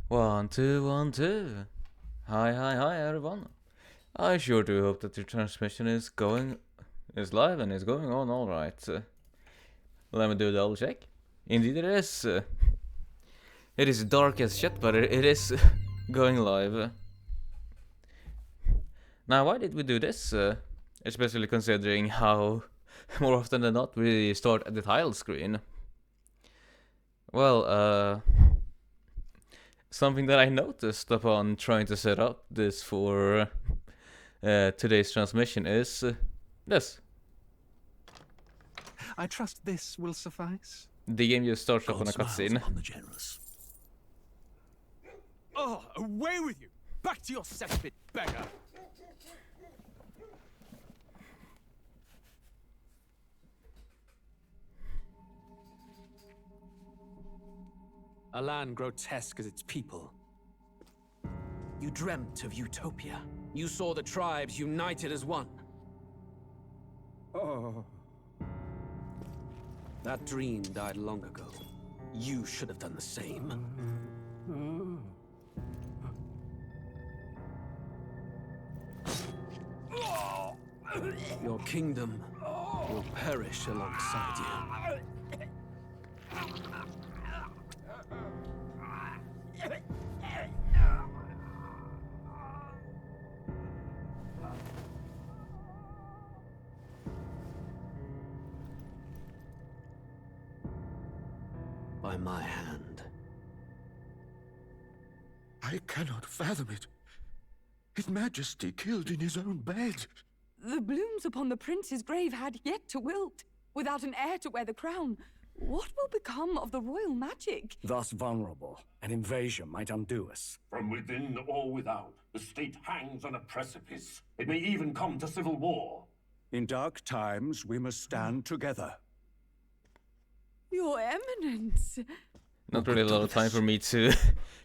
One, two, one, two. Hi, everyone. I sure do hope that your transmission is live and is going on all right. Let me do a double check. Indeed, it is. It is dark as shit, but it is going live. Now, why did we do this? Especially considering how more often than not we start at the title screen. Well, something that I noticed upon trying to set up this for today's transmission is this. I trust this will suffice. The game just starts off on a cutscene. On the generous. Oh, away with you! Back to your cesspit, beggar! A land grotesque as its people. You dreamt of utopia. You saw the tribes united as one. Oh. That dream died long ago. You should have done the same. Your kingdom will perish alongside you. By my hand. I cannot fathom it. His Majesty killed in his own bed. The blooms upon the prince's grave had yet to wilt. Without an heir to wear the crown, what will become of the royal magic? Thus vulnerable, an invasion might undo us. From within or without, the state hangs on a precipice. It may even come to civil war. In dark times, we must stand together. Your Eminence. Not really a lot of time for me to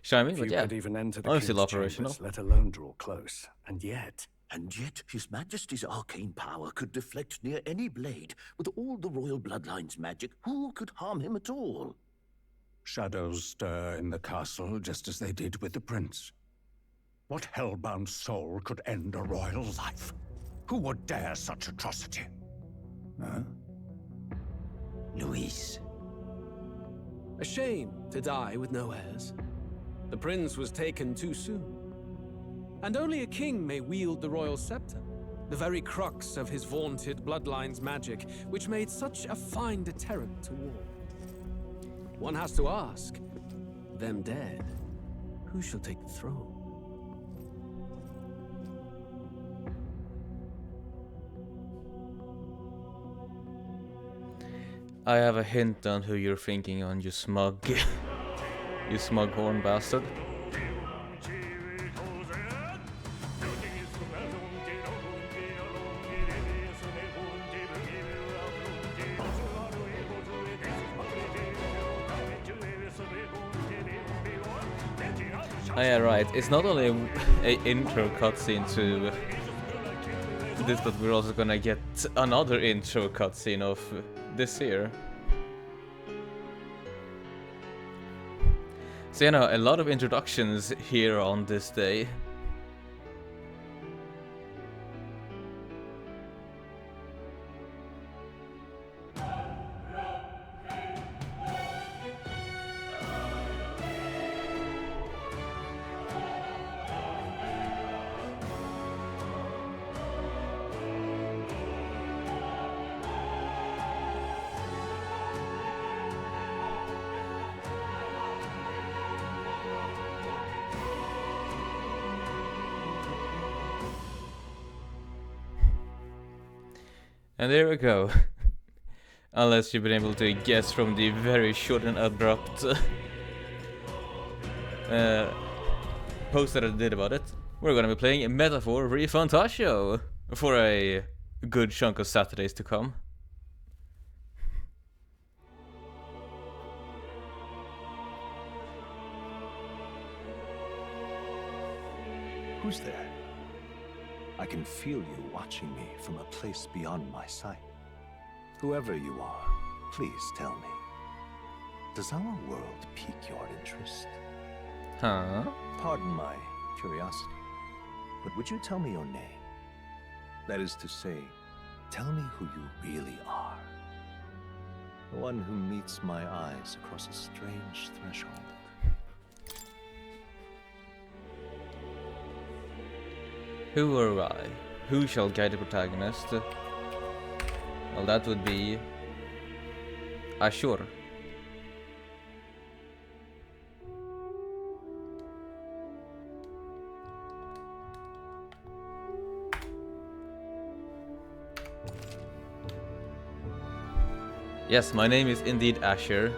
chime in, Few but yeah, could even enter the I'm king's still operational. chambers, let alone draw close. And yet, His Majesty's arcane power could deflect near any blade. With all the royal bloodline's magic, who could harm him at all? shadows stir in the castle just as they did with the prince. What hellbound soul could end a royal life? Who would dare such atrocity? Huh? Luis. A shame to die with no heirs. The prince was taken too soon. And only a king may wield the royal scepter, the very crux of his vaunted bloodline's magic, which made such a fine deterrent to war. One has to ask, them dead, who shall take the throne? I have a hint on who you're thinking on, you smug, you smug horn bastard. Oh yeah, right. It's not only a intro cutscene to this, but we're also gonna get another intro cutscene of this here. So you know, a lot of introductions here on this day. And there we go. Unless you've been able to guess from the very short and abrupt post that I did about it, we're gonna be playing Methaphor Re-Fantazio for a good chunk of Saturdays to come. Who's there? I can feel you watching me from a place beyond my sight. Whoever you are, please tell me. Does our world pique your interest? Huh? Pardon my curiosity, but would you tell me your name? That is to say, tell me who you really are. The one who meets my eyes across a strange threshold. Who are I? Who shall guide the protagonist? Well, that would be Azure. Yes, my name is indeed Azure.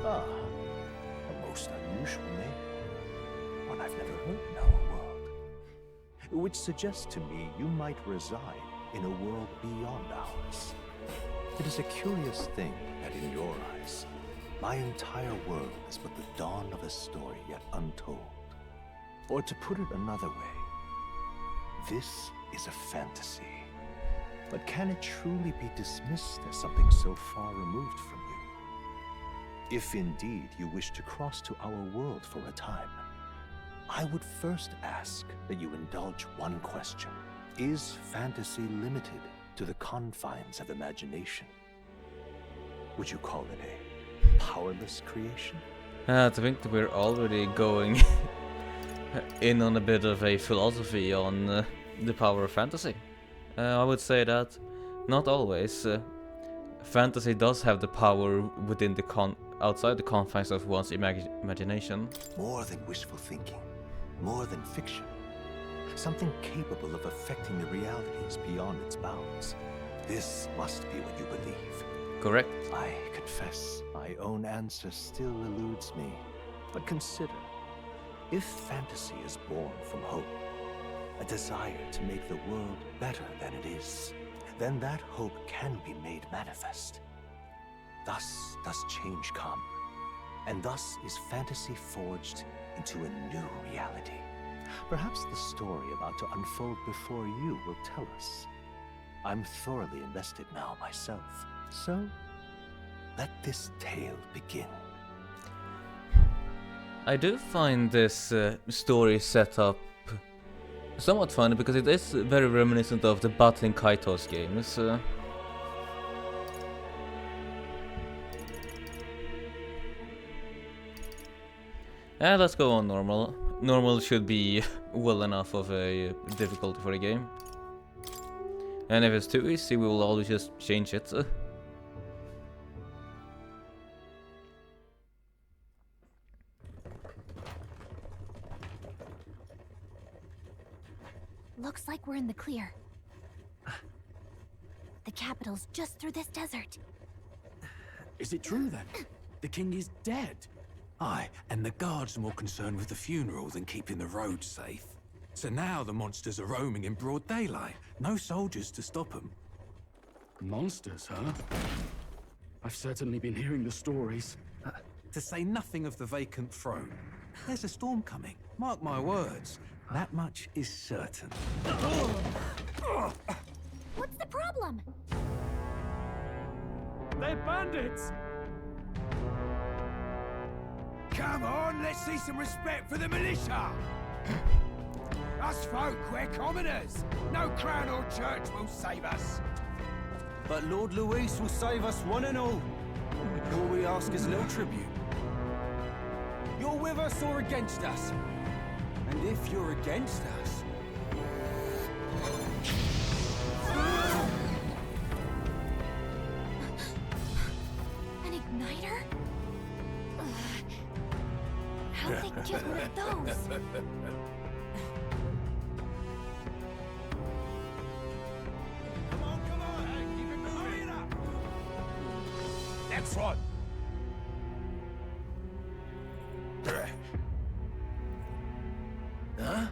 Ah, a most unusual name. One I've never heard in our world. Which suggests to me you might reside in a world beyond ours. It is a curious thing that in your eyes, my entire world is but the dawn of a story yet untold. Or to put it another way, this is a fantasy. But can it truly be dismissed as something so far removed from you? If indeed you wish to cross to our world for a time, I would first ask that you indulge one question. Is fantasy limited to the confines of imagination? Would you call it a powerless creation? I think that we're already going in on a bit of a philosophy on the power of fantasy. I would say that not always. Fantasy does have the power within the outside the confines of one's imagination. More than wishful thinking, more than fiction. Something capable of affecting the realities beyond its bounds. This must be what you believe. Correct. I confess, my own answer still eludes me. But consider, if fantasy is born from hope, a desire to make the world better than it is, then that hope can be made manifest. Thus does change come, and thus is fantasy forged into a new reality. Perhaps the story about to unfold before you will tell us. I'm thoroughly invested now myself, so let this tale begin. I do find this story setup somewhat funny because it is very reminiscent of the Battling Kaitos games. Yeah, let's go on normal. Normal should be well enough of a difficulty for the game. And if it's too easy, we will always just change it. Looks like we're in the clear. The capital's just through this desert. Is it true then? The king is dead? Aye, and the guards are more concerned with the funeral than keeping the roads safe. So now the monsters are roaming in broad daylight. No soldiers to stop them. Monsters, huh? I've certainly been hearing the stories. To say nothing of the vacant throne. There's a storm coming, mark my words. That much is certain. What's the problem? They're bandits! Come on, let's see some respect for the militia! Us folk, we're commoners. No crown or church will save us. But Lord Luis will save us one and all. All we ask is a little tribute. You're with us or against us? And if you're against us... An igniter? How'd they get one of those? Come on, hey, keep it moving up. Next one. Huh?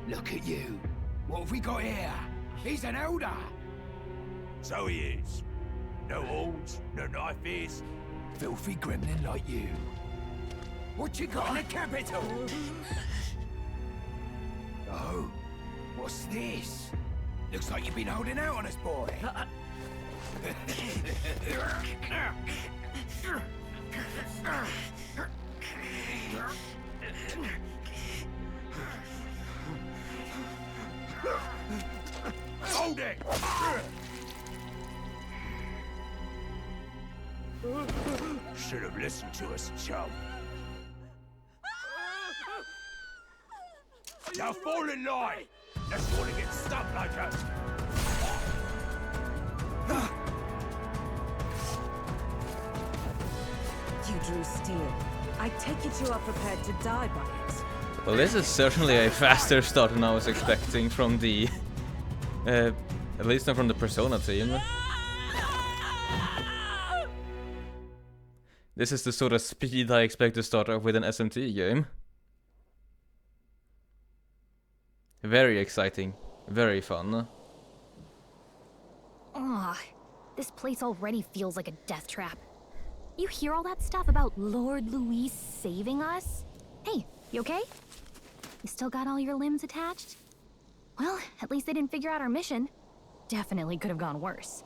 Look at you. What have we got here? He's an elder. So he is. No horns, no knife ears. Filthy gremlin like you. What you got in the capital? Oh, what's this? Looks like you've been holding out on us, boy. Listen to us, chum. Now fall in line! Let's want to get stuck like us! You drew steel. I take it you are prepared to die by it. Well, this is certainly a faster start than I was expecting from the... at least not from the Persona team. This is the sort of speed I expect to start off with an SMT game. Very exciting. Very fun. Ugh, this place already feels like a death trap. You hear all that stuff about Lord Louis saving us? Hey, you okay? You still got all your limbs attached? Well, at least they didn't figure out our mission. Definitely could have gone worse.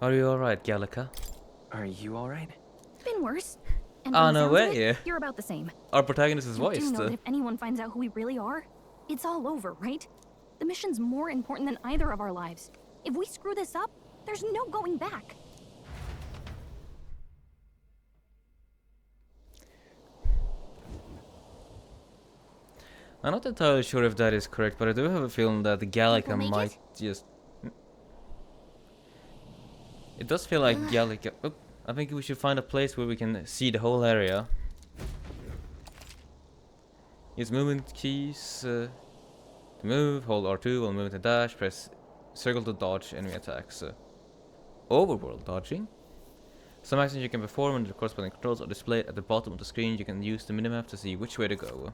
Are you alright, Gallica? Are you alright? Been worse. And Oh, from the no sounds of way. it, you're about the same. Our protagonist is You do voiced. know that if anyone finds out who we really are, it's all over, right? The mission's more important than either of our lives. If we screw this up, there's no going back. I'm not entirely sure if that is correct, but I do have a feeling that Gallica make might just... It does feel like Gallica... Oh, I think we should find a place where we can see the whole area. Use movement keys to move, hold R2 while moving to dash, press circle to dodge enemy attacks. Overworld dodging. Some actions you can perform and the corresponding controls are displayed at the bottom of the screen. You can use the minimap to see which way to go.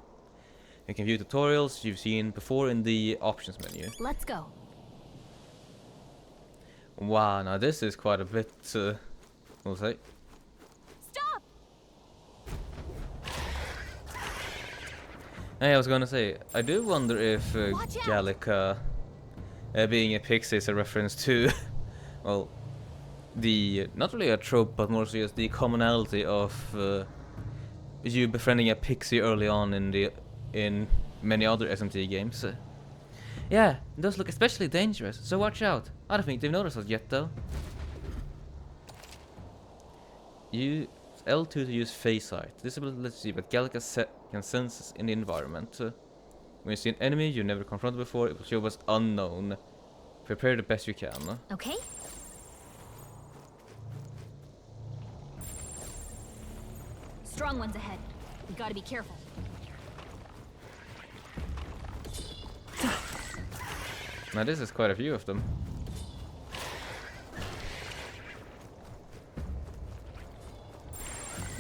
You can view tutorials you've seen before in the options menu. Let's go. Wow, now this is quite a bit, we'll say. Stop! Hey, I was gonna say, I do wonder if Gallica being a pixie is a reference to, well, the, not really a trope, but more so just the commonality of you befriending a pixie early on in many other SMT games. Yeah, it does look especially dangerous, so watch out. I don't think they've noticed us yet, though. Use L2 to use phase sight. This ability lets you see what Gallica can sense in the environment. When you see an enemy you've never confronted before, it will show us unknown. Prepare the best you can. Okay. Strong ones ahead. We gotta be careful. Now this is quite a few of them.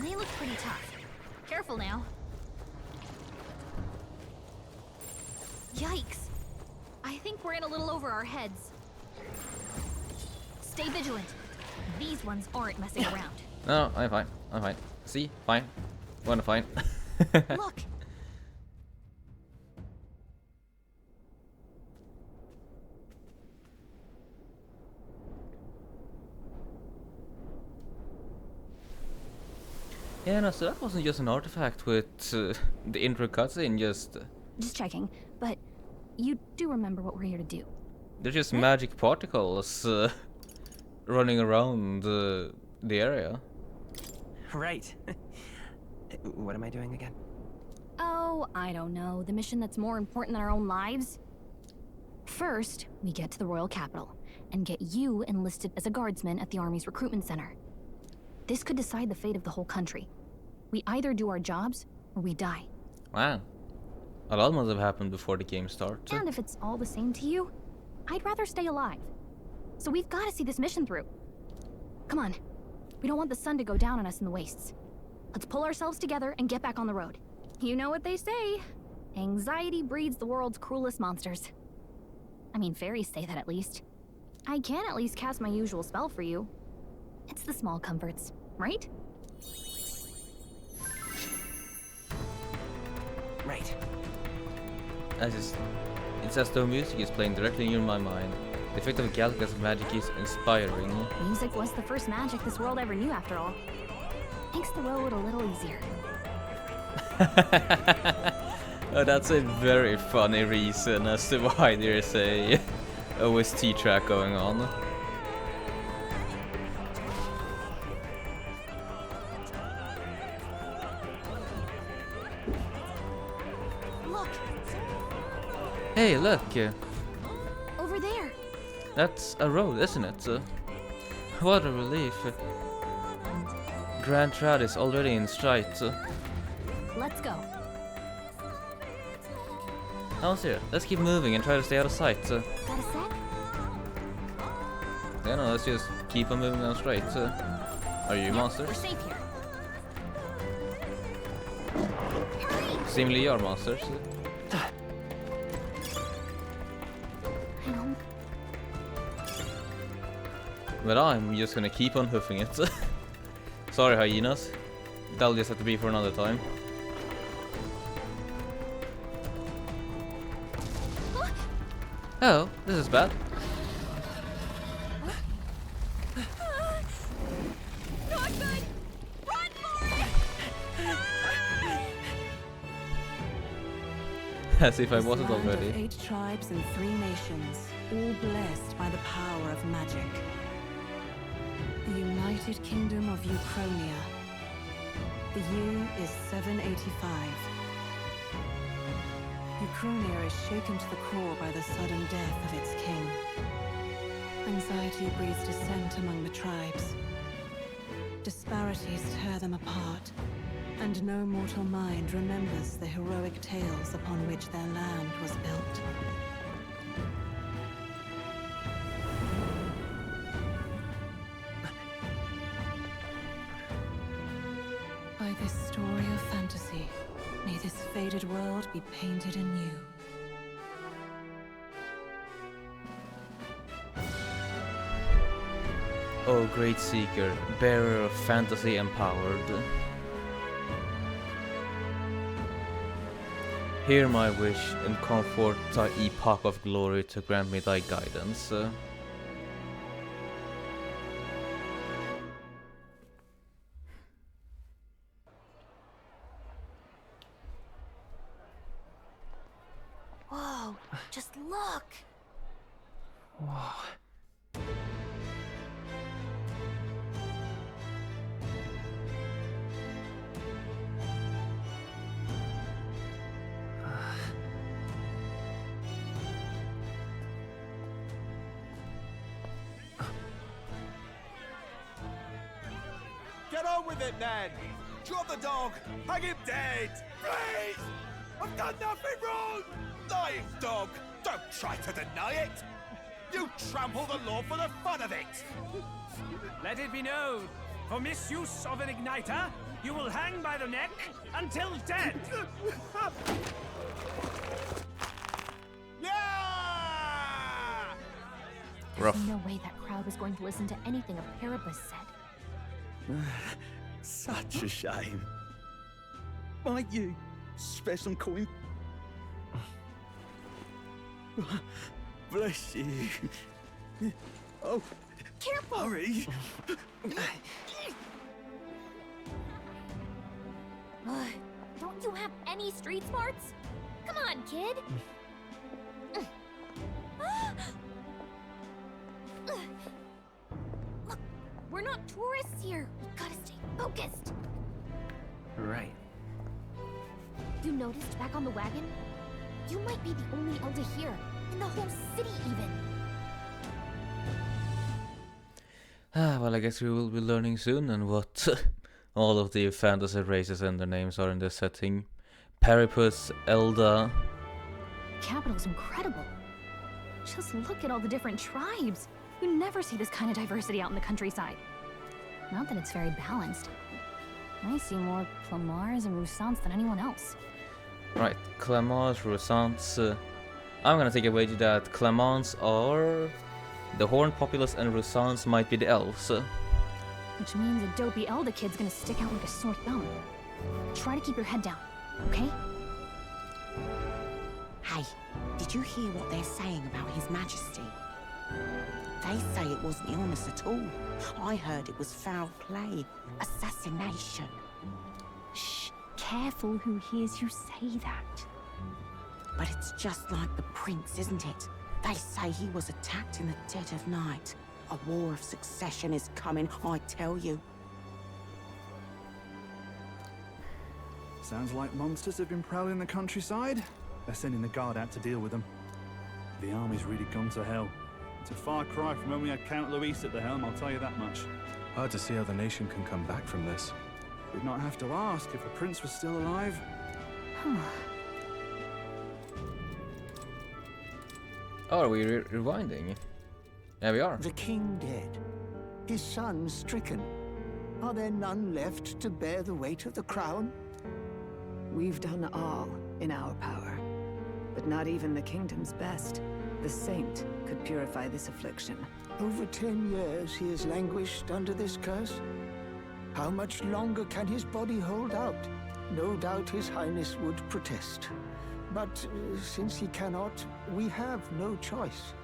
They look pretty tough. Careful now. Yikes. I think we're in a little over our heads. Stay vigilant. These ones aren't messing around. No, I'm fine. I'm fine. See? Fine. Wanna fine. Look! Yeah, no, so that wasn't just an artifact with the intro cutscene, just checking, but you do remember what we're here to do. they're just magic particles running around the area. Right. What am I doing again? Oh, I don't know. The mission that's more important than our own lives? First, we get to the royal capital and get you enlisted as a guardsman at the army's recruitment center. This could decide the fate of the whole country. We either do our jobs or we die. Wow. A lot must have happened before the game starts. And if it's all the same to you, I'd rather stay alive. So we've got to see this mission through. Come on. We don't want the sun to go down on us in the wastes. Let's pull ourselves together and get back on the road. You know what they say. Anxiety breeds the world's cruelest monsters. I mean, fairies say that at least. I can at least cast my usual spell for you. It's the small comforts, right? Right. It's as though music is playing directly in my mind. The effect of Gallica's magic is inspiring. Music was the first magic this world ever knew, after all. Makes the road a little easier. Oh, that's a very funny reason as to why there's a OST track going on. Look! Hey, look! Over there! That's a road, isn't it? What a relief. Grand Trad is already in sight. Let's go. Oh, here. Let's keep moving and try to stay out of sight. Got a sec? Yeah, no, let's just keep on moving down straight. Are you monsters? We're safe here. Seemingly you're monsters. Hang on. But I'm just gonna keep on hoofing it. Sorry, hyenas. That'll just have to be for another time. Oh, this is bad. Not good! Run for it! As if I wasn't This land already. of 8 tribes and 3 nations, all blessed by the power of magic. The United Kingdom of Uchronia. The year is 785. Uchronia is shaken to the core by the sudden death of its king. Anxiety breeds dissent among the tribes. Disparities tear them apart, and no mortal mind remembers the heroic tales upon which their land was built. By this story of fantasy, may this faded world be painted anew. Oh, great seeker, bearer of fantasy empowered. Hear my wish and comfort thy epoch of glory to grant me thy guidance. Whoa, just look! Whoa. Get on with it, then! Drop the dog! Hang him dead! Please! I've done nothing wrong! Lying dog! Don't try to deny it! You trample the law for the fun of it! Let it be known, for misuse of an igniter, you will hang by the neck until dead! Yeah! Rough. There's no way that crowd was going to listen to anything a Paribus said. Such a shame. Might you spare some coin? Bless you. Oh, careful! Hurry! Don't you have any street smarts? Come on, kid! Look, we're not tourists here. We gotta stay focused. Right. You noticed back on the wagon? You might be the only Elder here, in the whole city even. Well, I guess we will be learning soon and what all of the fantasy races and their names are in this setting. Paripus, Elda. Capital's incredible. Just look at all the different tribes. You never see this kind of diversity out in the countryside. Not that it's very balanced. I see more Clamars and Roussants than anyone else. Right, Clamars, Roussants. I'm gonna take a wager that Clamants are the Horned Populace and Roussants might be the elves. Which means a dopey Elder kid's gonna stick out like a sore thumb. Try to keep your head down, okay? Hey, did you hear what they're saying about His Majesty? They say it wasn't illness at all. I heard it was foul play, assassination. Shh, careful who hears you say that. But it's just like the prince, isn't it? They say he was attacked in the dead of night. A war of succession is coming, I tell you. Sounds like monsters have been prowling the countryside. They're sending the guard out to deal with them. The army's really gone to hell. It's a far cry from when we had Count Luis at the helm, I'll tell you that much. Hard to see how the nation can come back from this. We'd not have to ask if the prince was still alive. Oh, are we rewinding? There we are. The king dead. His son stricken. Are there none left to bear the weight of the crown? We've done all in our power, but not even the kingdom's best. The saint could purify this affliction. Over 10 years he has languished under this curse. How much longer can his body hold out? No doubt his highness would protest. But since he cannot, we have no choice.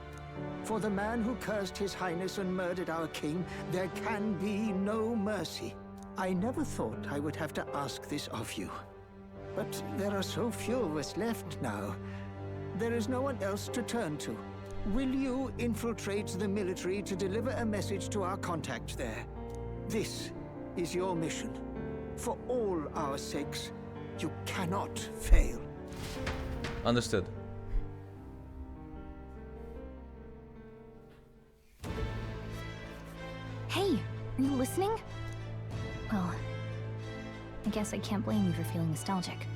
For the man who cursed his highness and murdered our king, there can be no mercy. I never thought I would have to ask this of you. But there are so few of us left now. There is no one else to turn to. Will you infiltrate the military to deliver a message to our contact there? This is your mission. For all our sakes, you cannot fail. Understood. Hey, are you listening? Well, I guess I can't blame you for feeling nostalgic.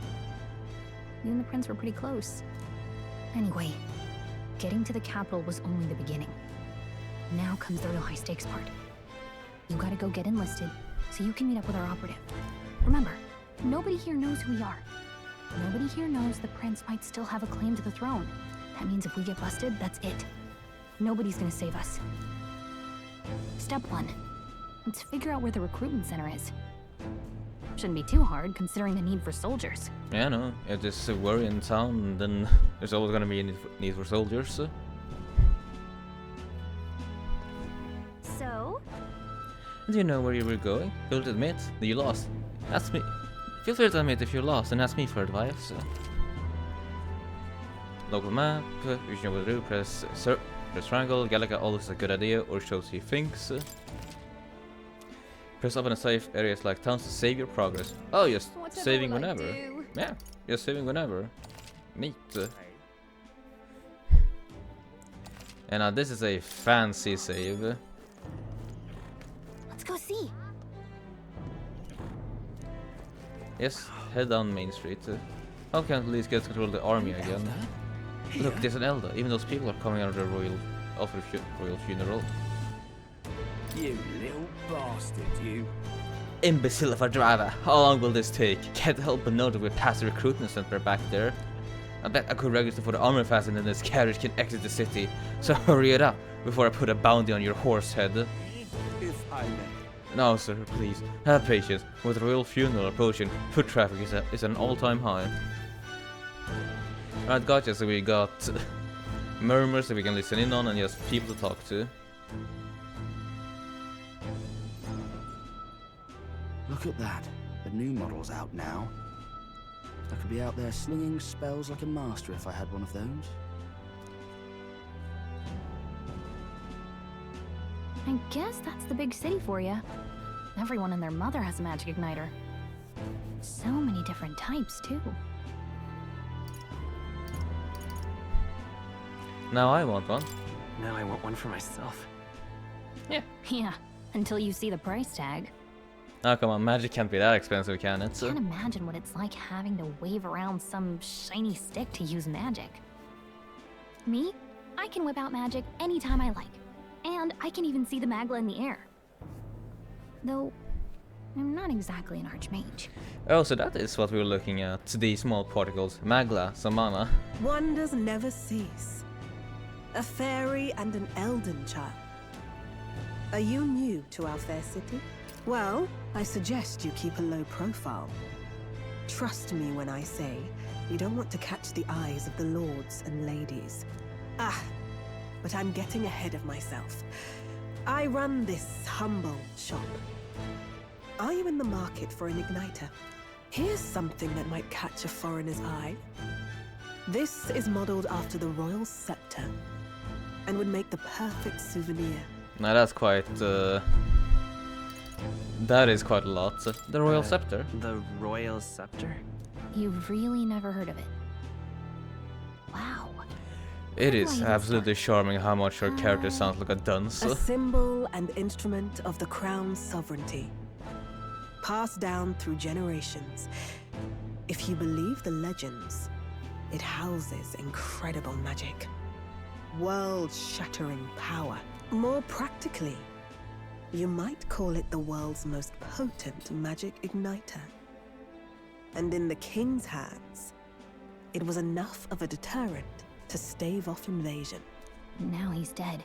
You and the prince were pretty close. Anyway, getting to the capital was only the beginning. Now comes the real high-stakes part. You gotta go get enlisted, so you can meet up with our operative. Remember, nobody here knows who we are. Nobody here knows the prince might still have a claim to the throne. That means if we get busted, that's it. Nobody's gonna save us. Step 1. Let's figure out where the recruitment center is. Shouldn't be too hard, considering the need for soldiers. Yeah, no. If there's a war in town, then there's always gonna be a need for soldiers. So? Do you know where you were going? Feel free to admit that you lost. Ask me. Feel free to admit if you're lost and ask me for advice. Local map. You know what to do. Press triangle. Gallica always a good idea or shows you things. Press up in a safe areas like towns to save your progress. Oh, just saving whenever. Yeah, just saving whenever. Neat. And now this is a fancy save. Let's go see. Yes, head down Main Street. How can at least get control of the army again? Look, there's an elder. Even those people are coming out of the royal funeral. You little bastard, you. Imbecile of a driver. How long will this take? Can't help but know that we're past the recruitment center back there. I bet I could register for the army faster than this carriage can exit the city. So hurry it up before I put a bounty on your horse head. If I may. No, sir, please. Have patience. With the royal funeral approaching, foot traffic is at an all-time high. Alright, gotcha. So we got murmurs that we can listen in on and just people to talk to. Look at that. The new model's out now. I could be out there slinging spells like a master if I had one of those. I guess that's the big city for you. Everyone and their mother has a magic igniter. So many different types, too. Now I want one. Now I want one for myself. Yeah. Yeah, until you see the price tag. Oh, come on, magic can't be that expensive, can it? Can't imagine what it's like having to wave around some shiny stick to use magic. Me? I can whip out magic anytime I like. And I can even see the Magla in the air. Though, I'm not exactly an archmage. Oh, so that is what we were looking at. The small particles. Magla, Samana. Wonders never cease. A fairy and an elden child. Are you new to our fair city? Well, I suggest you keep a low profile. Trust me when I say you don't want to catch the eyes of the lords and ladies. But I'm getting ahead of myself. I run this humble shop. Are you in the market for an igniter? Here's something that might catch a foreigner's eye. This is modeled after the royal scepter and would make the perfect souvenir. Now that's quite that is quite a lot. The royal scepter. The royal scepter? You've really never heard of it? Wow. It is absolutely charming how much her character sounds like a dunce. A symbol and instrument of the crown's sovereignty, passed down through generations. If you believe the legends, it houses incredible magic, world-shattering power. More practically, you might call it the world's most potent magic igniter. And in the king's hands, it was enough of a deterrent to stave off invasion. Now he's dead,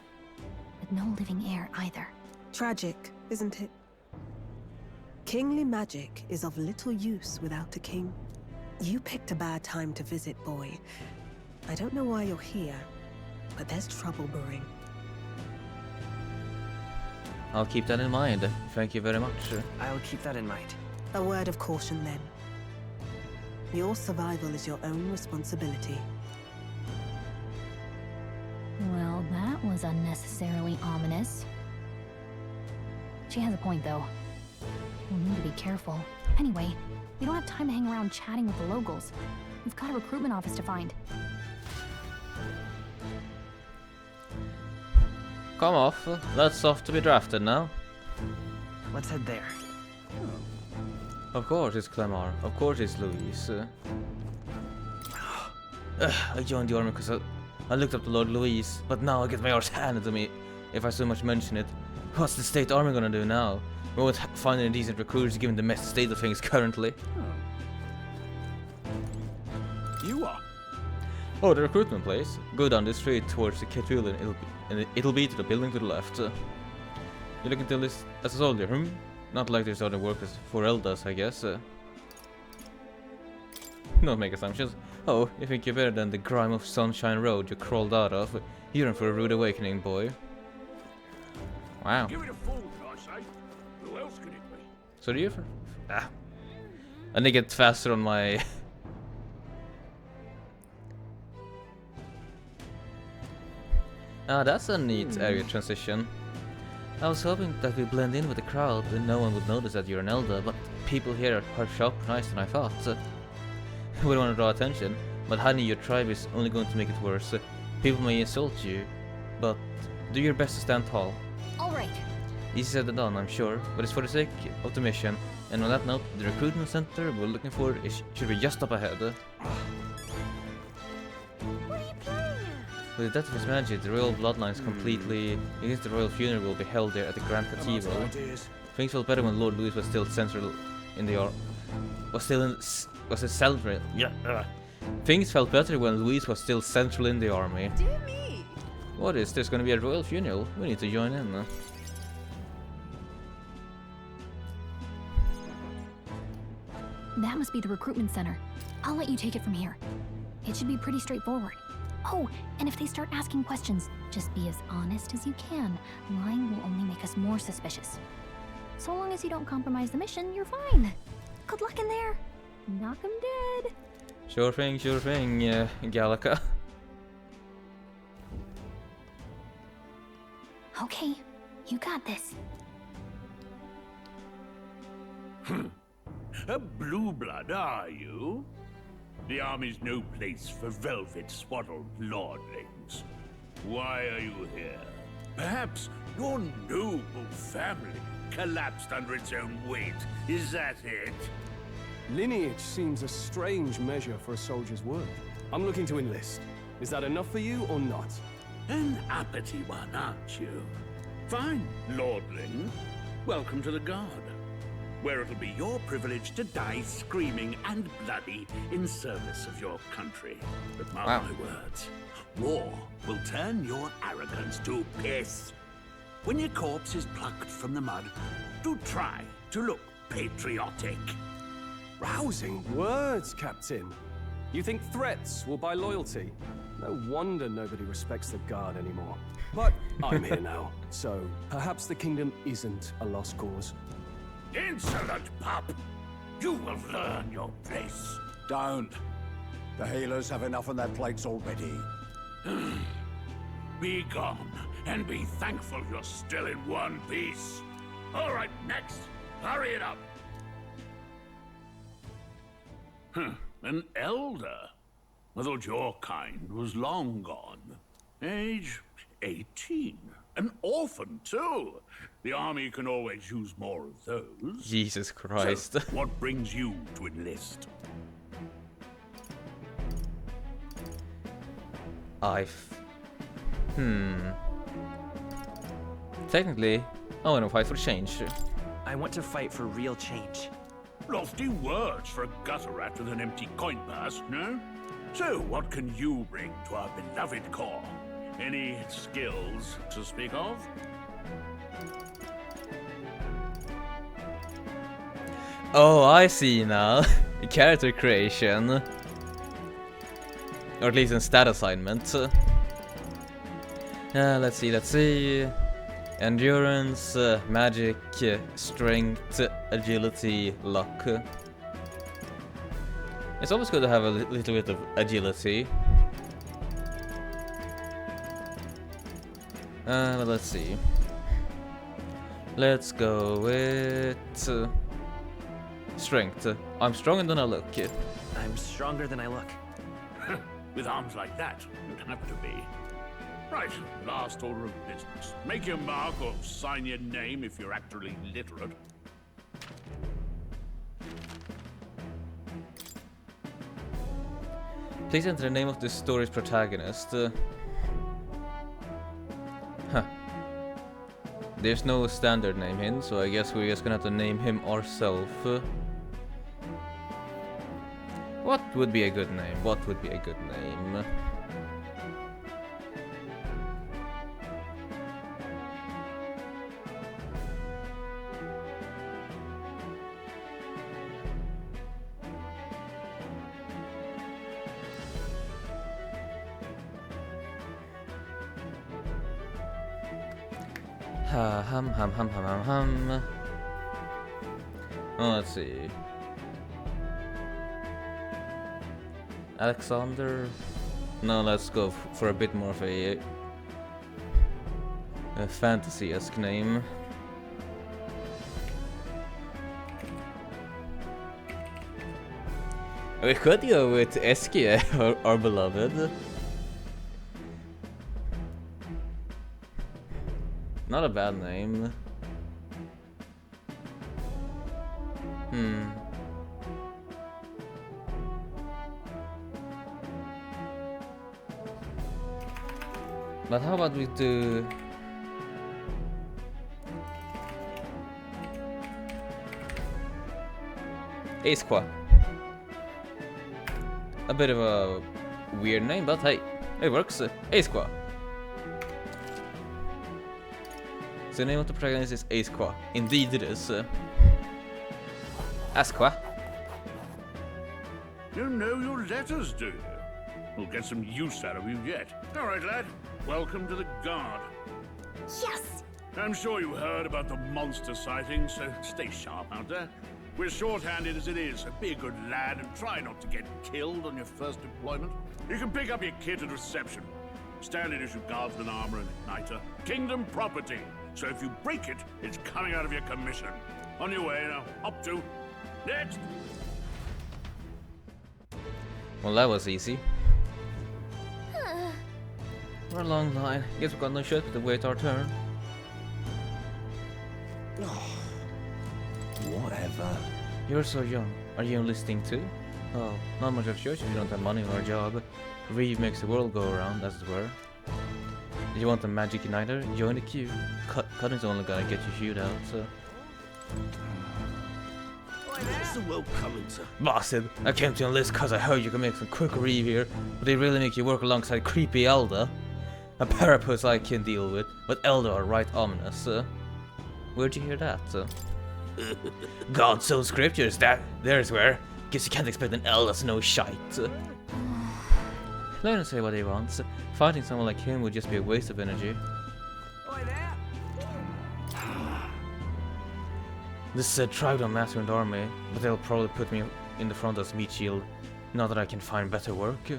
with no living heir either. Tragic, isn't it? Kingly magic is of little use without a king. You picked a bad time to visit, boy. I don't know why you're here, but there's trouble brewing. I'll keep that in mind. Thank you very much. I'll keep that in mind. A word of caution then. Your survival is your own responsibility. Well, that was unnecessarily ominous. She has a point, though. We'll need to be careful. Anyway, we don't have time to hang around chatting with the locals. We've got a recruitment office to find. Come off. Let's off to be drafted now. Let's head there. Of course it's Clemar. Of course it's Louise. I joined the army because I looked up to Lord Louise, but now I get my arse handed to me if I so much mention it. What's the state army gonna do now? We won't find any decent recruits given the messed state of things currently. You are? Oh, the recruitment place. Go down the street towards the cathedral and it'll be to the building to the left. You're looking to list as a soldier, Not like there's other workers for Eldas, I guess. Don't make assumptions. Oh, you think you're better than the grime of Sunshine Road you crawled out of? You're in for a rude awakening, boy. Wow. Give it a fool, I say. Who else could it be? So do you? And they get faster on my... that's a neat area transition. I was hoping that we blend in with the crowd and no one would notice that you're an elder, but people here are sharper nice than I thought. We don't want to draw attention, but hiding your tribe is only going to make it worse. People may insult you, but do your best to stand tall. Alright. Easy said than done, I'm sure, but it's for the sake of the mission. And on that note, the recruitment center we're looking for should be just up ahead. With the death of his majesty, the royal bloodlines completely against the royal funeral will be held there at the Grand Cathedral. Things felt better when Lord Louis was still central in the Things felt better when Louis was still central in the army. Dear me! What is? There's gonna be a royal funeral. We need to join in. That must be the recruitment center. I'll let you take it from here. It should be pretty straightforward. Oh, and if they start asking questions, just be as honest as you can. Lying will only make us more suspicious. So long as you don't compromise the mission, you're fine. Good luck in there. Knock 'em dead. Sure thing, Gallica. Okay, you got this. A blue blood, are you? The army's no place for velvet-swaddled lordlings. Why are you here? Perhaps your noble family collapsed under its own weight. Is that it? Lineage seems a strange measure for a soldier's worth. I'm looking to enlist. Is that enough for you or not? An uppity one, aren't you? Fine, lordling. Welcome to the Guard, where it'll be your privilege to die screaming and bloody in service of your country. But mark my words, war will turn your arrogance to piss. When your corpse is plucked from the mud, do try to look patriotic. Rousing words, Captain. You think threats will buy loyalty? No wonder nobody respects the Guard anymore. But I'm here now, so perhaps the kingdom isn't a lost cause. Insolent pup! You will learn your place. Don't. The healers have enough on their plates already. Be gone, and be thankful you're still in one piece. All right, next. Hurry it up. An elder? I thought your kind was long gone. Age 18. An orphan, too. The army can always use more of those. Jesus Christ. So, what brings you to enlist? Technically, I want to fight for change. I want to fight for real change. Lofty words for a gutter rat with an empty coin purse, no? So, what can you bring to our beloved corps? Any skills to speak of? Oh, I see now. Character creation. Or at least in stat assignment. Let's see. Endurance, magic, strength, agility, luck. It's always good to have a little bit of agility. But let's see. Let's go with strength. I'm stronger than I look. I'm stronger than I look. With arms like that, you'd have to be. Right, last order of business. Make your mark or sign your name if you're actually literate. Please enter the name of this story's protagonist. There's no standard name in, so I guess we're just gonna have to name him ourselves. What would be a good name? Oh, let's see. Alexander? No, let's go for a bit more of a fantasy-esque name. We could go with Eskie, our beloved. Not a bad name. But how about we do... Acequa. A bit of a weird name, but hey, it works. Acequa. So the name of the protagonist is Acequa. Indeed it is. Asqua. You know your letters, do you? We'll get some use out of you yet. All right, lad. Welcome to the Guard. Yes! I'm sure you heard about the monster sighting, so stay sharp out there. We're short-handed as it is, so be a good lad and try not to get killed on your first deployment. You can pick up your kit at reception. Standard issue guardsman armor and igniter. Kingdom property. So if you break it, it's coming out of your commission. On your way now. Up to. Next! Well, that was easy. We're a long line. Guess we've got no choice but to wait our turn. Whatever. You're so young. Are you enlisting too? Oh, not much of a choice if you don't have money or a job. Reeve makes the world go around, as it were. Do you want a magic igniter? Join the queue. Cutting's only gonna get you shoot out, so... What's the world coming to? Bastard, I came to enlist cause I heard you can make some quick Reeve here, but they really make you work alongside creepy Elder. A parapus I can deal with, but Elder are right ominous. Where'd you hear that? God's own scriptures, there's where. Guess you can't expect an Elder to know shite. Let him say what he wants. Fighting someone like him would just be a waste of energy. This tribe don't master an army, but they'll probably put me in the front as meat shield. Not that I can find better work.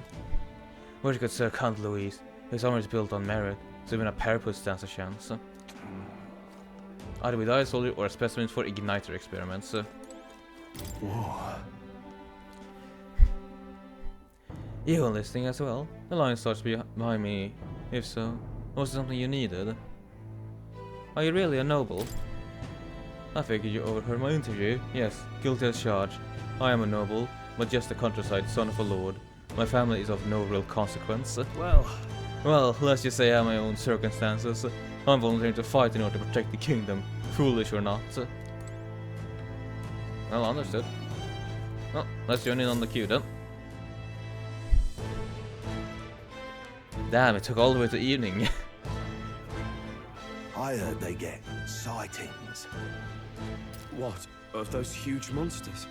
Where'd you get Sir Count Louise? His armor is built on merit, so even a parapet stands a chance. Either we die a soldier or a specimen for igniter experiments. Whoa. You listening as well? The line starts behind me. If so, was it something you needed? Are you really a noble? I figured you overheard my interview. Yes, guilty as charged. I am a noble, but just a countryside son of a lord. My family is of no real consequence. Well, let's just say I have my own circumstances. I'm volunteering to fight in order to protect the kingdom, foolish or not. Well, understood. Well, let's join in on the queue then. Damn, it took all the way to evening. I heard they get sightings. What? Of those huge monsters?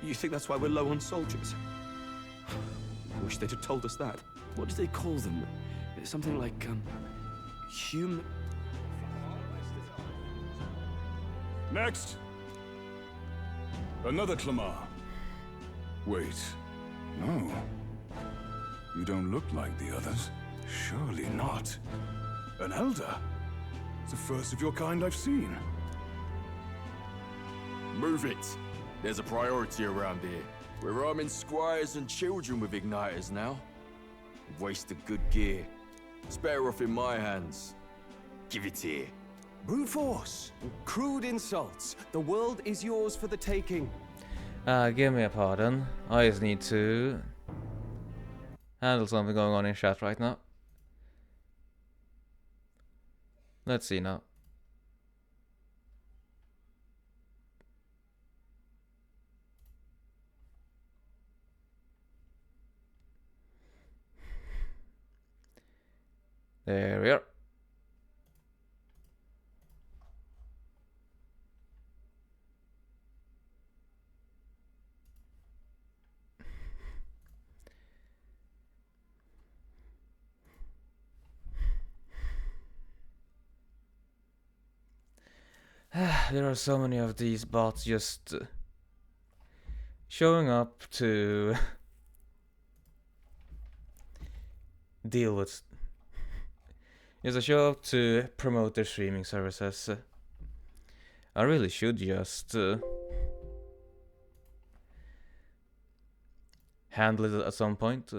You think that's why we're low on soldiers? Wish they'd have told us that. What do they call them? Something like, human... Next! Another Clamar. Wait. No. You don't look like the others. Surely not. An elder? It's the first of your kind I've seen. Move it. There's a priority around here. We're arming squires and children with igniters now. Wasted good gear. It's better off in my hands. Give it here. Brute force. Crude insults. The world is yours for the taking. Give me a pardon. I just need to handle something going on in chat right now. Let's see now. There we are. There are so many of these bots just showing up to deal with. Yes, I show up to promote their streaming services. I really should just handle it at some point.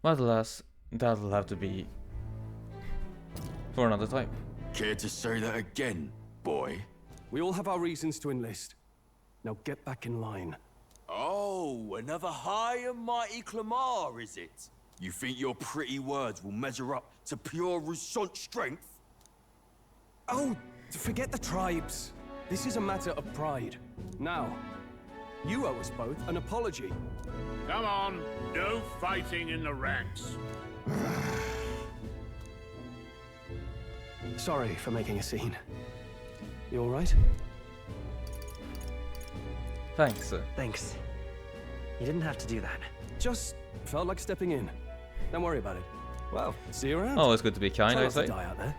But alas, that'll have to be for another time. Care to say that again, boy? We all have our reasons to enlist. Now get back in line. Oh, another high and mighty Clamar, is it? You think your pretty words will measure up to pure Roussant strength? Oh, forget the tribes. This is a matter of pride. Now, you owe us both an apology. Come on, no fighting in the ranks. Sorry for making a scene. You all right? Thanks. Thanks. You didn't have to do that. Just felt like stepping in. Don't worry about it. Well, see you around. Oh, it's good to be kind, Try I not to say. die out there.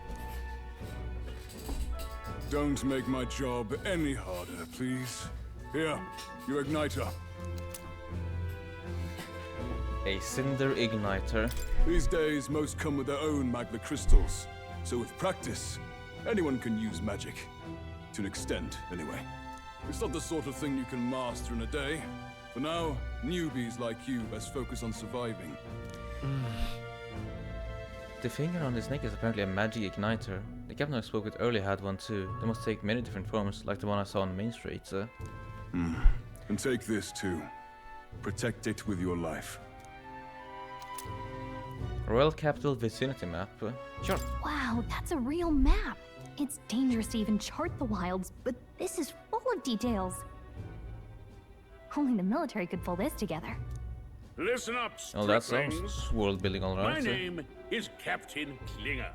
Don't make my job any harder, please. Here, your igniter. A cinder igniter. These days, most come with their own magna crystals. So with practice, anyone can use magic. To an extent, anyway. It's not the sort of thing you can master in a day. For now, newbies like you best focus on surviving. The finger on his neck is apparently a magic igniter. The captain I spoke with earlier had one too. They must take many different forms, like the one I saw on Main Street. And take this too. Protect it with your life. Royal Capital Vicinity Map. Sure. Wow, that's a real map. It's dangerous to even chart the wilds, but this is full of details. Only the military could pull this together. Listen up, Oh, that striplings. sounds world building My alright. name is Captain Klinger,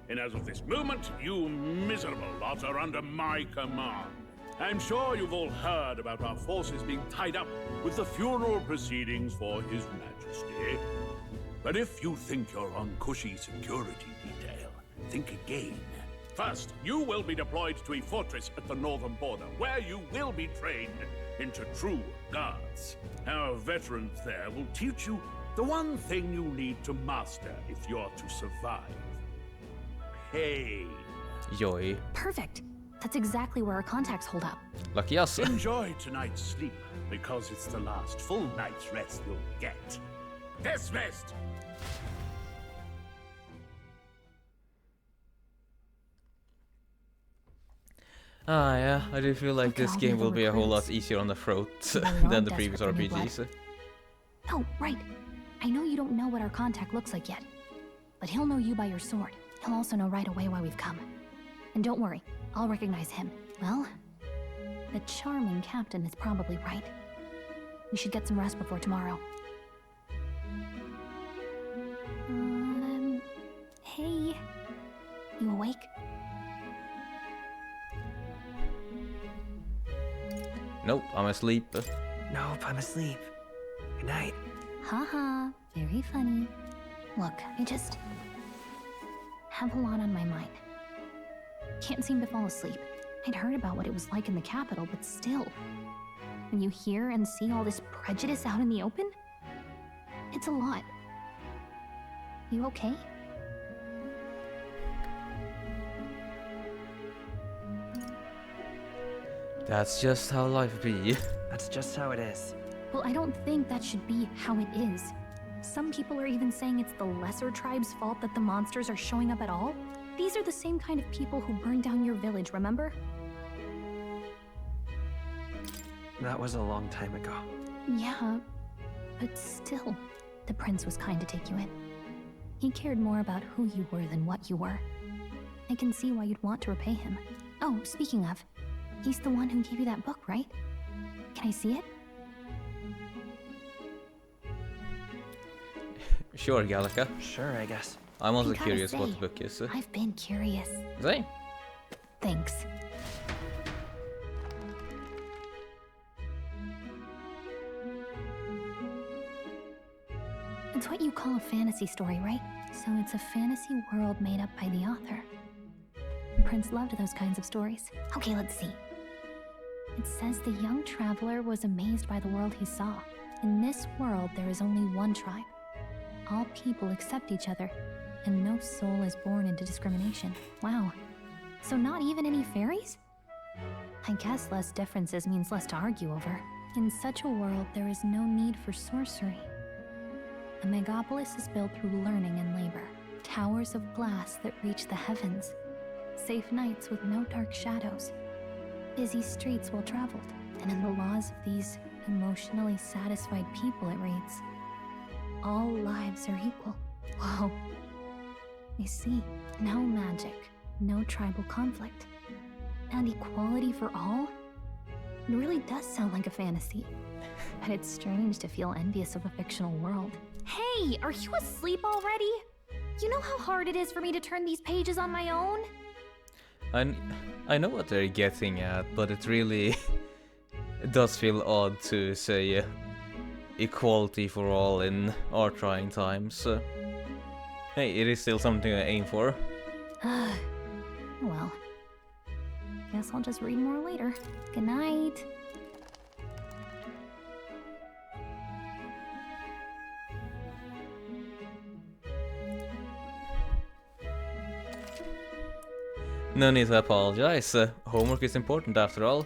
and as of this moment, you miserable lot are under my command. I'm sure you've all heard about our forces being tied up with the funeral proceedings for His Majesty. But if you think you're on cushy security detail, think again. First, you will be deployed to a fortress at the northern border, where you will be trained into true guards. Our veterans there will teach you the one thing you need to master if you're to survive. pain. Joy. Perfect. That's exactly where our contacts hold up. Lucky us. Enjoy tonight's sleep, because it's the last full night's rest you'll get. Dismissed! Ah, yeah, I do feel like this game will be a whole lot easier on the throat than the previous RPGs. Oh, right. I know you don't know what our contact looks like yet, but he'll know you by your sword. He'll also know right away why we've come. And don't worry, I'll recognize him. Well, the charming captain is probably right. We should get some rest before tomorrow. Hey. You awake? Nope, I'm asleep. Nope, I'm asleep. Good night. Haha, very funny. Look, I just have a lot on my mind. Can't seem to fall asleep. I'd heard about what it was like in the capital, but still. When you hear and see all this prejudice out in the open, it's a lot. You okay? That's just how life be. That's just how it is. Well, I don't think that should be how it is. Some people are even saying it's the lesser tribe's fault that the monsters are showing up at all. These are the same kind of people who burned down your village, remember? That was a long time ago. Yeah, but still, the prince was kind to take you in. He cared more about who you were than what you were. I can see why you'd want to repay him. Oh, speaking of, he's the one who gave you that book, right? Can I see it? Sure, Gallica. Sure, I guess. I'm also curious what the book is. I've been curious. Same. Thanks. It's what you call a fantasy story, right? So it's a fantasy world made up by the author. The prince loved those kinds of stories. Okay, let's see. It says the young traveler was amazed by the world he saw. In this world, there is only one tribe. All people accept each other, and no soul is born into discrimination. Wow. So not even any fairies? I guess less differences means less to argue over. In such a world, there is no need for sorcery. A megapolis is built through learning and labor. Towers of glass that reach the heavens. Safe nights with no dark shadows. Busy streets well traveled. And in the laws of these emotionally satisfied people, it reads, all lives are equal. Whoa. I see. No magic, no tribal conflict, and equality for all? It really does sound like a fantasy. But it's strange to feel envious of a fictional world. Hey, are you asleep already? You know how hard it is for me to turn these pages on my own? I know what they're getting at, but it really it does feel odd to say equality for all in our trying times. Hey, it is still something I aim for. Well, guess I'll just read more later. Good night. No need to apologize. Homework is important after all.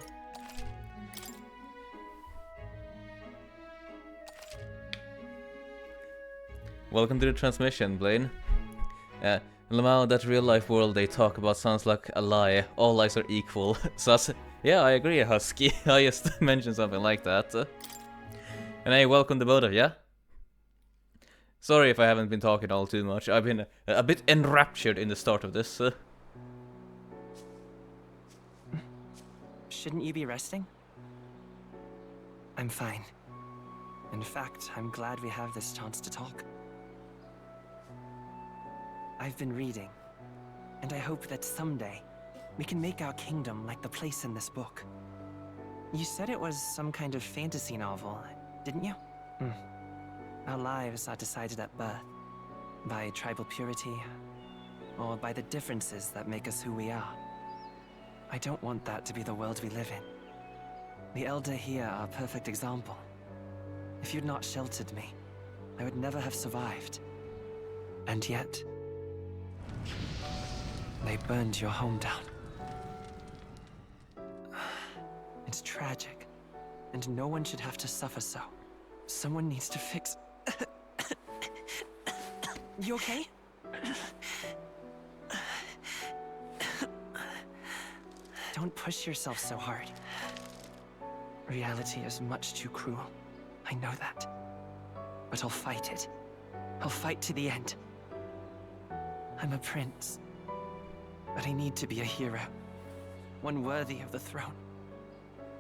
Welcome to the transmission, Blaine. Lamau, that real life world they talk about sounds like a lie. All lives are equal. Sus. Yeah, I agree, Husky. I just mentioned something like that. And hey, welcome to both of ya. Sorry if I haven't been talking all too much. I've been a bit enraptured in the start of this. Shouldn't you be resting? I'm fine. In fact, I'm glad we have this chance to talk. I've been reading, and I hope that someday we can make our kingdom like the place in this book. You said it was some kind of fantasy novel, didn't you? Our lives are decided at birth, by tribal purity, or by the differences that make us who we are. I don't want that to be the world we live in. The Elder here are a perfect example. If you'd not sheltered me, I would never have survived. And yet... They burned your home down. It's tragic, and no one should have to suffer so. Someone needs to fix... You okay? Don't push yourself so hard. Reality is much too cruel. I know that. But I'll fight it. I'll fight to the end. I'm a prince. But I need to be a hero. One worthy of the throne.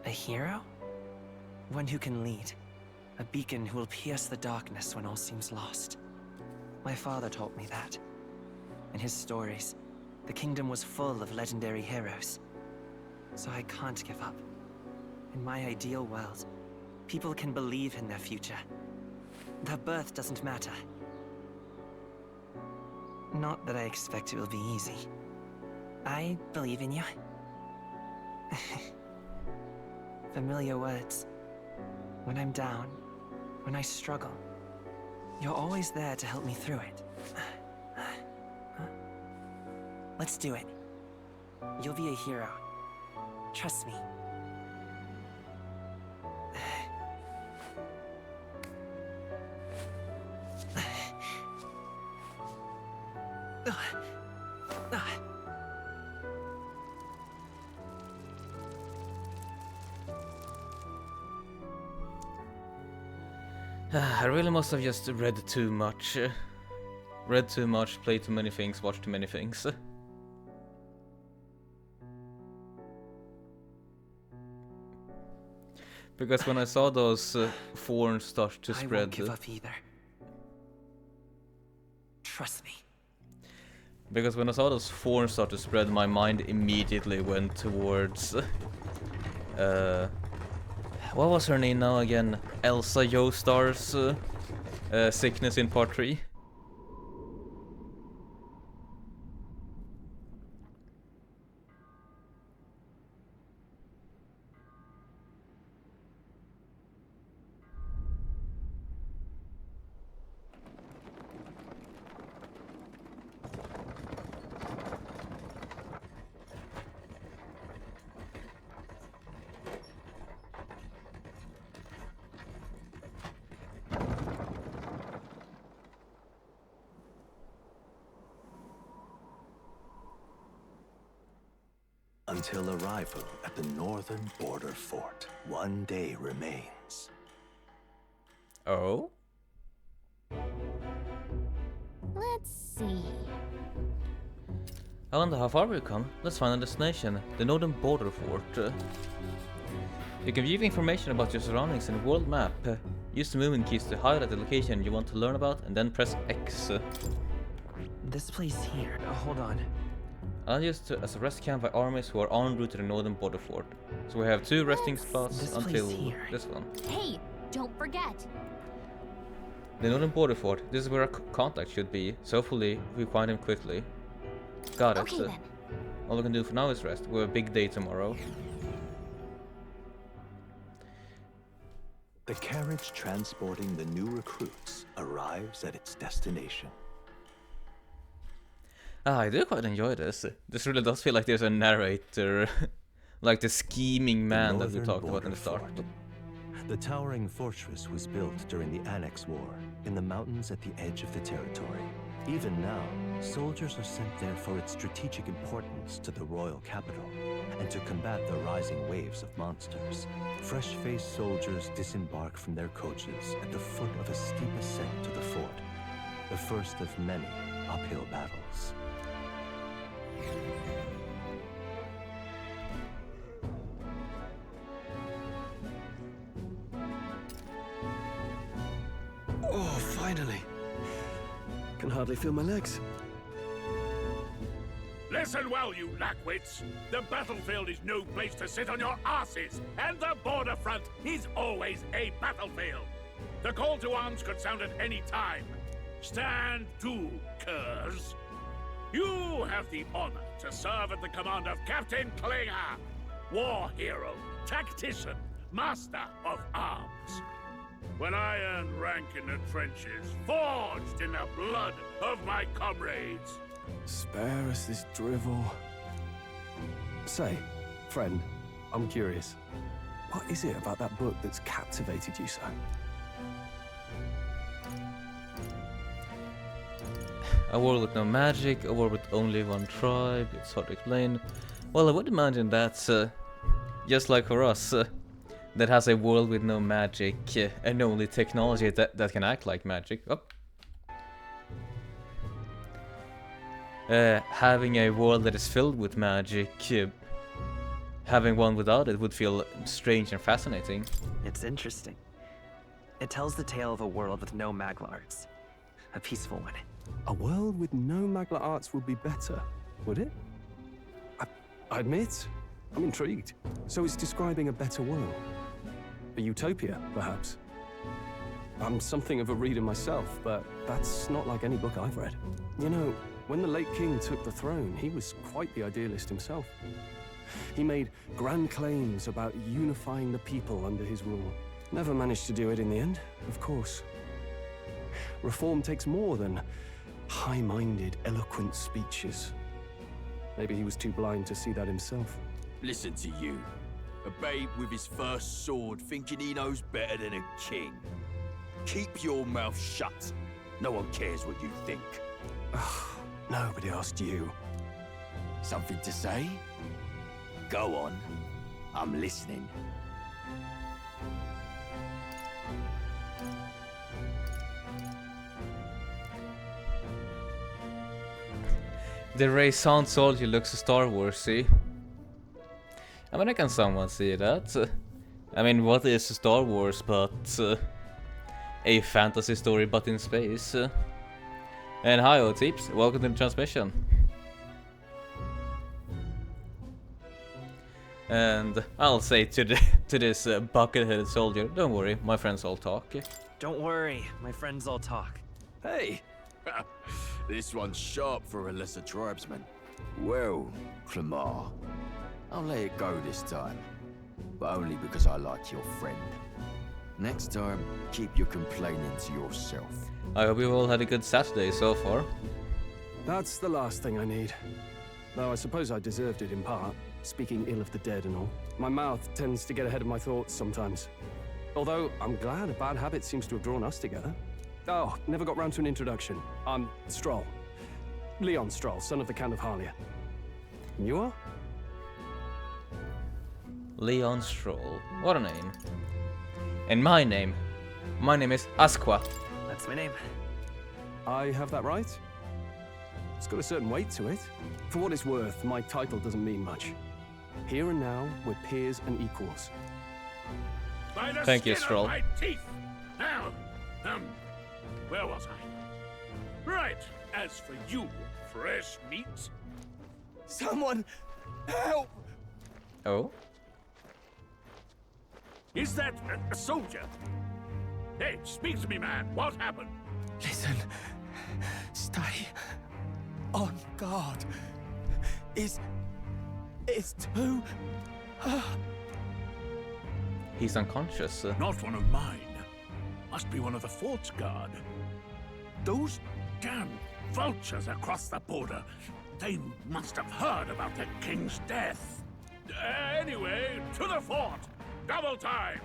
A hero? One who can lead. A beacon who will pierce the darkness when all seems lost. My father taught me that. In his stories, the kingdom was full of legendary heroes. So I can't give up. In my ideal world, people can believe in their future. Their birth doesn't matter. Not that I expect it will be easy. I believe in you. Familiar words. When I'm down, when I struggle, you're always there to help me through it. Let's do it. You'll be a hero. Trust me. I really must have just read too much. Read too much, played too many things, watched too many things. Because when I saw those thorns start to spread... I won't give up either. Trust me. Because when I saw those thorns start to spread, my mind immediately went towards... what was her name now again? Elsa Joestar's sickness in part 3. Until arrival at the northern border fort, one day remains. Oh? Let's see. I wonder how far we've come. Let's find a destination. The northern border fort. You can view information about your surroundings in the world map. Use the movement keys to highlight the location you want to learn about and then press X. This place here. Hold on. I'll use it as a rest camp by armies who are en route to the northern border fort. So we have 2 resting spots until this one. Hey, don't forget. The northern border fort. This is where our contact should be. So hopefully we find him quickly. Got it. Okay, then. All we can do for now is rest. We have a big day tomorrow. The carriage transporting the new recruits arrives at its destination. I do quite enjoy this. This really does feel like there's a narrator, like the scheming man that we talked about in the start. The towering fortress was built during the Annex War in the mountains at the edge of the territory. Even now, soldiers are sent there for its strategic importance to the royal capital and to combat the rising waves of monsters. Fresh-faced soldiers disembark from their coaches at the foot of a steep ascent to the fort, the first of many uphill battles. Oh, finally. Can hardly feel my legs. Listen well, you lackwits. The battlefield is no place to sit on your asses, and the border front is always a battlefield. The call to arms could sound at any time. Stand to, curs. You have the honor to serve at the command of Captain Klinger, war hero, tactician, master of arms. When I earned rank in the trenches, forged in the blood of my comrades, Spare us this drivel. Say, friend, I'm curious. What is it about that book that's captivated you so? A world with no magic, a world with only one tribe, it's hard to explain. Well, I would imagine that's just like for us, that has a world with no magic and only technology that can act like magic. Oh. Having a world that is filled with magic, having one without it would feel strange and fascinating. It's interesting. It tells the tale of a world with no Magla arts. A peaceful one. A world with no Magla arts would be better, would it? I admit, I'm intrigued. So it's describing a better world. A utopia, perhaps. I'm something of a reader myself, but that's not like any book I've read. You know, when the late king took the throne, he was quite the idealist himself. He made grand claims about unifying the people under his rule. Never managed to do it in the end, of course. Reform takes more than high-minded, eloquent speeches. Maybe he was too blind to see that himself. Listen to you. A babe with his first sword thinking he knows better than a king. Keep your mouth shut. No one cares what you think. Nobody asked you. Something to say? Go on. I'm listening. The Re-Fantazio soldier looks Star Warsy. I mean, I can somewhat see that. I mean, what is Star Wars but a fantasy story but in space? And hi, O-Tips, welcome to the transmission. And I'll say to this bucket-headed soldier, don't worry, my friends all talk. Don't worry, my friends all talk. Hey! This one's sharp for a lesser tribesman. Well, Clamar, I'll let it go this time. But only because I like your friend. Next time, keep your complaining to yourself. I hope you've all had a good Saturday so far. That's the last thing I need. Though I suppose I deserved it in part, speaking ill of the dead and all. My mouth tends to get ahead of my thoughts sometimes. Although, I'm glad a bad habit seems to have drawn us together. Oh, never got round to an introduction. I'm Stroll. Leon Stroll, son of the Count of Harlia. And you are? Leon Stroll. What a name. And my name is Asqua. That's my name. I have that right? It's got a certain weight to it. For what it's worth, my title doesn't mean much. Here and now, we're peers and equals. Thank you, Stroll. My teeth. Now, where was I? Right, as for you, fresh meat. Someone, help! Oh? Is that a soldier? Hey, speak to me, man. What happened? Listen, stay on guard. It's too... He's unconscious. Not one of mine. Must be one of the fort's guard. Those damn vultures across the border. They must have heard about the king's death. Anyway, to the fort. Double time.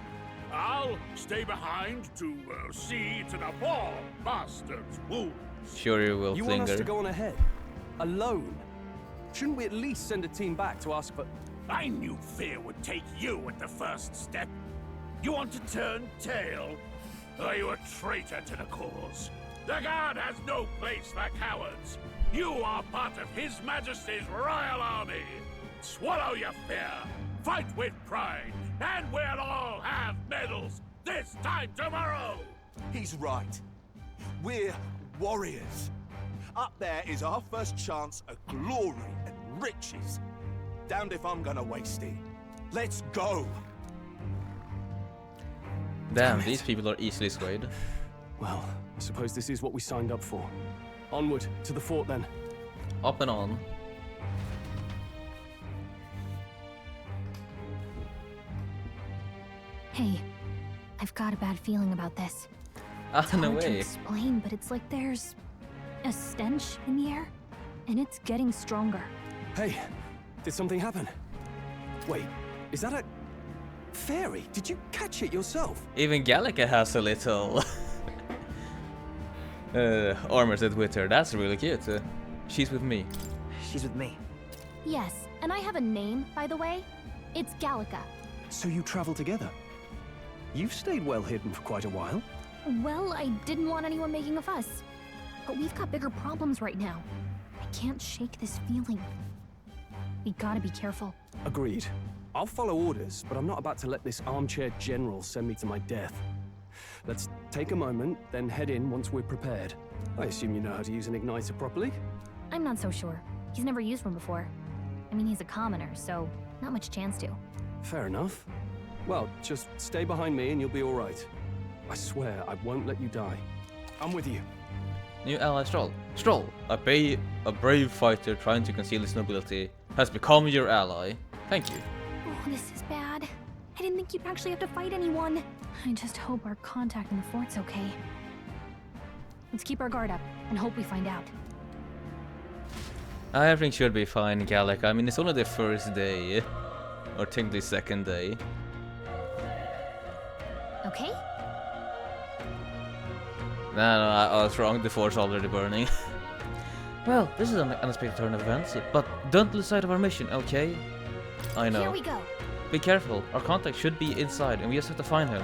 I'll stay behind to see to the poor bastard's wounds. Sure you will, You want us to go on ahead? Alone? Shouldn't we at least send a team back to ask for... I knew fear would take you at the first step. You want to turn tail? Are you a traitor to the cause? The guard has no place for cowards. You are part of His Majesty's royal army. Swallow your fear. Fight with pride. And we'll all have medals this time tomorrow. He's right. We're warriors. Up there is our first chance at glory and riches. Damned if I'm gonna waste it. Let's go. Damn, these people are easily swayed. Well, I suppose this is what we signed up for. Onward, to the fort then. Up and on. Hey, I've got a bad feeling about this. Ah, no Hard to way. explain, but it's like there's a stench in the air. and it's getting stronger. Hey, did something happen? Wait, is that a fairy? Did you catch it yourself? Even Gallica has a little armor set with her. That's really cute. She's with me. She's with me. Yes, and I have a name, by the way. It's Gallica. So you travel together? You've stayed well hidden for quite a while. Well, I didn't want anyone making a fuss. But we've got bigger problems right now. I can't shake this feeling. We gotta be careful. Agreed. I'll follow orders, but I'm not about to let this armchair general send me to my death. Let's take a moment, then head in once we're prepared. I assume you know how to use an igniter properly? I'm not so sure. He's never used one before. I mean, he's a commoner, so not much chance to. Fair enough. Well, just stay behind me and you'll be all right. I swear I won't let you die. I'm with you. New ally Stroll. Stroll, a brave fighter trying to conceal his nobility, has become your ally. Thank you. Oh, this is bad. I didn't think you'd actually have to fight anyone. I just hope our contact in the fort's okay. Let's keep our guard up and hope we find out. Everything should be fine, Gallica. I mean, it's only the first day. Or technically second day. Okay? No, I was wrong. The fort's already burning. Well, this is an unexpected turn of events, but don't lose sight of our mission, okay? I know. Here we go. Be careful. Our contact should be inside, and we just have to find him.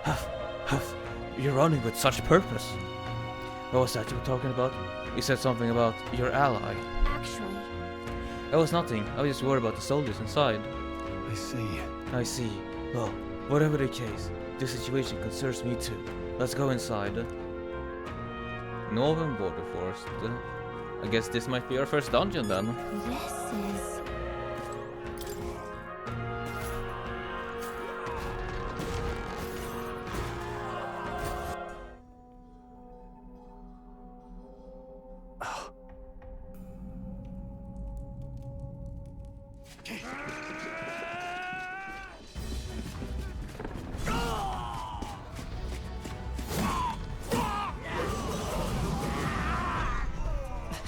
Huff, huff. You're running with such purpose. What was that you were talking about? You said something about your ally. Actually... It was nothing. I was just worried about the soldiers inside. I see. I see. Well, whatever the case, this situation concerns me too. Let's go inside. Northern Border Forest. I guess this might be our first dungeon then. This is...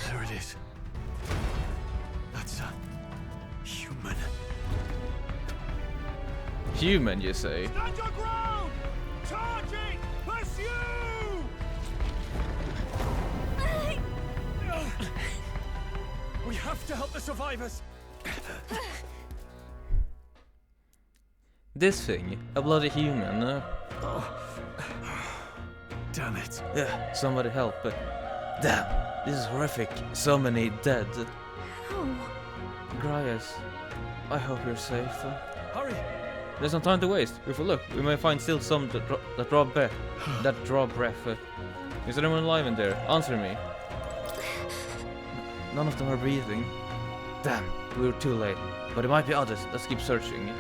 There it is. That's a human. Human, you say? Stand your ground! Charging! Pursue! We have to help the survivors. This thing, a bloody human. Damn it. Yeah, somebody help. Damn, this is horrific. So many dead. Oh. Grias, I hope you're safe. Hurry! There's no time to waste. If we look, we may find still some that draw breath. Is there anyone alive in there? Answer me. None of them are breathing. Damn, we were too late. But it might be others. Let's keep searching.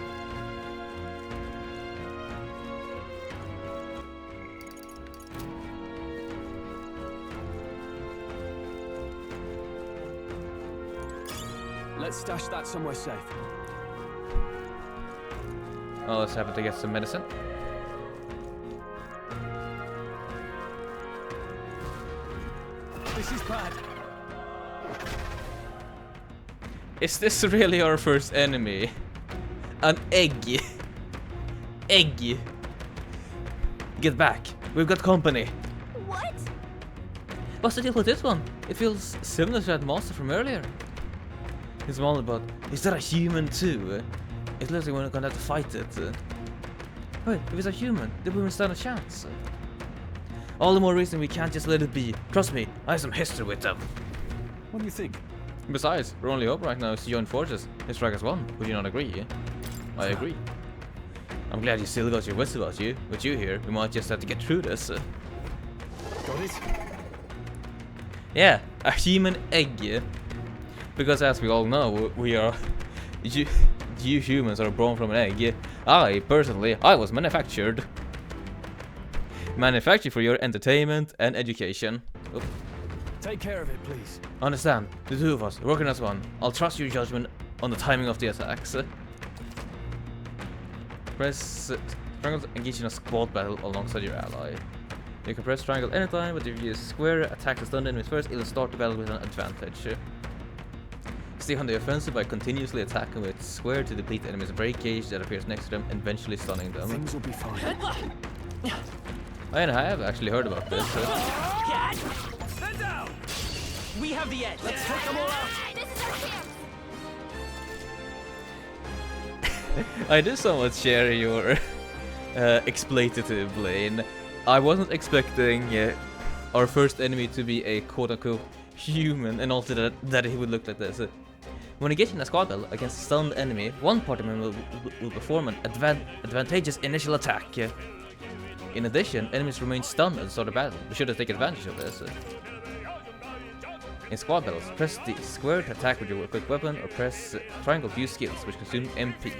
Let's stash that somewhere safe. Oh, let's happen to get some medicine. This is bad. Is this really our first enemy? An egg. Egg. Get back. We've got company. What? What's the deal with this one? It feels similar to that monster from earlier. It's all but is that a human too? It looks like we're gonna have to fight it. Wait, if it's a human, then we won't stand a chance. All the more reason we can't just let it be. Trust me, I have some history with them. What do you think? Besides, our only hope right now is to join forces and strike as one. Would you not agree? I agree. I'm glad you still got your wits about you. With you here, we might just have to get through this. Got it? Yeah, a human egg. Because as we all know, we are... You humans are born from an egg. I, personally, I was manufactured. Manufactured for your entertainment and education. Oop. Take care of it, please. Understand, the two of us, working as one. I'll trust your judgment on the timing of the attacks. Press... engage in a squad battle alongside your ally. You can press triangle anytime, but if you use square, attack the stunned enemies first, it'll start the battle with an advantage. Stay on the offensive by continuously attacking with square to deplete the enemy's break gauge that appears next to them, and eventually stunning them. Things will be fine. I have actually heard about this. Stand down! We have the edge. Let's take them all out. This is our chance. I do somewhat share your exploitative Blaine. I wasn't expecting our first enemy to be a quote-unquote human, and also that he would look like this. When you get in a squad battle against a stunned enemy, one party member will perform an advantageous initial attack. In addition, enemies remain stunned at the start of battle. Be sure to take advantage of this. In squad battles, press the square to attack with your quick weapon, or press triangle to use skills, which consume MP.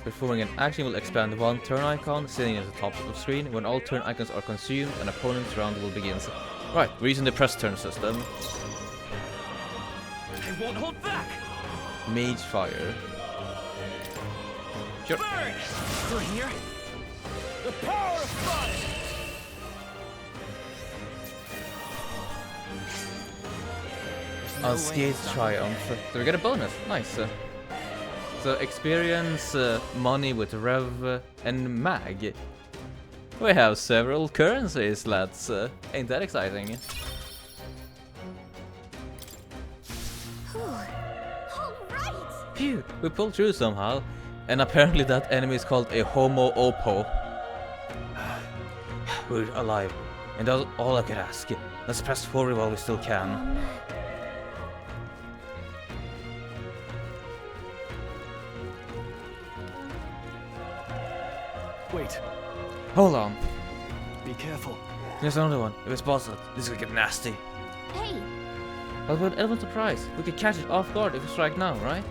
Performing an action will expand one turn icon sitting at the top of the screen. When all turn icons are consumed, an opponent's round will begin. Right, we're using the press turn system. I won't hold back. Mage fire. Sure. Burn! Still here? The power of fire! Unscathed Triumph. So we get a bonus. Nice. So experience, money with Rev, and Mag. We have several currencies, lads. Ain't that exciting? Phew, we pulled through somehow. And apparently that enemy is called a Homo Oppo. We're alive. And that's all I could ask. Let's press forward while we still can. Wait. Hold on. Be careful. There's another one. If it's spotted, this could get nasty. Hey! But with Element Surprise, we could catch it off guard if we strike now, right?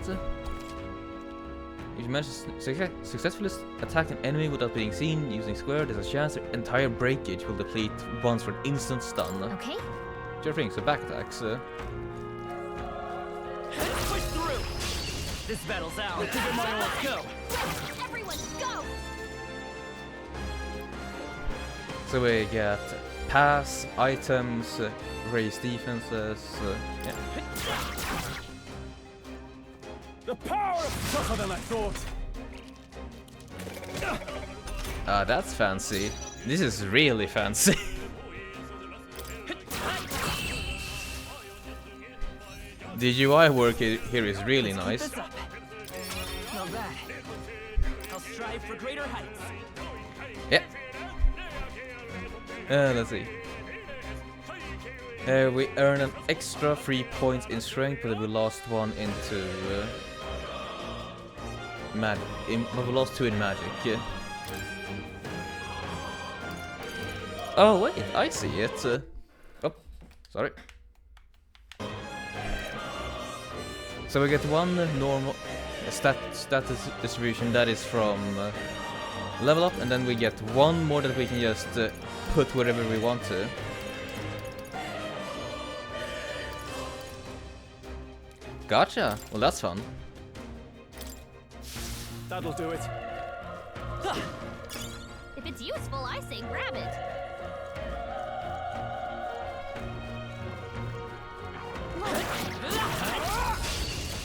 If you manage to successfully attack an enemy without being seen using square, there's a chance their entire break gauge will deplete once for an instant stun. Okay. Sure thing, so back attacks. Push through! This battle's out. Let's give it my all. Let's go! Everyone, go! So we get pass, items, raise defenses, yeah. The power is tougher than I thought. That's fancy. This is really fancy. The UI work here is really nice. Not bad. I'll strive for greater heights. Yeah. Let's see. We earn an extra 3 points in strength, but we lost one into magic. But we lost 2 in magic. Yeah. Oh wait, I see it. Oh, sorry. So we get one normal status distribution that is from level up, and then we get one more that we can just put wherever we want to. Gotcha. Well, that's fun. That'll do it. If it's useful, I say grab it.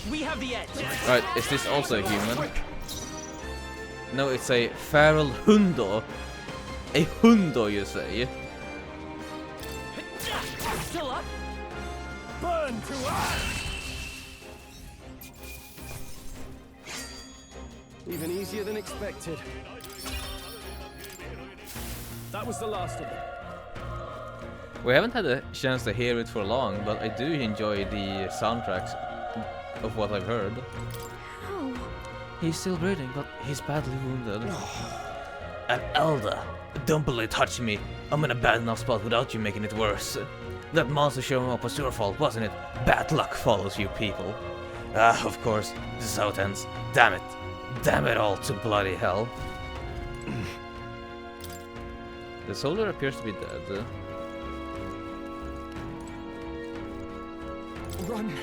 We have the edge. Right, is this also a human? No, it's a feral hundo. A hundo, you say? Still up? Burn to ash! Even easier than expected. That was the last of them. We haven't had a chance to hear it for long, but I do enjoy the soundtracks of what I've heard. Oh. He's still breathing, but he's badly wounded. An elder. Don't believe touch me. I'm in a bad enough spot without you making it worse. That monster showing up was your fault, wasn't it? Bad luck follows you people. Ah, of course. This is how it ends. Damn it. Damn it all to bloody hell. The soldier appears to be dead. Run!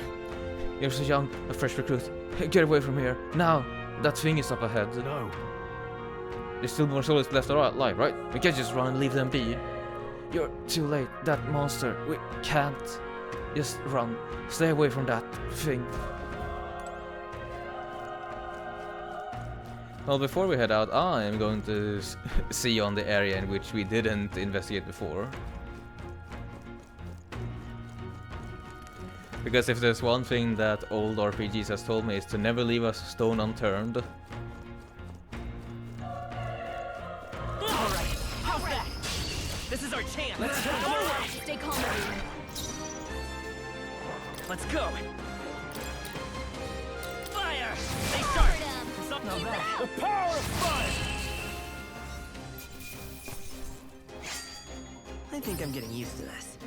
You're so young, a fresh recruit. Get away from here, now! That thing is up ahead. No. There's still more souls left alive, right? We can't just run and leave them be. You're too late. That monster. We can't. Just run. Stay away from that thing. Well, before we head out, I am going to see on the area in which we didn't investigate before. Because if there's one thing that old RPGs has told me, is to never leave a stone unturned. Alright, how's that? This is our chance. Let's go. Stay calm, everyone. Let's go. Fire! Stay sharp. Not bad. The power of fire! I think I'm getting used to this.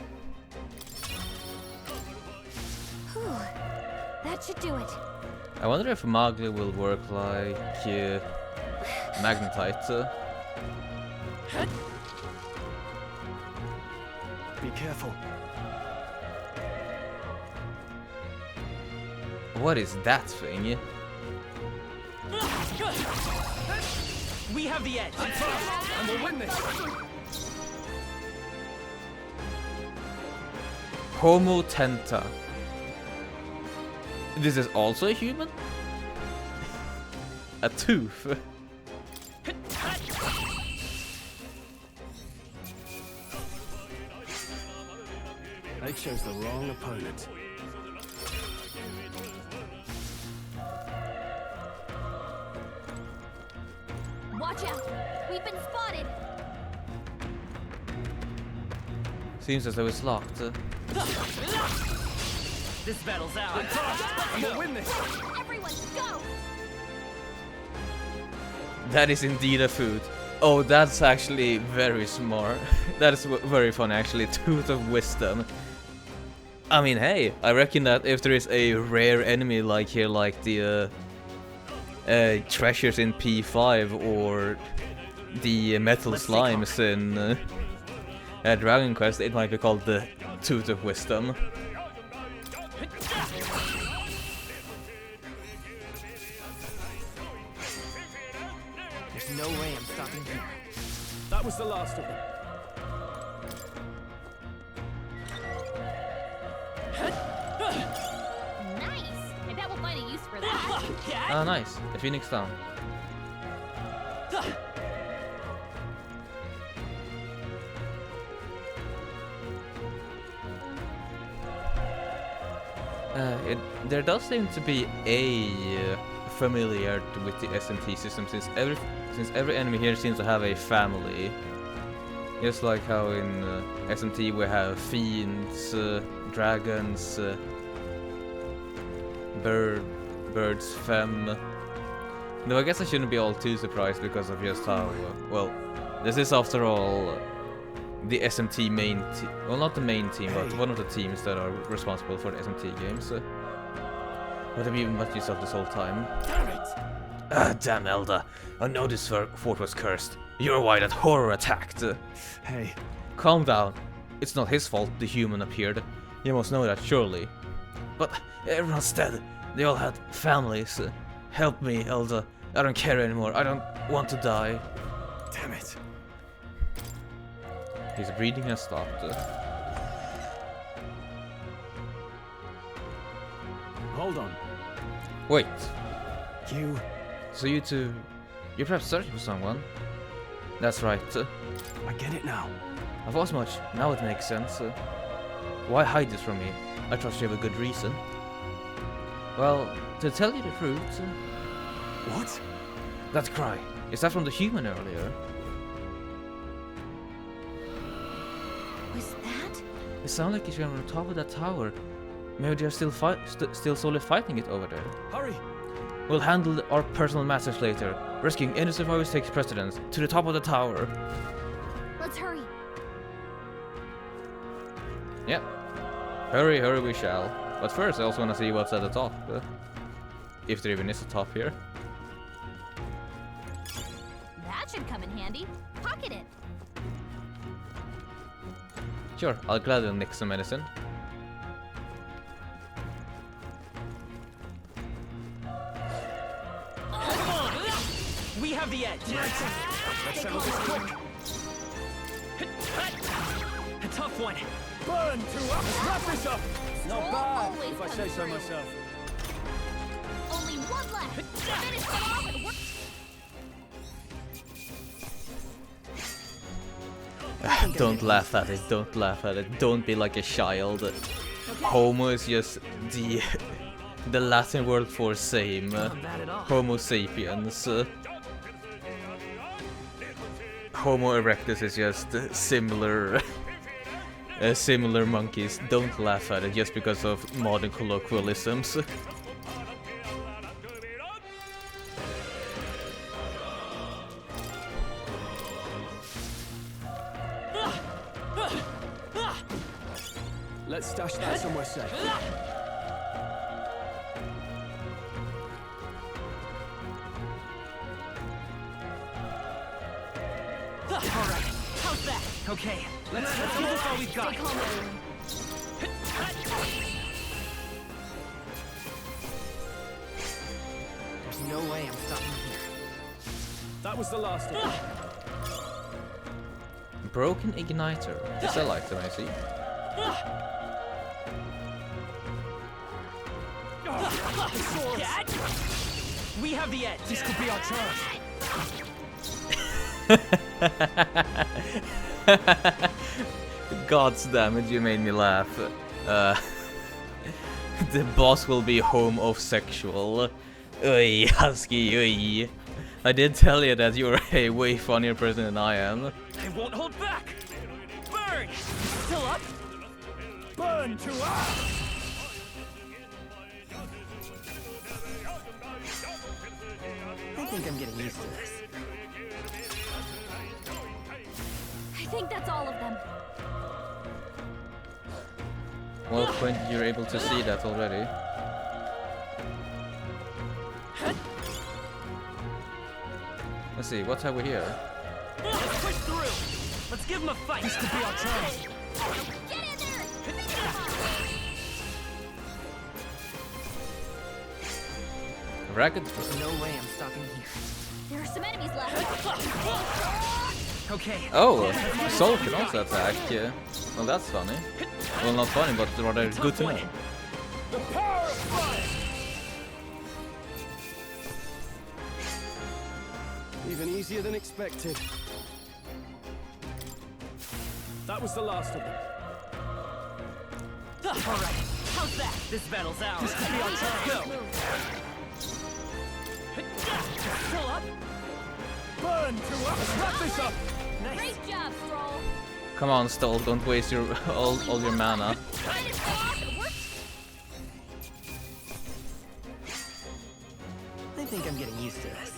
Whew. That should do it. I wonder if Magli will work like magnetite. Be careful. What is that thing? We have the edge. I'm fast, and we'll win this. Homo tenta. This is also a human? A tooth. I chose the wrong opponent. Watch out! We've been spotted! Seems as though it's locked. This battle's out. I'm gonna win this. Everyone, go! That is indeed a food. Oh, that's actually very smart. That is very fun, actually. Tooth of Wisdom. I mean, hey, I reckon that if there is a rare enemy like here, like the treasures in P5 or the metal slimes in Dragon Quest, it might be called the Tooth of Wisdom. There's no way I'm stopping here. That was the last of them. Nice! I bet we'll find a use for that. Ah, nice. The Phoenix down. There does seem to be a familiarity with the SMT system, since every enemy here seems to have a family. Just like how in SMT we have fiends, dragons, birds, femme. No, I guess I shouldn't be all too surprised because of just how well, this is after all the SMT main team. Well, not the main team, but one of the teams that are responsible for the SMT games. What have you been much use of this whole time? Damn it! Ah, damn Elda. I know this fort was cursed. You're why that horror attacked. Hey. Calm down. It's not his fault the human appeared. You must know that, surely. But everyone's dead. They all had families. Help me, Elda. I don't care anymore. I don't want to die. Damn it. His breathing has stopped. Hold on. Wait. You... So you two... You're perhaps searching for someone? That's right. I get it now. I thought as much. Now it makes sense. Why hide this from me? I trust you have a good reason. Well, to tell you the truth... What? That cry. Is that from the human earlier? Was that? It sounded like it's on the top of that tower. Maybe they're still slowly fighting it over there. Hurry! We'll handle our personal matters later. Rescuing any survivors takes precedence. To the top of the tower. Let's hurry. Yeah. Hurry, hurry we shall. But first I also want to see what's at the top. If there even is a top here. That should come in handy. Pocket it. Sure, I'll gladly nick some medicine. We have the the edge. Let's settle this quick. A tough one. Burn to us. Let's wrap this up. Not bad, if I say so myself. Only one left. Finish them off and work. Don't laugh at it, don't laugh at it, don't be like a child. Homo is just the Latin word for same. Homo sapiens. Homo erectus is just similar similar monkeys. Don't laugh at it just because of modern colloquialisms. Let's stash that somewhere safe. Alright, how's that? Okay, let's give this all we've got. There's no way I'm stopping here. That was the last of it. Broken igniter. This I like them, I see. We have the edge. This could be our chance. God's damn it, you made me laugh. The boss will be homosexual. Oi, husky, oi. I did tell you that you're a way funnier person than I am. I won't hold back. Burn! Still up? Burn to us! I think I'm getting used to this. I think that's all of them. Well, Quint, you're able to see that already. Let's see, what have we here? Let's push through. Let's give him a fight. This could be our chance. Get in there! Ragged. There's no way I'm stopping here. There are some enemies left. Okay. Oh, Soul can also attack. Well, that's funny. Well, not funny, but rather good to know. The power of fire! Even easier than expected. That was the last of them. Alright, how's that? This battle's ours. This could be our chance. Go! Still up? Burn to us! Let's wrap this up! Nice. Great job, Stroll. Come on, Stoll, don't waste your all your mana. Finish them off and work. I think I'm getting used to this.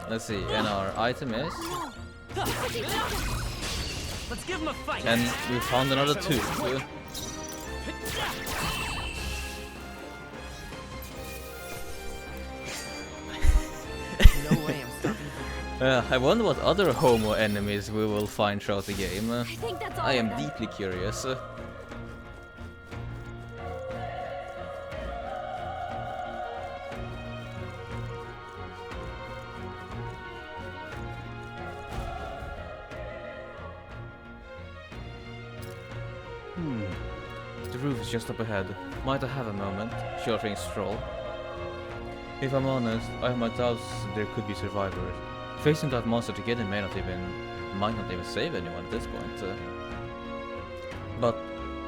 Let's see, and our item is... Let's give him a fight. And we found another two. No way I'm stopping here. I wonder what other Homo enemies we will find throughout the game. I think that's all I am of them. deeply curious. The roof is just up ahead. Might I have a moment? Sure thing, Stroll. If I'm honest, I have my doubts there could be survivors. Facing that monster together might not even save anyone at this point. But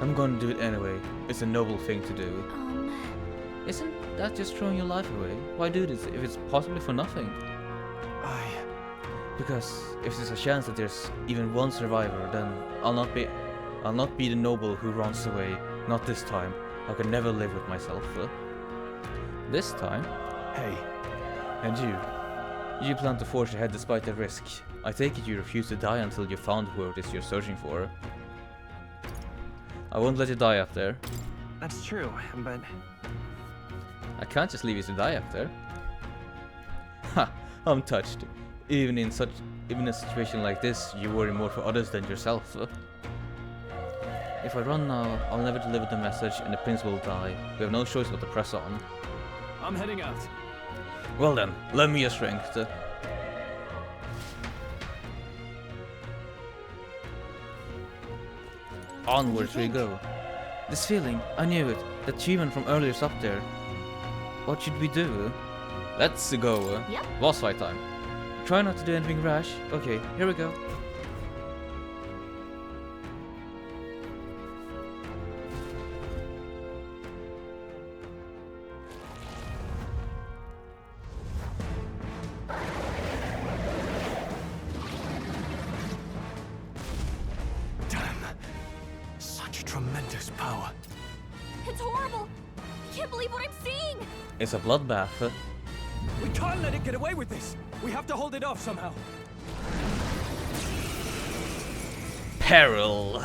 I'm gonna do it anyway. It's a noble thing to do. Isn't that just throwing your life away? Why do this if it's possibly for nothing? Because if there's a chance that there's even one survivor, then I'll not be the noble who runs away. Not this time. I can never live with myself. This time? Hey. And you? You plan to forge ahead despite the risk. I take it you refuse to die until you found who it is you're searching for. I won't let you die up there. That's true, but... I can't just leave you to die up there. Ha! I'm touched. Even in a situation like this, you worry more for others than yourself. If I run now, I'll never deliver the message and the prince will die. We have no choice but to press on. I'm heading out. Well then, lend me your strength. Onwards we go. This feeling, I knew it. That achievement from earlier is up there. What should we do? Let's go. Yep. Boss fight time. Try not to do anything rash. Okay, here we go. Tremendous power. It's horrible! I can't believe what I'm seeing! It's a bloodbath. We can't let it get away with this! We have to hold it off somehow. Peril!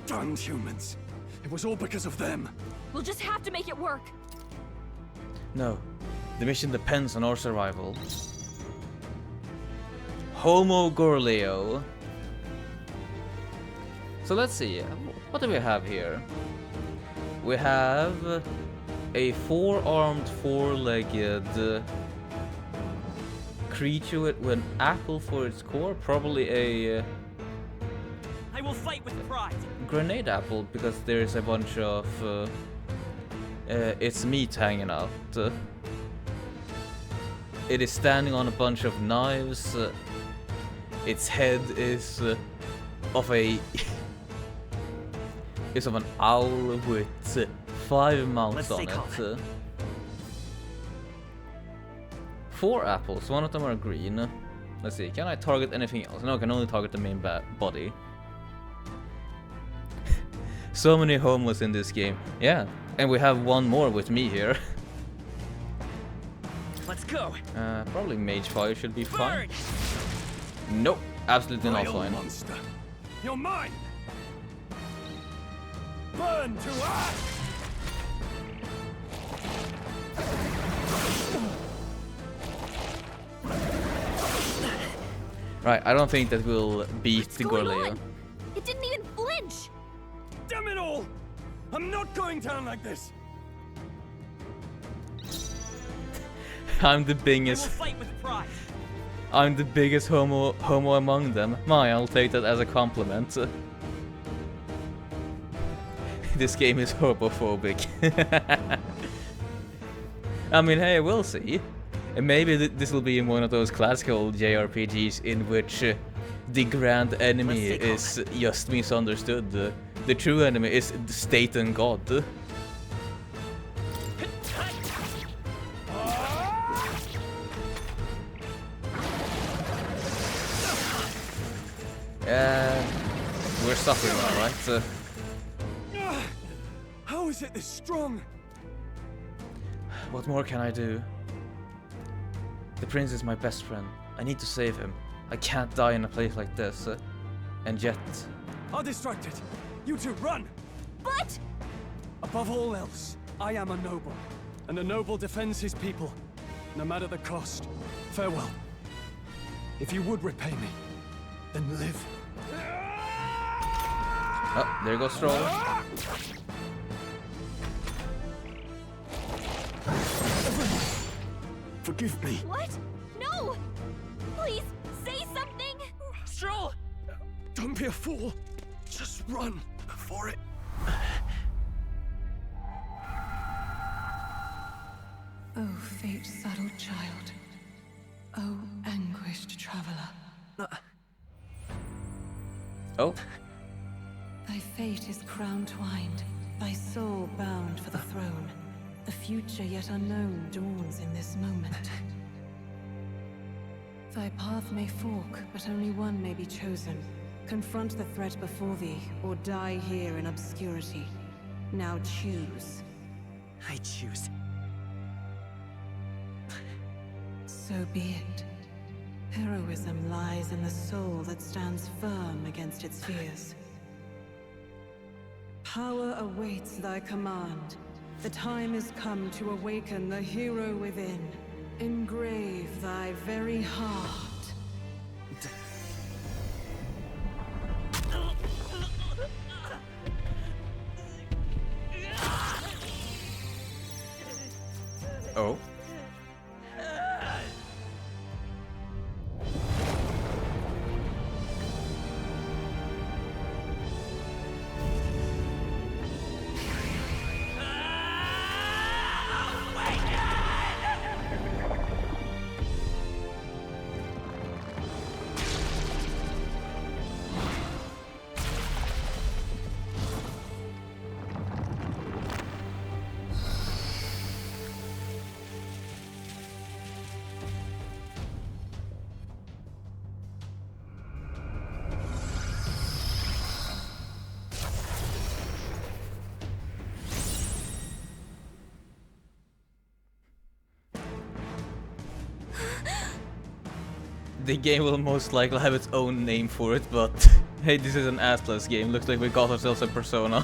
Damned humans. It was all because of them. We'll just have to make it work. No. The mission depends on our survival. Homo Gorleo. So let's see. What do we have here? We have a four-armed, four-legged creature with an apple for its core. Probably a I will fight with pride. grenade apple, because there's a bunch of its meat hanging out. It is standing on a bunch of knives. Its head is of a is of an owl with 5 mouths on it. 4 apples, one of them are green. Let's see, can I target anything else? No, I can only target the main body. So many homos in this game. Yeah, and we have one more with me here. Let's go. Probably Mage Fire should be fine. Nope, absolutely not fine. Monster. You're mine. Burn to ash. Right, I don't think that will beat the going Gorleo. on? It didn't even flinch! Damn it all! I'm not going down like this! I'm the biggest. Fight with pride. I'm the biggest homo among them. I'll take that as a compliment. This game is homophobic. I mean, hey, we'll see. And maybe this will be in one of those classical JRPGs in which the grand enemy is just misunderstood. The true enemy is the state and God. We're suffering now, right? How is it this strong? What more can I do? The prince is my best friend. I need to save him. I can't die in a place like this. And yet... I'll distract it. You two, run! But... Above all else, I am a noble. And a noble defends his people, no matter the cost. Farewell. If you would repay me, then live. Oh, there goes Stroll. Forgive me. What? No! Please, say something! Stroll! Don't be a fool. Just run before it... Oh, fate-saddled child. Oh, anguished traveler. Oh. Thy fate is crown-twined, thy soul bound for the throne. The future yet unknown dawns in this moment. Thy path may fork, but only one may be chosen. Confront the threat before thee, or die here in obscurity. Now choose. I choose. So be it. Heroism lies in the soul that stands firm against its fears. Power awaits thy command. The time is come to awaken the hero within. Engrave thy very heart. Oh. the game will most likely have its own name for it, but hey, this is an Atlas game. Looks like we got ourselves a persona.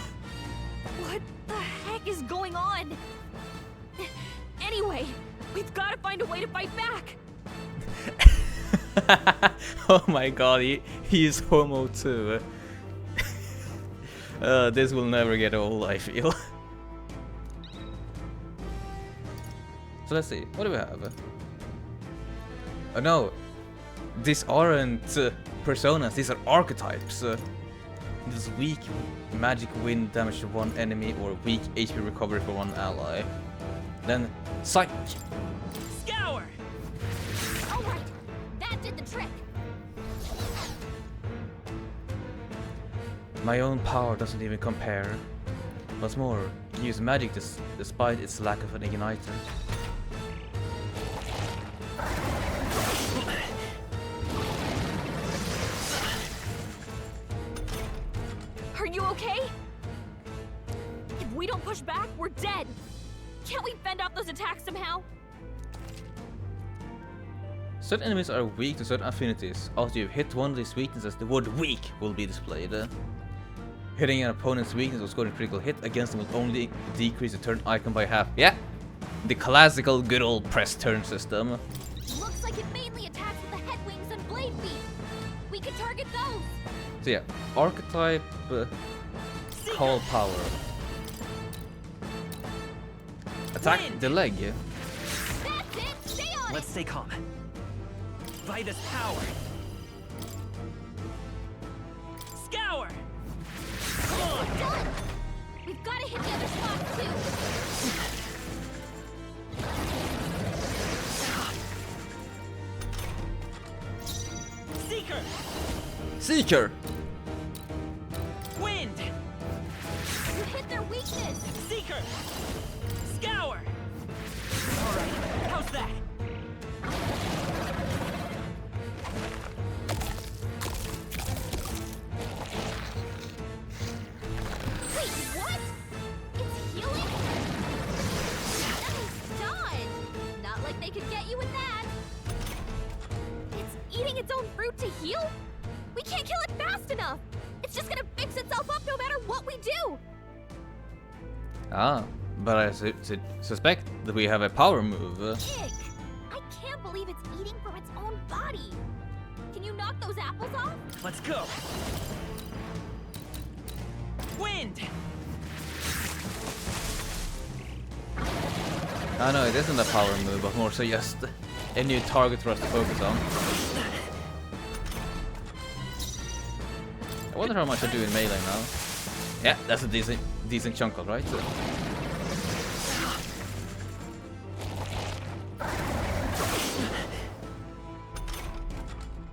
What the heck is going on? Anyway, we've got to find a way to fight back. Oh my god, he is homo too. This will never get old, I feel. So let's see, what do we have? Oh no, these aren't personas, these are archetypes. This weak magic wind damage to one enemy or weak HP recovery for one ally. Then psych. Scour! Alright, that did the trick. My own power doesn't even compare. What's more, use magic despite its lack of an igniter. Are you okay? If we don't push back, we're dead. Can't we fend off those attacks somehow? Certain enemies are weak to certain affinities. After you've hit one of these weaknesses, the word weak will be displayed. Hitting an opponent's weakness or scoring a critical hit against them will only decrease the turn icon by half. Yeah, the classical good old press turn system. Looks like it mainly attacks with the head wings and blade feet. We could target those. So yeah, archetype, call power. Attack the leg. That's it. Stay on Let's stay calm. Vitus power. Scour! Come on. Done. We've got to hit the other spots too. Seeker! Seeker. Wind! You hit their weakness. Seeker! Scour! Alright, how's that? Wait, what? It's healing? Nice dodge. Not like they could get you with that. It's eating its own fruit to heal? We can't kill it fast enough. It's just gonna fix itself up no matter what we do. Ah, but I suspect that we have a power move. Ick! I can't believe it's eating from its own body. Can you knock those apples off? Let's go! Wind! Ah no, it isn't a power move, but more so just a new target for us to focus on. I wonder how much I do in melee now. Yeah, that's a decent chunk of, right?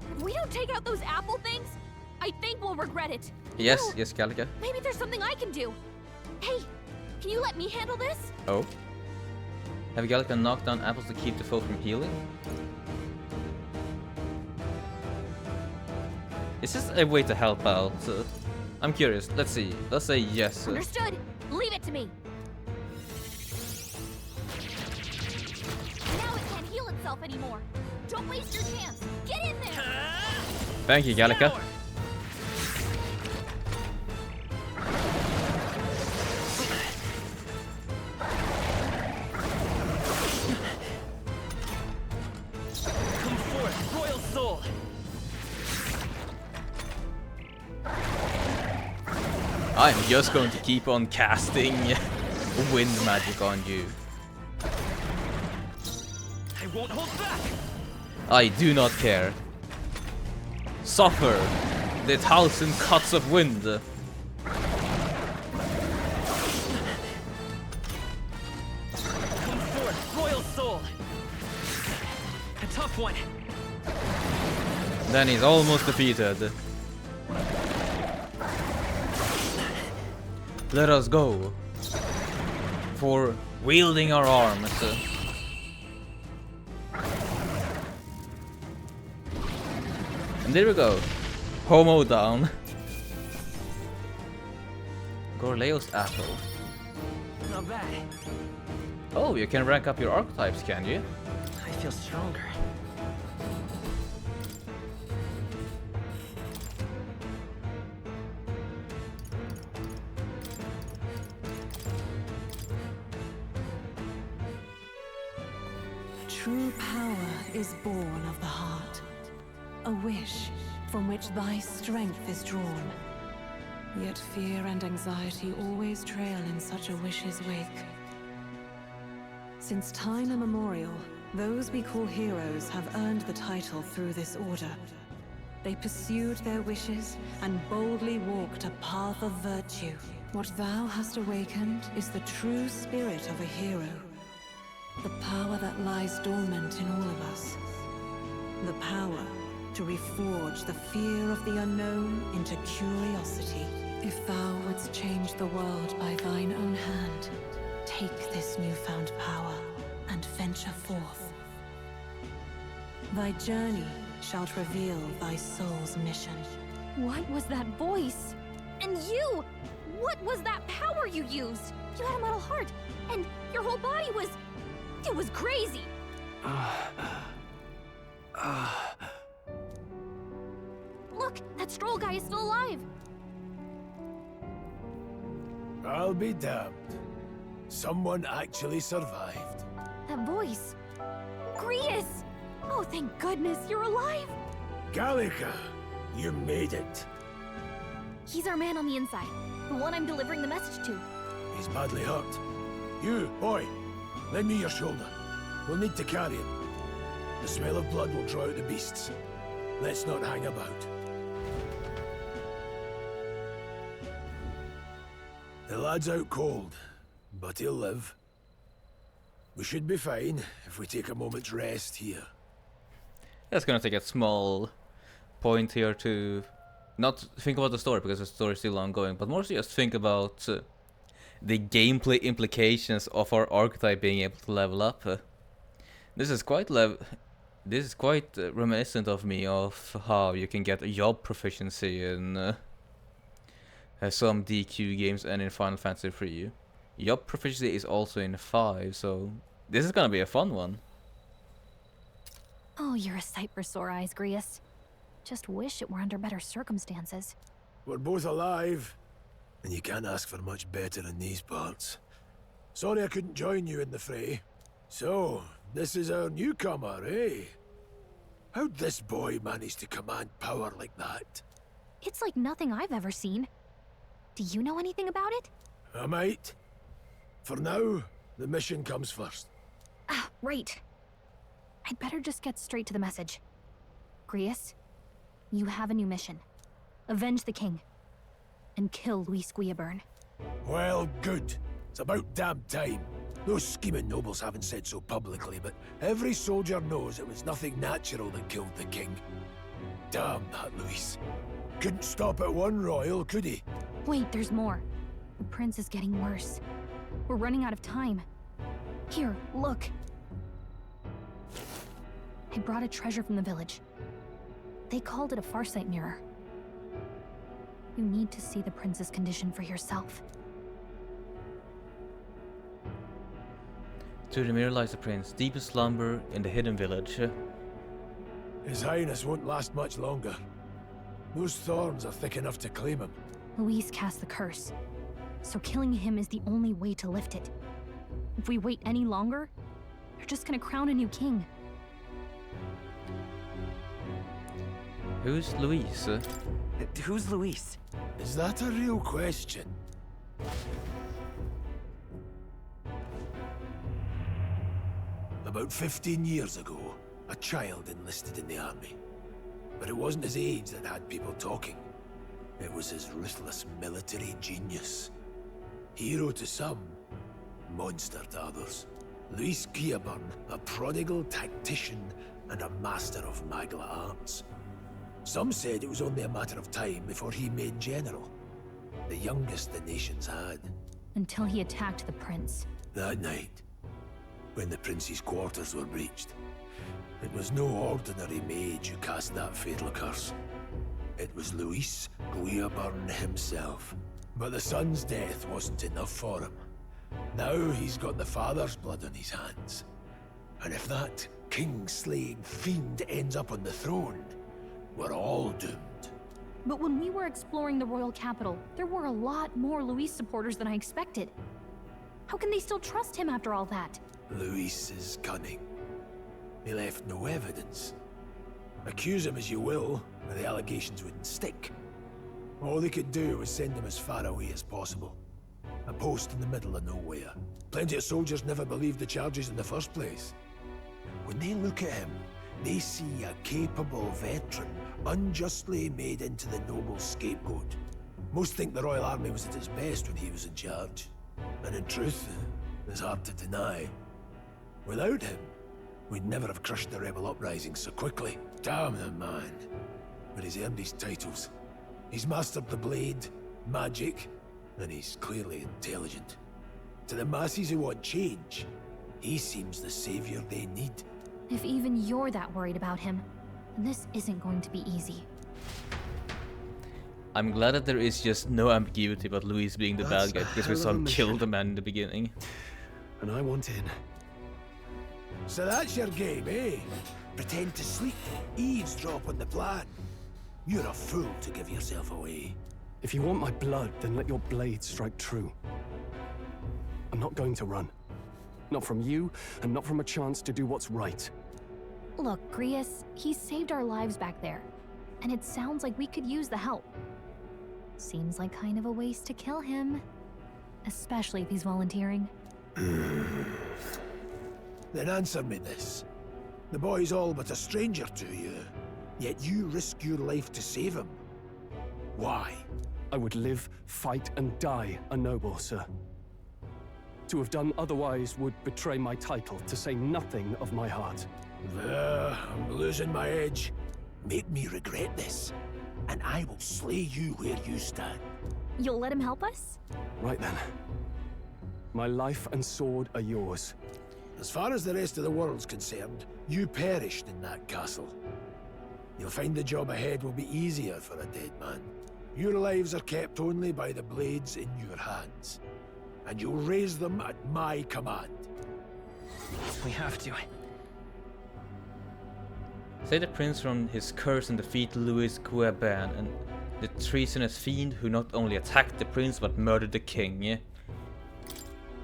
If we don't take out those apple things, I think we'll regret it. Yes, No, yes, Calica. Maybe there's something I can do. Hey, can you let me handle this? Oh. Have Gallica knocked down apples to keep the foe from healing? Is this a way to help out? I'm curious. Let's see. Let's say yes. Understood. Leave it to me. Now it can't heal itself anymore. Don't waste your chance. Get in there. Thank you, Gallica. Come forth, Royal Soul! I'm just going to keep on casting wind magic on you. I won't hold back! I do not care. Suffer the 1,000 cuts of wind. Come forth, Royal Soul! A tough one! Then he's almost defeated. Let us go for wielding our arms. And there we go. Homo down. Gorleo's apple. Not bad. Oh, you can rank up your archetypes, can you? I feel stronger. true power is born of the heart. A wish from which thy strength is drawn. Yet fear and anxiety always trail in such a wish's wake. Since time immemorial, those we call heroes have earned the title through this order. They pursued their wishes and boldly walked a path of virtue. What thou hast awakened is the true spirit of a hero. The power that lies dormant in all of us. The power to reforge the fear of the unknown into curiosity. If thou wouldst change the world by thine own hand, take this newfound power and venture forth. Thy journey shalt reveal thy soul's mission. What was that voice? And you! What was that power you used? You had a metal heart, and your whole body was... It was crazy! Look, that Stroll guy is still alive! I'll be damned. Someone actually survived. That voice... Grius! Oh, thank goodness, you're alive! Gallica, you made it. He's our man on the inside, the one I'm delivering the message to. He's badly hurt. You, boy, lend me your shoulder. We'll need to carry him. The smell of blood will draw out the beasts. Let's not hang about. The lad's out cold, but he'll live. We should be fine if we take a moment's rest here. That's gonna take a small point here to not think about the story, because the story is still ongoing, but more just think about the gameplay implications of our archetype being able to level up. This is quite reminiscent of me of how you can get a job proficiency in some DQ games and in Final Fantasy 3. Job proficiency is also in 5, so this is gonna be a fun one. Oh, you're a sight for sore eyes, Grius. Just wish it were under better circumstances. We're both alive, and you can't ask for much better in these parts. Sorry I couldn't join you in the fray. So, this is our newcomer, eh? How'd this boy manage to command power like that? It's like nothing I've ever seen. Do you know anything about it? I might. For now, the mission comes first. Ah, right. I'd better just get straight to the message. Grius, you have a new mission. Avenge the king. And kill Luis Guillaburn. Well, good. It's about damn time. Those scheming nobles haven't said so publicly, but every soldier knows it was nothing natural that killed the king. Damn that Luis. Couldn't stop at one royal, could he? Wait, there's more. The prince is getting worse. We're running out of time. Here, look. I brought a treasure from the village. They called it a farsight mirror. You need to see the prince's condition for yourself. To the mirror lies the prince, deep in slumber in the hidden village. His Highness won't last much longer. Those thorns are thick enough to claim him. Luis cast the curse, so killing him is the only way to lift it. If we wait any longer, they're just gonna crown a new king. Who's Luis? Who's Luis? Is that a real question? About 15 years ago, a child enlisted in the army. But it wasn't his age that had people talking. It was his ruthless military genius. Hero to some, monster to others. Luis Guillaburn, a prodigal tactician and a master of Magla arts. Some said it was only a matter of time before he made general. The youngest the nations had. Until he attacked the prince. That night, when the prince's quarters were breached, it was no ordinary mage who cast that fatal curse. It was Luis Guillaburn himself. But the son's death wasn't enough for him. Now he's got the father's blood on his hands. And if that king-slaying fiend ends up on the throne, we're all doomed. But when we were exploring the royal capital, there were a lot more Luis supporters than I expected. How can they still trust him after all that? Luis is cunning. He left no evidence. Accuse him as you will, but the allegations wouldn't stick. All they could do was send him as far away as possible. A post in the middle of nowhere. Plenty of soldiers never believed the charges in the first place. When they look at him, they see a capable veteran, unjustly made into the noble scapegoat. Most think the Royal Army was at its best when he was in charge. And in truth, it's hard to deny. Without him, we'd never have crushed the rebel uprising so quickly. Damn the man. But he's earned his titles. He's mastered the blade, magic, and he's clearly intelligent. To the masses who want change, he seems the savior they need. If even you're that worried about him, then this isn't going to be easy. I'm glad that there is just no ambiguity about Luis being the bad guy, because we saw him kill the man in the beginning. And I want in. So that's your game, eh? Pretend to sleep, eavesdrop on the plan. You're a fool to give yourself away. If you want my blood, then let your blade strike true. I'm not going to run. Not from you, and not from a chance to do what's right. Look, Grius, he saved our lives back there. And it sounds like we could use the help. Seems like kind of a waste to kill him. Especially if he's volunteering. Then answer me this. The boy's all but a stranger to you, yet you risk your life to save him. Why? I would live, fight, and die a noble, sir. To have done otherwise would betray my title, to say nothing of my heart. I'm losing my edge. Make me regret this, and I will slay you where you stand. You'll let him help us? Right then. My life and sword are yours. As far as the rest of the world's concerned, you perished in that castle. You'll find the job ahead will be easier for a dead man. Your lives are kept only by the blades in your hands. And you'll raise them at my command. We have to. Save the prince from his curse and defeat Louis Gueban, and the treasonous fiend who not only attacked the prince but murdered the king.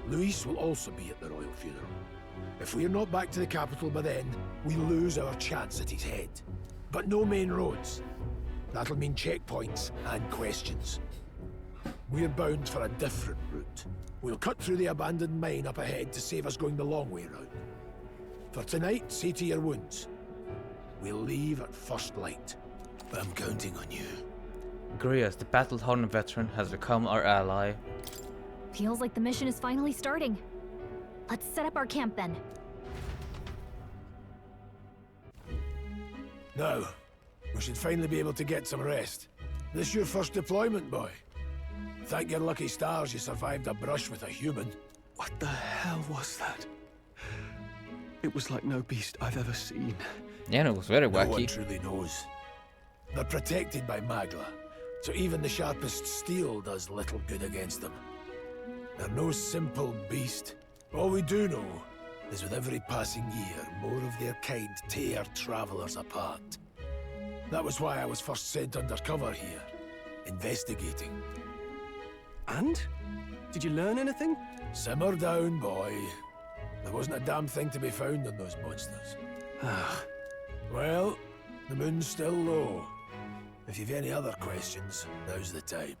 Louis will also be at the royal funeral. If we're not back to the capital by then, we lose our chance at his head. But no main roads. That'll mean checkpoints and questions. We're bound for a different route. We'll cut through the abandoned mine up ahead to save us going the long way round. For tonight, see to your wounds. We'll leave at first light. I'm counting on you. Grius, the battle-hardened veteran, has become our ally. Feels like the mission is finally starting. Let's set up our camp then. Now, we should finally be able to get some rest. This your first deployment, boy? Thank your lucky stars you survived a brush with a human. What the hell was that? It was like no beast I've ever seen. Yeah, it was very wacky. No one truly knows. They're protected by Magla, so even the sharpest steel does little good against them. They're no simple beast. All we do know is with every passing year, more of their kind tear travelers apart. That was why I was first sent undercover here, investigating. And? Did you learn anything? Simmer down, boy. There wasn't a damn thing to be found on those monsters. Well, the moon's still low. If you've any other questions, now's the time.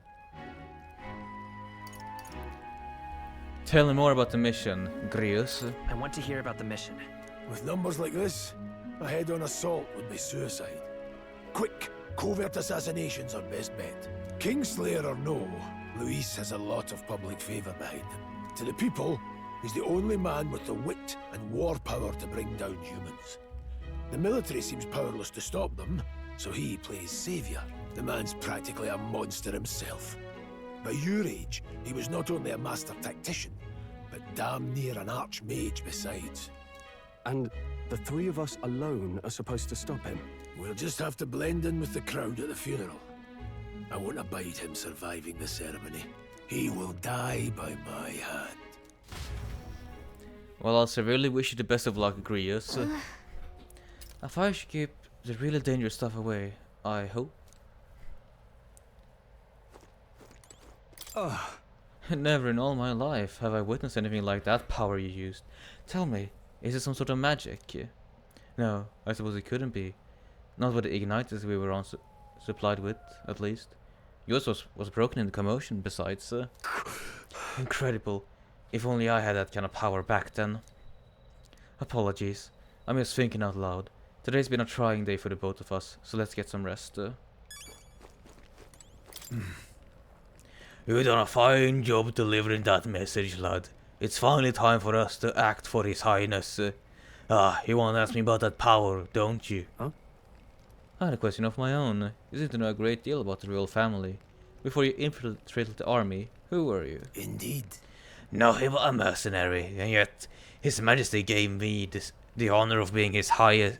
Tell me more about the mission, Grius. I want to hear about the mission. With numbers like this, a head-on assault would be suicide. Quick, covert assassinations are best bet. Kingslayer or no, Luis has a lot of public favor behind him. To the people, he's the only man with the wit and war power to bring down humans. The military seems powerless to stop them, so he plays savior. The man's practically a monster himself. By your age, he was not only a master tactician, but damn near an archmage besides. And the three of us alone are supposed to stop him? We'll just have to blend in with the crowd at the funeral. I won't abide him surviving the ceremony. He will die by my hand. Well, I severely wish you the best of luck, Grius. If I should keep the really dangerous stuff away, I hope. Never in all my life have I witnessed anything like that power you used. Tell me, is it some sort of magic? No, I suppose it couldn't be. Not with the igniters we were on supplied with, at least. Yours was broken in the commotion, besides. Incredible. If only I had that kind of power back then. Apologies. I'm just thinking out loud. Today's been a trying day for the both of us, so let's get some rest. You done a fine job delivering that message, lad. It's finally time for us to act for His Highness. You want to ask me about that power, don't you? Huh? I had a question of my own. You seem to know a great deal about the royal family. Before you infiltrated the army, who were you? Indeed. Nothing but a mercenary, and yet His Majesty gave me the honor of being His Highness,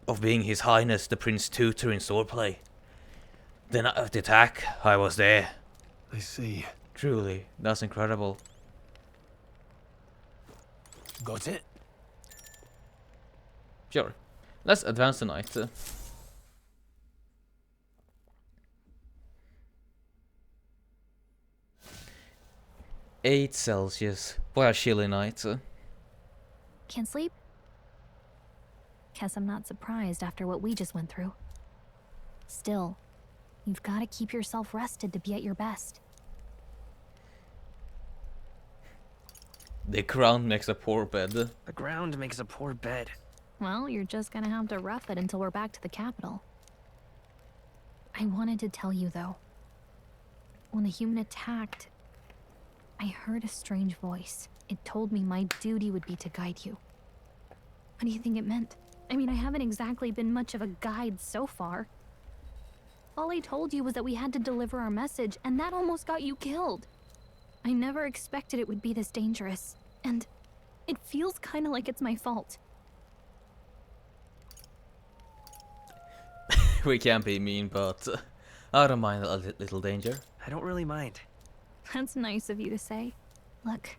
the Prince Tutor in swordplay. The night of the attack, I was there. I see. Truly, that's incredible. Got it? Sure. Let's advance tonight. 8 Celsius. Boy, a chilly night. Can't sleep? Guess I'm not surprised after what we just went through. Still, you've got to keep yourself rested to be at your best. The ground makes a poor bed. The ground makes a poor bed. Well, you're just gonna have to rough it until we're back to the capital. I wanted to tell you, though. When the human attacked, I heard a strange voice. It told me my duty would be to guide you. What do you think it meant? I mean, I haven't exactly been much of a guide so far. All I told you was that we had to deliver our message, and that almost got you killed. I never expected it would be this dangerous, and it feels kind of like it's my fault. We can't be mean, but I don't mind a little danger. I don't really mind. That's nice of you to say. Look,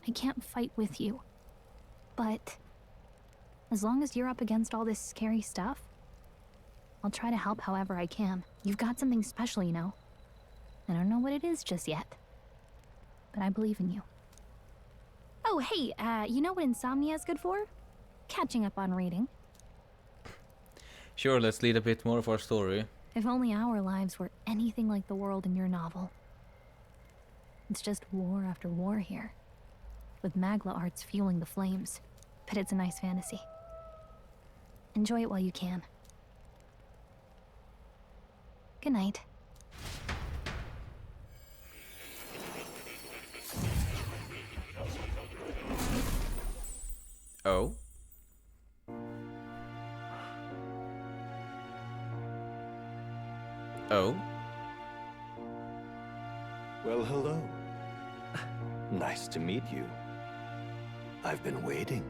I can't fight with you, but as long as you're up against all this scary stuff, I'll try to help however I can. You've got something special, you know. I don't know what it is just yet, but I believe in you. Oh, hey, you know what insomnia is good for? Catching up on reading. Sure, let's lead a bit more of our story. If only our lives were anything like the world in your novel. It's just war after war here, with Magla arts fueling the flames, but it's a nice fantasy. Enjoy it while you can. Good night. Oh? Oh? Well, hello. Nice to meet you. I've been waiting.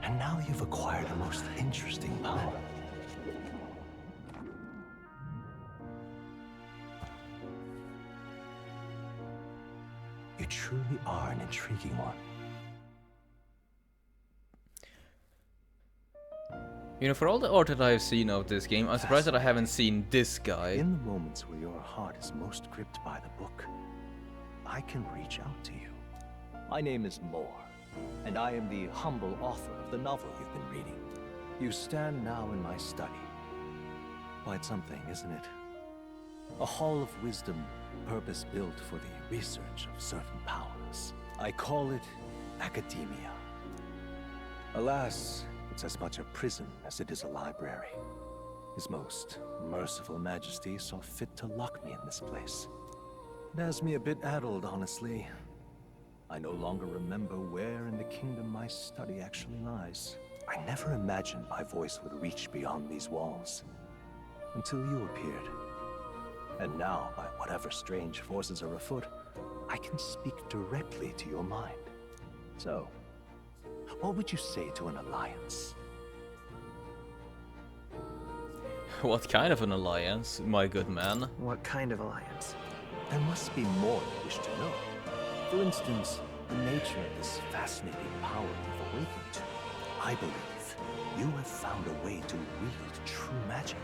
And now you've acquired a most interesting power. You truly are an intriguing one. You know, for all the art that I've seen of this game, I'm surprised that I haven't seen this guy. In the moments where your heart is most gripped by the book, I can reach out to you. My name is Moore, and I am the humble author of the novel you've been reading. You stand now in my study. Quite something, isn't it? A hall of wisdom, purpose-built for the research of certain powers. I call it academia. Alas, it's as much a prison as it is a library. His most merciful majesty saw fit to lock me in this place. It has me a bit addled, honestly. I no longer remember where in the kingdom my study actually lies. I never imagined my voice would reach beyond these walls, until you appeared. And now, by whatever strange forces are afoot, I can speak directly to your mind. So, what would you say to an alliance? What kind of an alliance, my good man? What kind of alliance? There must be more you wish to know. For instance, the nature of this fascinating power you've awakened to. I believe you have found a way to wield true magic.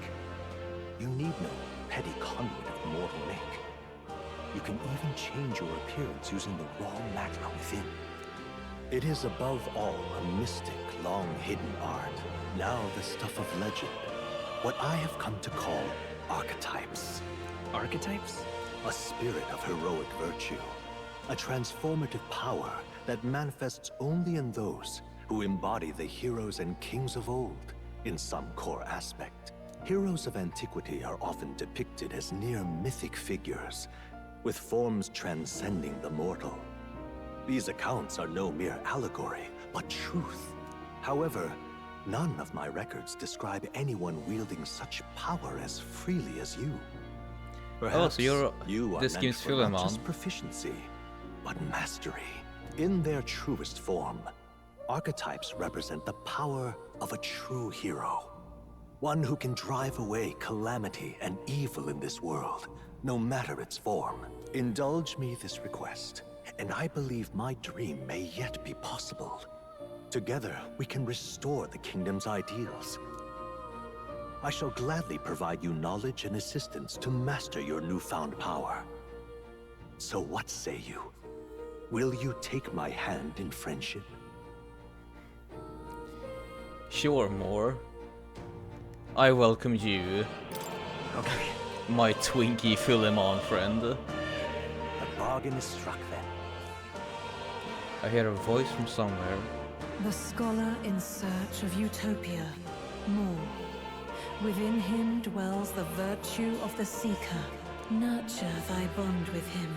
You need no petty conduit of mortal make. You can even change your appearance using the raw magma within. It is above all a mystic, long-hidden art, now the stuff of legend. What I have come to call archetypes. Archetypes? A spirit of heroic virtue. A transformative power that manifests only in those who embody the heroes and kings of old in some core aspect. Heroes of antiquity are often depicted as near mythic figures, with forms transcending the mortal. These accounts are no mere allegory, but truth. However, none of my records describe anyone wielding such power as freely as you. Perhaps so you're you are this meant game's for not Philemon. just proficiency, but mastery. In their truest form, archetypes represent the power of a true hero. One who can drive away calamity and evil in this world, no matter its form. Indulge me this request, and I believe my dream may yet be possible. Together, we can restore the kingdom's ideals. I shall gladly provide you knowledge and assistance to master your newfound power. So what say you? Will you take my hand in friendship? Sure, more. I welcome you. Okay. My Twinkie Philemon friend. A bargain is struck then. I hear a voice from somewhere. The scholar in search of utopia. More. Within him dwells the virtue of the seeker. Nurture thy bond with him,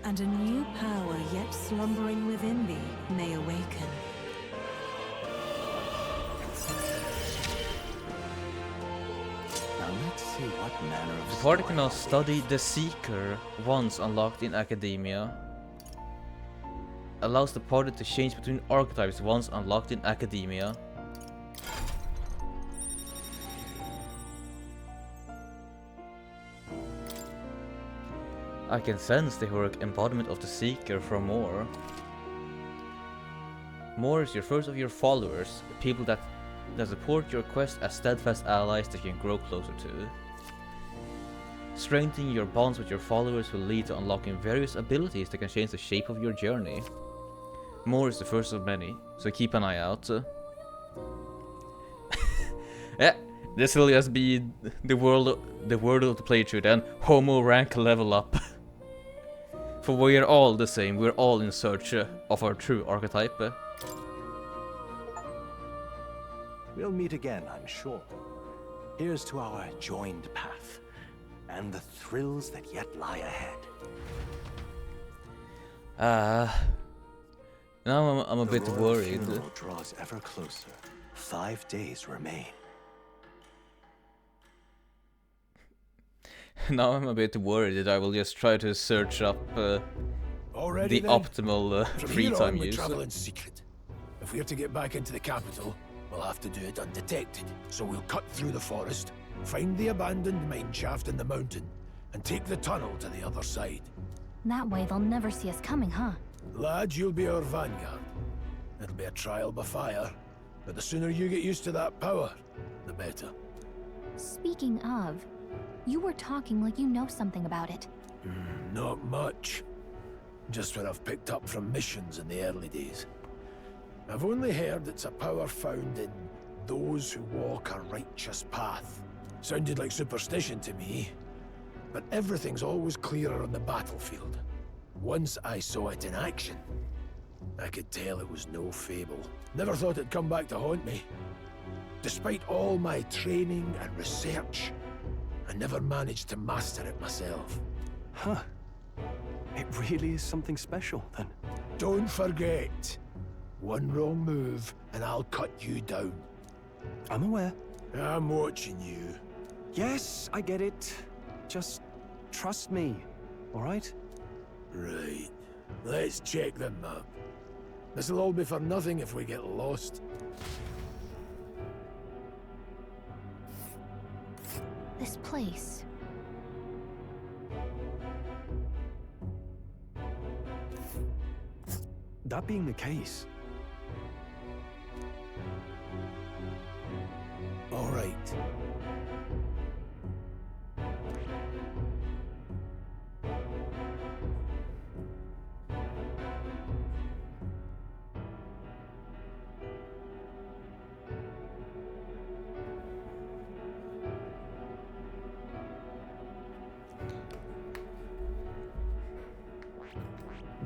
and a new power yet slumbering within thee may awaken. Now let's see what manner of The party story can now I'll study the Seeker once unlocked in Academia. Allows the party to change between archetypes once unlocked in Academia. I can sense the heroic embodiment of the Seeker from More. More is your first of your followers, people that support your quest as steadfast allies that you can grow closer to. Strengthening your bonds with your followers will lead to unlocking various abilities that can change the shape of your journey. More is the first of many, so keep an eye out. Yeah, this will just be the word of the playthrough then. Homo rank level up. For we are all the same, we're all in search of our true archetype. We'll meet again, I'm sure. Here's to our joined path, and the thrills that yet lie ahead. Now I'm a bit The royal worried. funeral draws ever closer. 5 days remain. Now I'm a bit worried that I will just try to search up Already the then? optimal From free here time on, we use. travel in secret. If we're to get back into the capital, we'll have to do it undetected. So we'll cut through the forest, find the abandoned mine shaft in the mountain, and take the tunnel to the other side. That way they'll never see us coming, huh? Lad, you'll be our vanguard. It'll be a trial by fire, but the sooner you get used to that power, the better. Speaking of, you were talking like you know something about it. Not much. Just what I've picked up from missions in the early days. I've only heard it's a power found in those who walk a righteous path. Sounded like superstition to me, but everything's always clearer on the battlefield. Once I saw it in action, I could tell it was no fable. Never thought it'd come back to haunt me. Despite all my training and research, I never managed to master it myself. Huh. It really is something special, then. Don't forget, one wrong move and I'll cut you down. I'm aware. I'm watching you. Yes, I get it. Just trust me, all right? Right. Let's check the map. This'll all be for nothing if we get lost. This place. That being the case, all right.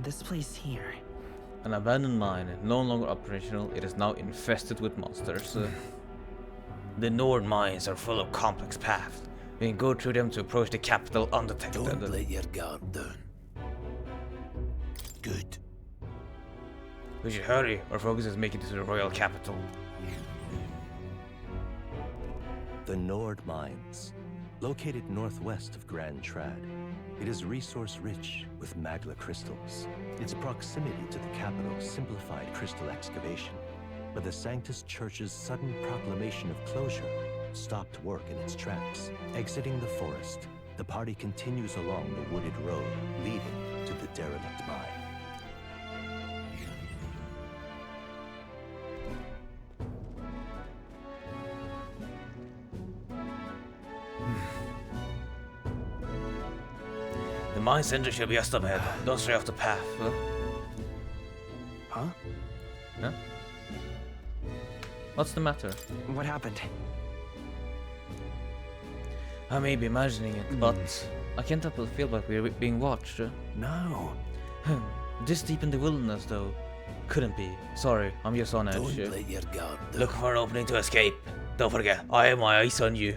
this place here. An abandoned mine, no longer operational, it is now infested with monsters. The Nord mines are full of complex paths. We can go through them to approach the capital undetected. Don't let your guard down. Good. We should hurry, our focus is making it to the royal capital. The Nord Mines, located northwest of Grand Trad. It is resource-rich with magla crystals. Its proximity to the capital simplified crystal excavation, but the Sanctus Church's sudden proclamation of closure stopped work in its tracks. Exiting the forest, the party continues along the wooded road leading to the derelict mine. The mine center should be just up ahead. Don't stray off the path. Huh? Huh? What's the matter? What happened? I may be imagining it, but I can't help but feel like we're being watched. No. This deep in the wilderness, though. Couldn't be. Sorry, I'm just on edge. Don't let your guard down. Look for an opening to escape. Don't forget, I have my eyes on you.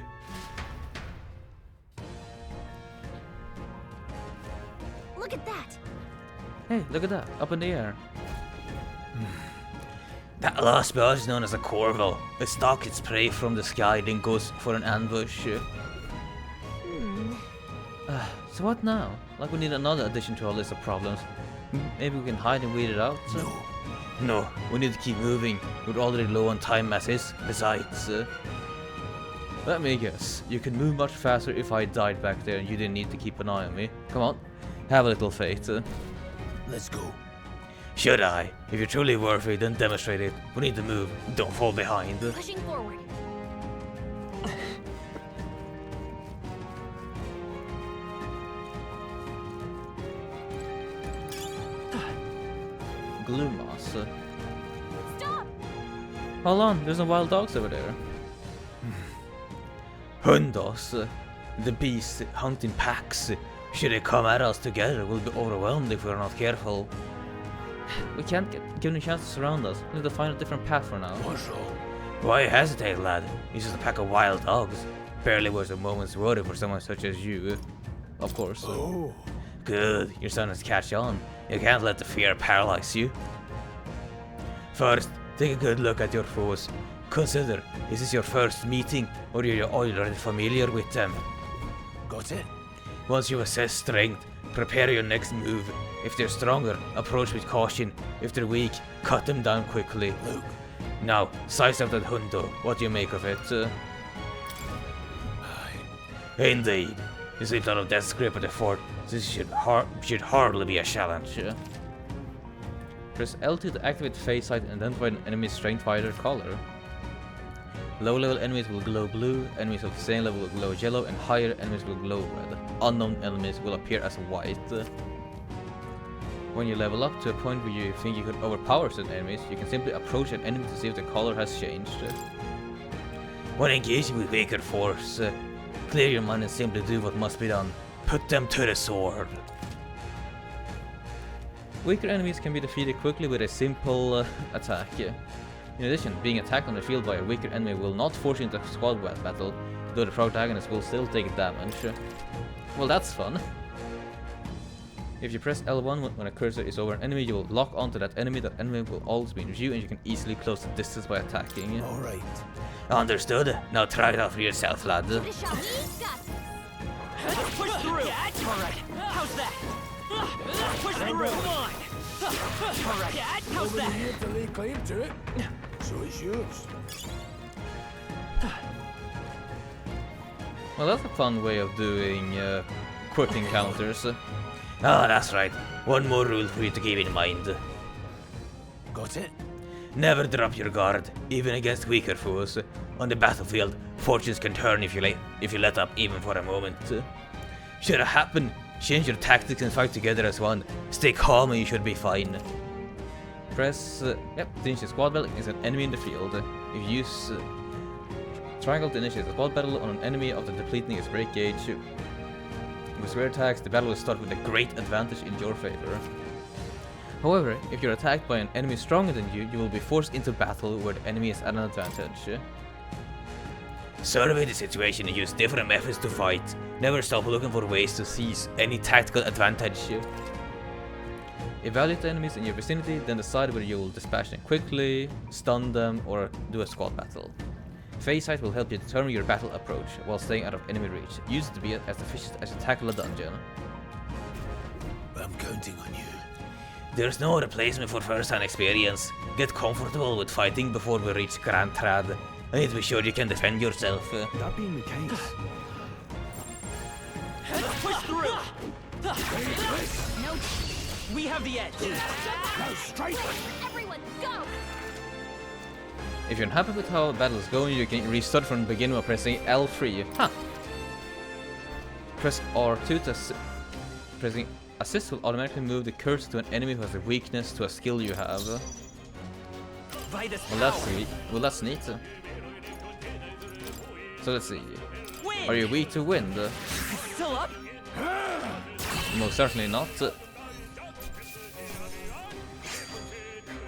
Look at that! Hey, look at that, up in the air. That last bird is known as a corval. It stalks its prey from the sky, then goes for an ambush. So what now? Like we need another addition to our list of problems. Maybe we can hide and weed it out? No, we need to keep moving. We're already low on time as is. Besides, let me guess. You can move much faster if I died back there and you didn't need to keep an eye on me. Come on, have a little faith. Let's go. Should I? If you're truly worthy, then demonstrate it. We need to move. Don't fall behind. Pushing forward. Glue moss. Stop! Hold on, there's some wild dogs over there. Hundos. The beasts hunt in packs. Should they come at us together, we'll be overwhelmed if we're not careful. We can't give them a chance to surround us. We need to find a different path for now. Why hesitate, lad? It's just a pack of wild dogs. Barely worth a moment's worry for someone such as you. Of course. Good, you're starting to catch on. You can't let the fear paralyze you. First, take a good look at your foes. Consider, is this your first meeting, or are you already familiar with them? Got it? Once you assess strength, prepare your next move. If they're stronger, approach with caution. If they're weak, cut them down quickly. Look. Now, size up that hundo. What do you make of it? Indeed. You slipped out of death's grip at the fort. This should hardly be a challenge. Press L2 to activate phase sight and identify an enemy's strength by their color. Low level enemies will glow blue, enemies of the same level will glow yellow, and higher enemies will glow red. Unknown enemies will appear as white. When you level up to a point where you think you could overpower certain enemies, you can simply approach an enemy to see if the color has changed. When engaging with weaker force, clear your mind and simply do what must be done. Put them to the sword. Weaker enemies can be defeated quickly with a simple attack. In addition, being attacked on the field by a weaker enemy will not force you into a squad battle, though the protagonist will still take damage. Well, that's fun. If you press L1 when a cursor is over an enemy, you will lock onto that enemy. That enemy will always be in view, and you can easily close the distance by attacking. Alright. Understood. Now try it out for yourself, lad. Let's push through! Alright, how's that? Push through! Come on! Alright, how's that? Nobody here to lay claim to it, so it's yours. Well, that's a fun way of doing quick encounters. Ah, that's right. One more rule for you to keep in mind. Got it? Never drop your guard, even against weaker foes. On the battlefield, fortunes can turn if you let up even for a moment. Should it happen, change your tactics and fight together as one. Stay calm and you should be fine. Press, finish the squad battle against an enemy in the field. If you use triangle to initiate a squad battle on an enemy after depleting its break gauge. With square attacks, the battle will start with a great advantage in your favor. However, if you're attacked by an enemy stronger than you, you will be forced into battle where the enemy is at an advantage. Survey the situation and use different methods to fight. Never stop looking for ways to seize any tactical advantage. Evaluate the enemies in your vicinity, then decide whether you will dispatch them quickly, stun them, or do a squad battle. Phase sight will help you determine your battle approach while staying out of enemy reach. Use it to be as efficient as you tackle a dungeon. I'm counting on you. There's no replacement for first-hand experience. Get comfortable with fighting before we reach Grand Trad. I need to be sure you can defend yourself. That being the case. Let's push through! No, we have the edge. Go straight. Everyone, go! If you're unhappy with how the battle is going, you can restart from the beginning by pressing L3. Huh. Press R2 to pressing assist will automatically move the cursor to an enemy who has a weakness to a skill you have. Well, that's neat. So let's see. Are you weak to wind? Still up? Most certainly not.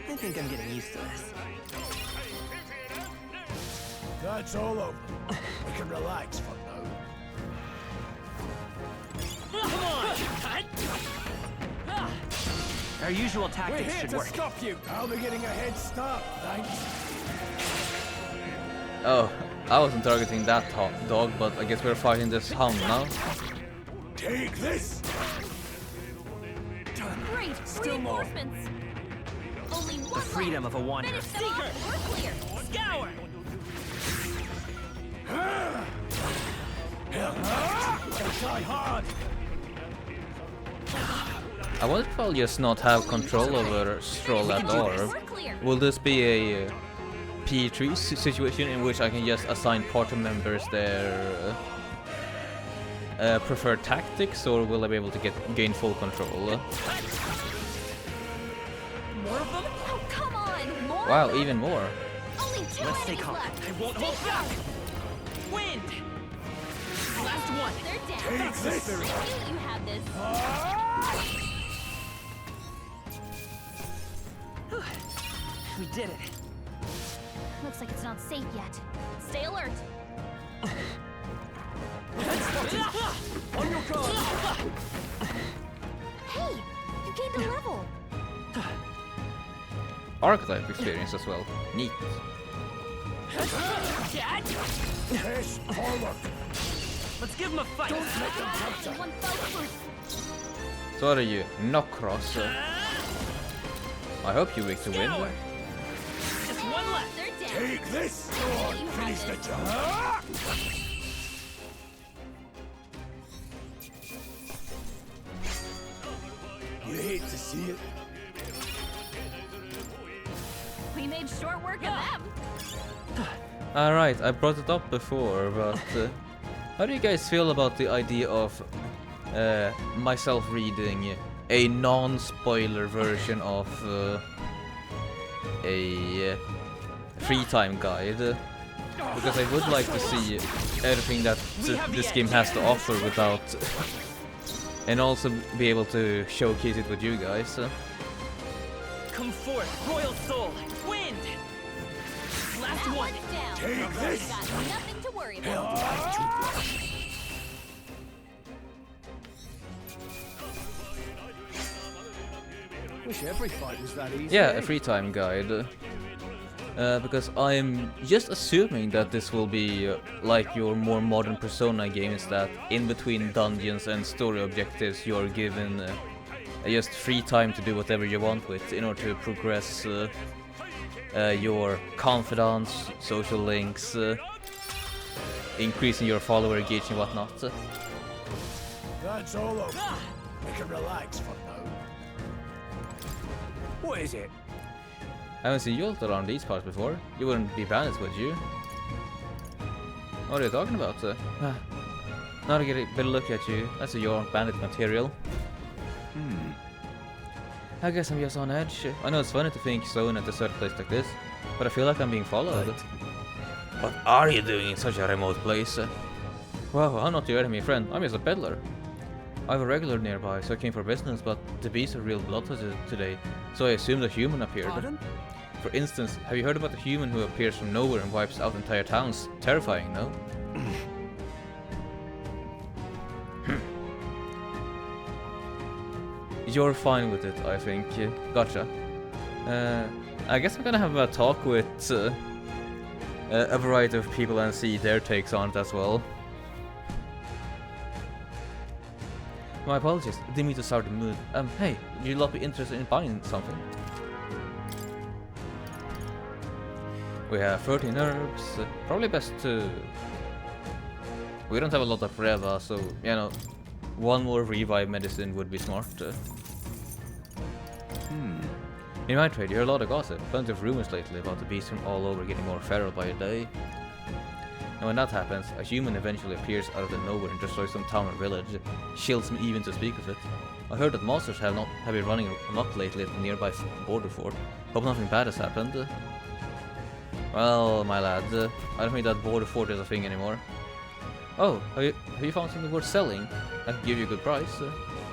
I think I'm getting used to this. That's all over. We can relax for now. Come on! Our usual tactics should work. Stop you. I'll be getting a head start, thanks. Oh, I wasn't targeting that dog, but I guess we're fighting this hound now. Take this. Great! Reinforcements! Only one The freedom left. of a wanderer. Finish them off and we're clear! Scour! Try hard. I wonder if I'll just not have control over Stroll at all. Will this be a P3 situation in which I can just assign party members their preferred tactics, or will I be able to gain full control? More of them? Oh, come on! More? Wow, even more. Only two Let's stay enemies calm. left. I won't hold back! Wind! Last one! They're down. Take this. I knew you had this. We did it. Looks like it's not safe yet. Stay alert. On your guard! Hey, you gained a level. Archetype experience as well. Neat. Push forward. Let's give him a fight! Don't let them capture. One focus. So what are you? Knockcross. I hope you weak to win. Scour. Just one left! They're down. Take this. Go on, You had finish the this. job. You hate to see it. We made short work of them. Alright, I brought it up before, but how do you guys feel about the idea of myself reading a non-spoiler version of a free time guide? Because I would like to see everything that this game has to offer without... and also be able to showcase it with you guys. Come forth, royal soul! Wind! Last one! Down. Take this. Got nothing to worry about. Wish every fight was that easy. Yeah, a free time guide. Because I'm just assuming that this will be like your more modern Persona games, that in between dungeons and story objectives you're given just free time to do whatever you want with in order to progress your confidence, social links, increasing your follower engagement and whatnot. That's all over. We can relax for now. What is it? I haven't seen you around these parts before. You wouldn't be bandits, would you? What are you talking about? Now to get a better look at you. That's your bandit material. I guess I'm just on edge. I know it's funny to think so in a desert place like this, but I feel like I'm being followed. What are you doing in such a remote place? Well, I'm not your enemy, friend. I'm just a peddler. I have a regular nearby, so I came for business, but the beasts are real bloodthirsty today, so I assumed a human appeared. Pardon? For instance, have you heard about the human who appears from nowhere and wipes out entire towns? Terrifying, no? You're fine with it, I think. Gotcha. I guess I'm gonna have a talk with a variety of people and see their takes on it as well. My apologies, didn't mean to start the mood. Hey, would you lot be interested in buying something? We have 13 herbs, probably best to... We don't have a lot of Reva, so, you know, one more revive medicine would be smart. In my trade, you hear a lot of gossip, plenty of rumors lately about the beasts from all over getting more feral by the day. And when that happens, a human eventually appears out of the nowhere and destroys some town or village, shields me even to speak of it. I heard that monsters have been running amok lately at the nearby border fort. Hope nothing bad has happened. Well, my lad, I don't think that border fort is a thing anymore. Oh, have you found something worth selling? I can give you a good price.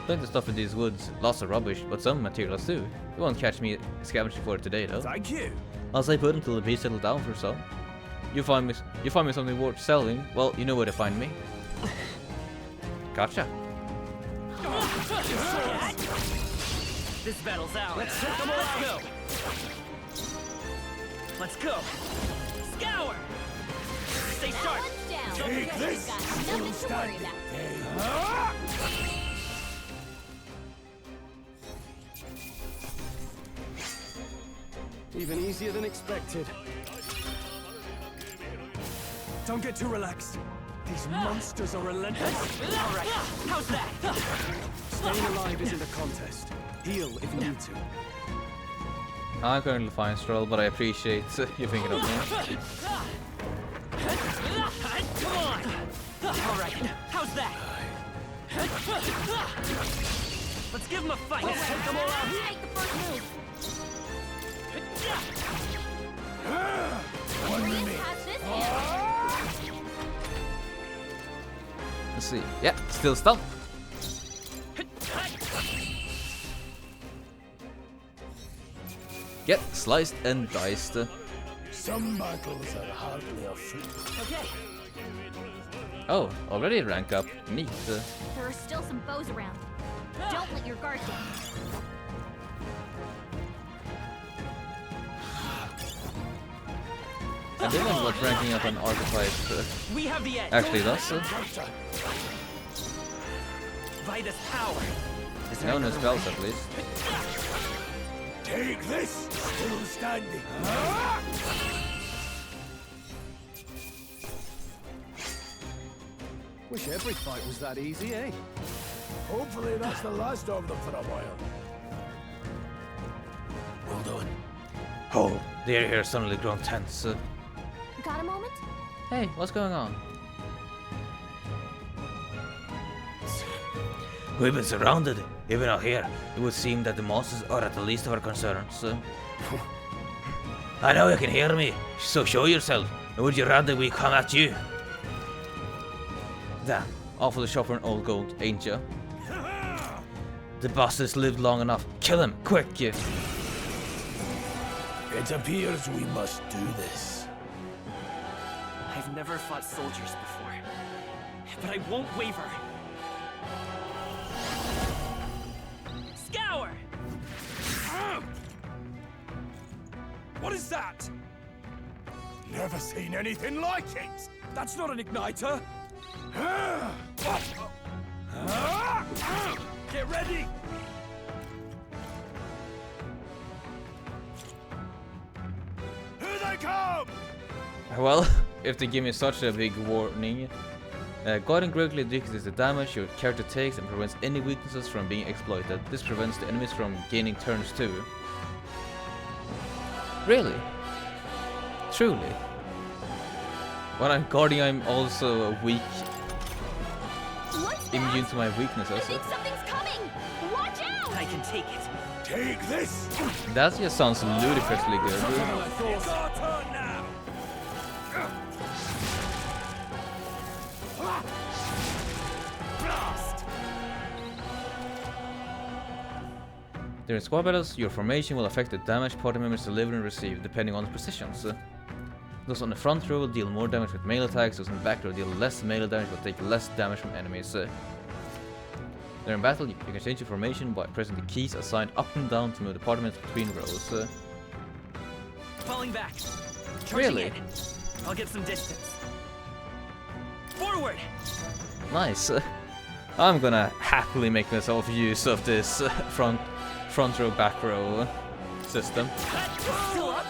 Plenty of stuff in these woods, lots of rubbish, but some materials too. You won't catch me scavenging for it today, though. Thank you. I'll stay put until the beast settle down for some. You find me something worth selling, well, you know where to find me. Gotcha. This battle's ours. Let's go. Let's go. Scour. Stay sharp. Take this. Nothing to worry about. Even easier than expected. Don't get too relaxed. These monsters are relentless. All right. How's that? Staying alive isn't a contest. Heal if you need to. I'm currently fine, Stroll, but I appreciate you thinking of me. Come on. All right. How's that? Let's give him a fight. Let's take them all out. Take the first move. Pass this here. Let's see. Yeah, still stunned. Get sliced and diced. Some battles are hardly a foot. Okay. Oh, already rank up. Neat. There are still some foes around. Don't let your guard down. I didn't know what ranking up an archetype We have the edge. actually does. Vitus power. No new spells at least. Take this. Still standing. Wish every fight was that easy, eh? Hopefully that's the last of them for a while. Well done. Oh, the air here suddenly grown tense. Got a moment? Hey, what's going on? We've been surrounded. Even out here, it would seem that the monsters are at the least of our concerns. I know you can hear me, so show yourself. Or would you rather we come at you? Damn, awfully short for an old gold, ain't ya? The bastards lived long enough. Kill him, quick! It appears we must do this. I've never fought soldiers before, but I won't waver. Scour! What is that? Never seen anything like it. That's not an igniter. Get ready. Here they come. Well, if they give me such a big warning, guarding greatly decreases the damage your character takes and prevents any weaknesses from being exploited. This prevents the enemies from gaining turns too. Really? Truly? When I'm guarding, I'm also weak. Immune to my weaknesses. I think something's coming. Watch out! I can take it. Take this. That just sounds ludicrously good. It's our turn now. Blast! During squad battles, your formation will affect the damage party members deliver and receive, depending on the positions. Those on the front row will deal more damage with melee attacks, those in the back row deal less melee damage but take less damage from enemies. During battle, you can change your formation by pressing the keys assigned up and down to move the party members between rows. Falling back. Charging Really? in. I'll get some distance. Forward. Nice. I'm gonna happily make myself use of this front row, back row system. Still up.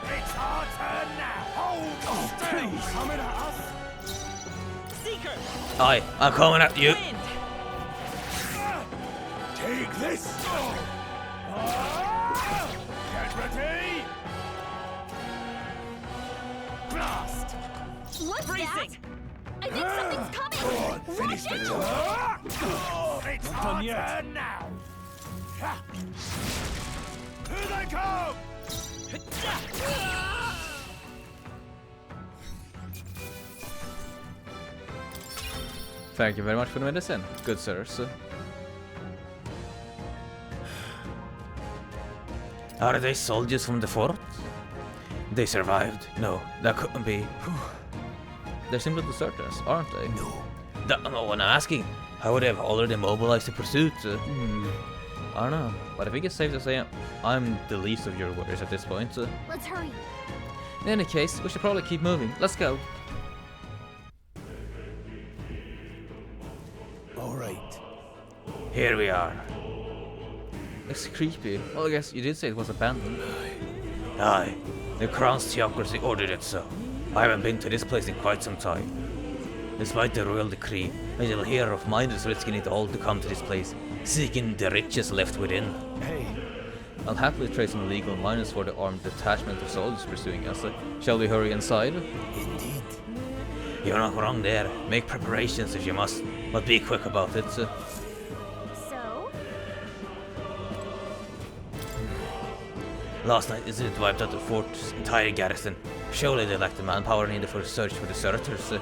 It's our turn now. Hold still. Coming at us. Seeker. Aye, I'm coming at you. Wind. Take this. Get ready. Blast. What's Freezing. that? I think something's coming! Finish the job. It's Not our done yet. turn now. Here they come. Thank you very much for the medicine, good sirs. Are they soldiers from the fort? They survived. No, that couldn't be. They're simply deserters, aren't they? No. That's not what I'm asking. How would they have already mobilized the pursuit? I don't know, but I think it's safe to say I'm the least of your worries at this point. Let's hurry. In any case, we should probably keep moving. Let's go. Alright. Here we are. It's creepy. Well, I guess you did say it was abandoned. Aye. The Crown's theocracy ordered it so. I haven't been to this place in quite some time. Despite the royal decree, I shall hear of miners risking it all to come to this place, seeking the riches left within. Hey. I'll happily trade some illegal miners for the armed detachment of soldiers pursuing us. Shall we hurry inside? Indeed. You're not wrong there. Make preparations if you must, but be quick about it. So? Last night, Azure wiped out the fort's entire garrison. Surely they lacked the manpower needed for a search for deserters.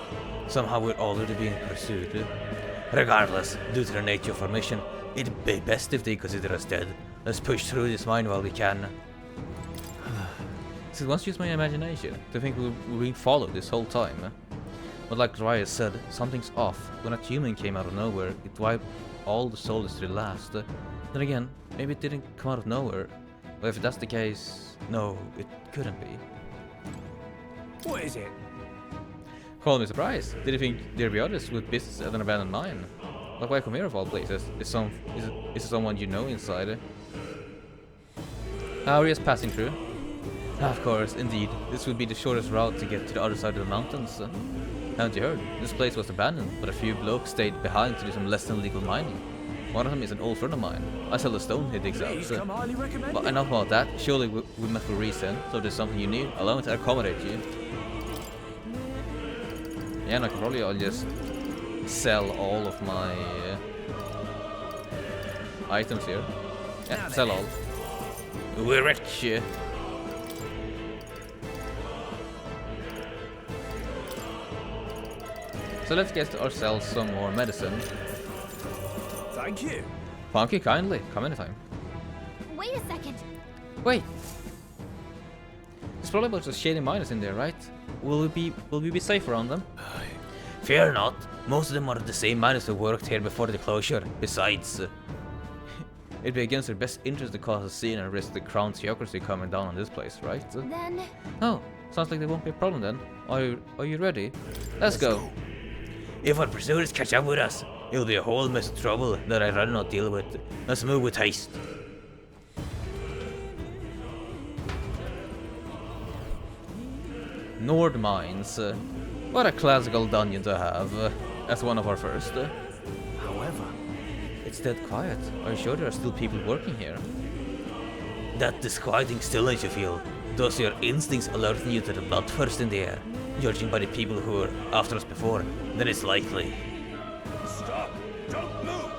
Somehow we're already being pursued. Regardless, due to the nature of our mission, it'd be best if they consider us dead. Let's push through this mine while we can. See, once use my imagination to think we were being followed this whole time. But like Raya said, something's off. When that human came out of nowhere, it wiped all the soldiers to the last. Then again, maybe it didn't come out of nowhere. But if that's the case, no, it couldn't be. What is it? Call me surprised. Did you think there'd be others with business at an abandoned mine? Like, why come here of all places? Is it someone you know inside? Are we just passing through? Of course, indeed. This would be the shortest route to get to the other side of the mountains. Haven't you heard? This place was abandoned, but a few blokes stayed behind to do some less than legal mining. One of them is an old friend of mine. I sell the stone he digs out. But enough about that. Surely we met for a reason, so if there's something you need, allow me to accommodate you. Yeah, and I can probably I'll just sell all of my items here. Yeah, sell all. We're rich. So let's get ourselves some more medicine. Thank you. Thank you kindly. Come anytime. Wait a second. Wait. There's probably a bunch of shady miners in there, right? Will we be safe around them? Fear not. Most of them are the same miners who worked here before the closure. Besides, it'd be against their best interest to cause a scene and risk the Crown's theocracy coming down on this place, right? Then... Oh, sounds like there won't be a problem then. Are you ready? Let's go. If our pursuers catch up with us, it'll be a whole mess of trouble that I'd rather not deal with. Let's move with haste. Nord Mines. What a classical dungeon to have as one of our first. However, it's dead quiet. Are you sure there are still people working here? That disquieting stillness you feel. Those are your instincts alerting you to the bloodthirst in the air. Judging by the people who were after us before, then it's likely. Stop! Don't move!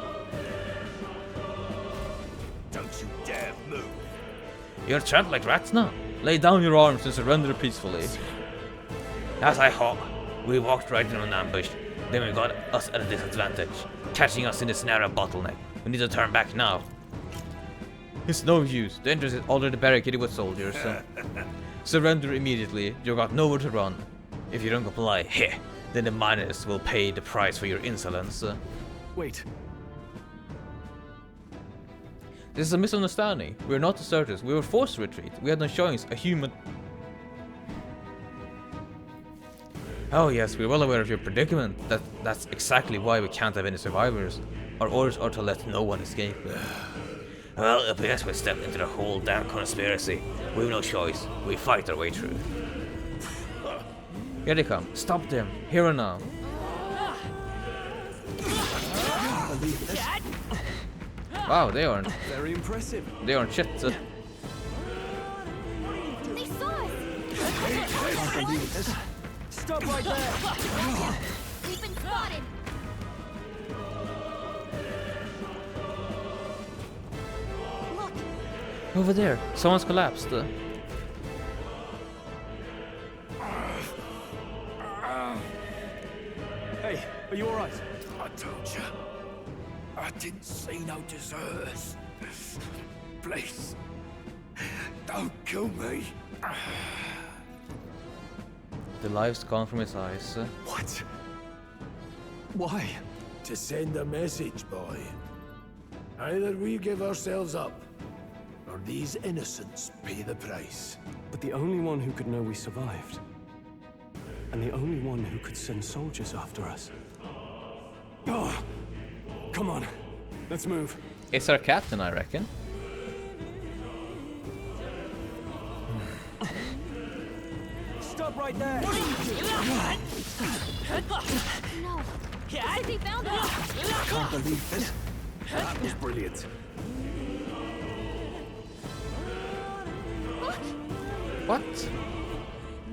Don't you dare move! You're trapped like rats now. Lay down your arms and surrender peacefully. As I thought, we walked right into an ambush. Then we got us at a disadvantage, catching us in this narrow bottleneck. We need to turn back now. It's no use. The entrance is already barricaded with soldiers. Surrender immediately. You got nowhere to run. If you don't comply, then the miners will pay the price for your insolence. Wait. This is a misunderstanding. We're not deserters. We were forced to retreat. We had no choice. A human... Oh yes, we're well aware of your predicament. That's exactly why we can't have any survivors. Our orders are to let no one escape. Well, if we guess we stepped into the whole damn conspiracy, we have no choice. We fight our way through. Here they come. Stop them. Here and now. Wow, they aren't. Very impressive. They aren't shit. They saw us! Can't believe this. Stop right there! We've been spotted! Look! Over there. Someone's collapsed. Hey, are you alright? I told you. I didn't see no deserters. Please, don't kill me. The life's gone from his eyes. What? Why? To send a message, boy. Either we give ourselves up, or these innocents pay the price. But the only one who could know we survived, and the only one who could send soldiers after us. Oh, come on, let's move. It's our captain, I reckon. Stop right there! No! He found us! Can't believe this. That was brilliant. What?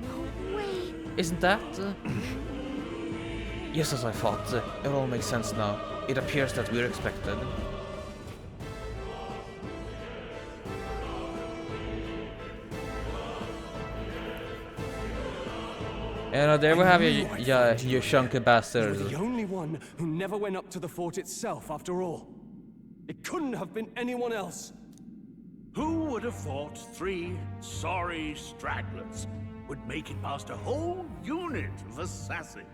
No way! Isn't that... Yes, as I thought. It all makes sense now. It appears that we're expected. And there we have you chunky bastards. You're the only one who never went up to the fort itself, after all. It couldn't have been anyone else. Who would have thought 3 sorry stragglers would make it past a whole unit of assassins?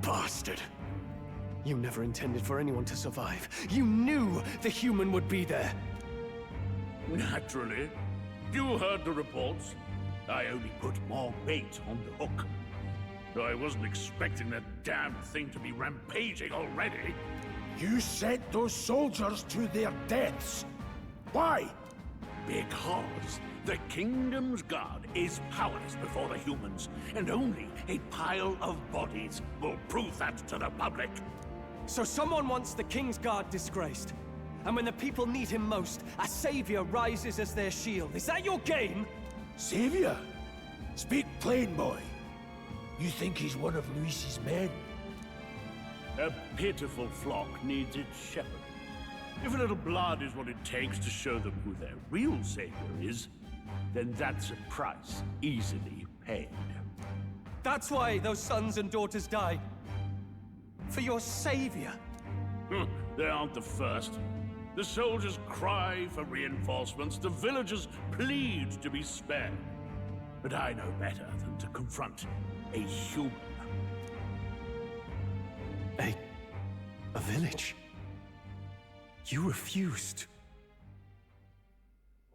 Bastard! You never intended for anyone to survive. You knew the human would be there. Naturally. You heard the reports. I only put more bait on the hook. I wasn't expecting that damn thing to be rampaging already. You sent those soldiers to their deaths. Why? Because the Kingdom's Guard is powerless before the humans, and only a pile of bodies will prove that to the public. So someone wants the King's Guard disgraced. And when the people need him most, a savior rises as their shield. Is that your game? Savior? Speak plain, boy. You think he's one of Luis's men? A pitiful flock needs its shepherd. If a little blood is what it takes to show them who their real savior is, then that's a price easily paid. That's why those sons and daughters died. For your savior. They aren't the first. The soldiers cry for reinforcements, the villagers plead to be spared. But I know better than to confront a human. A village? You refused.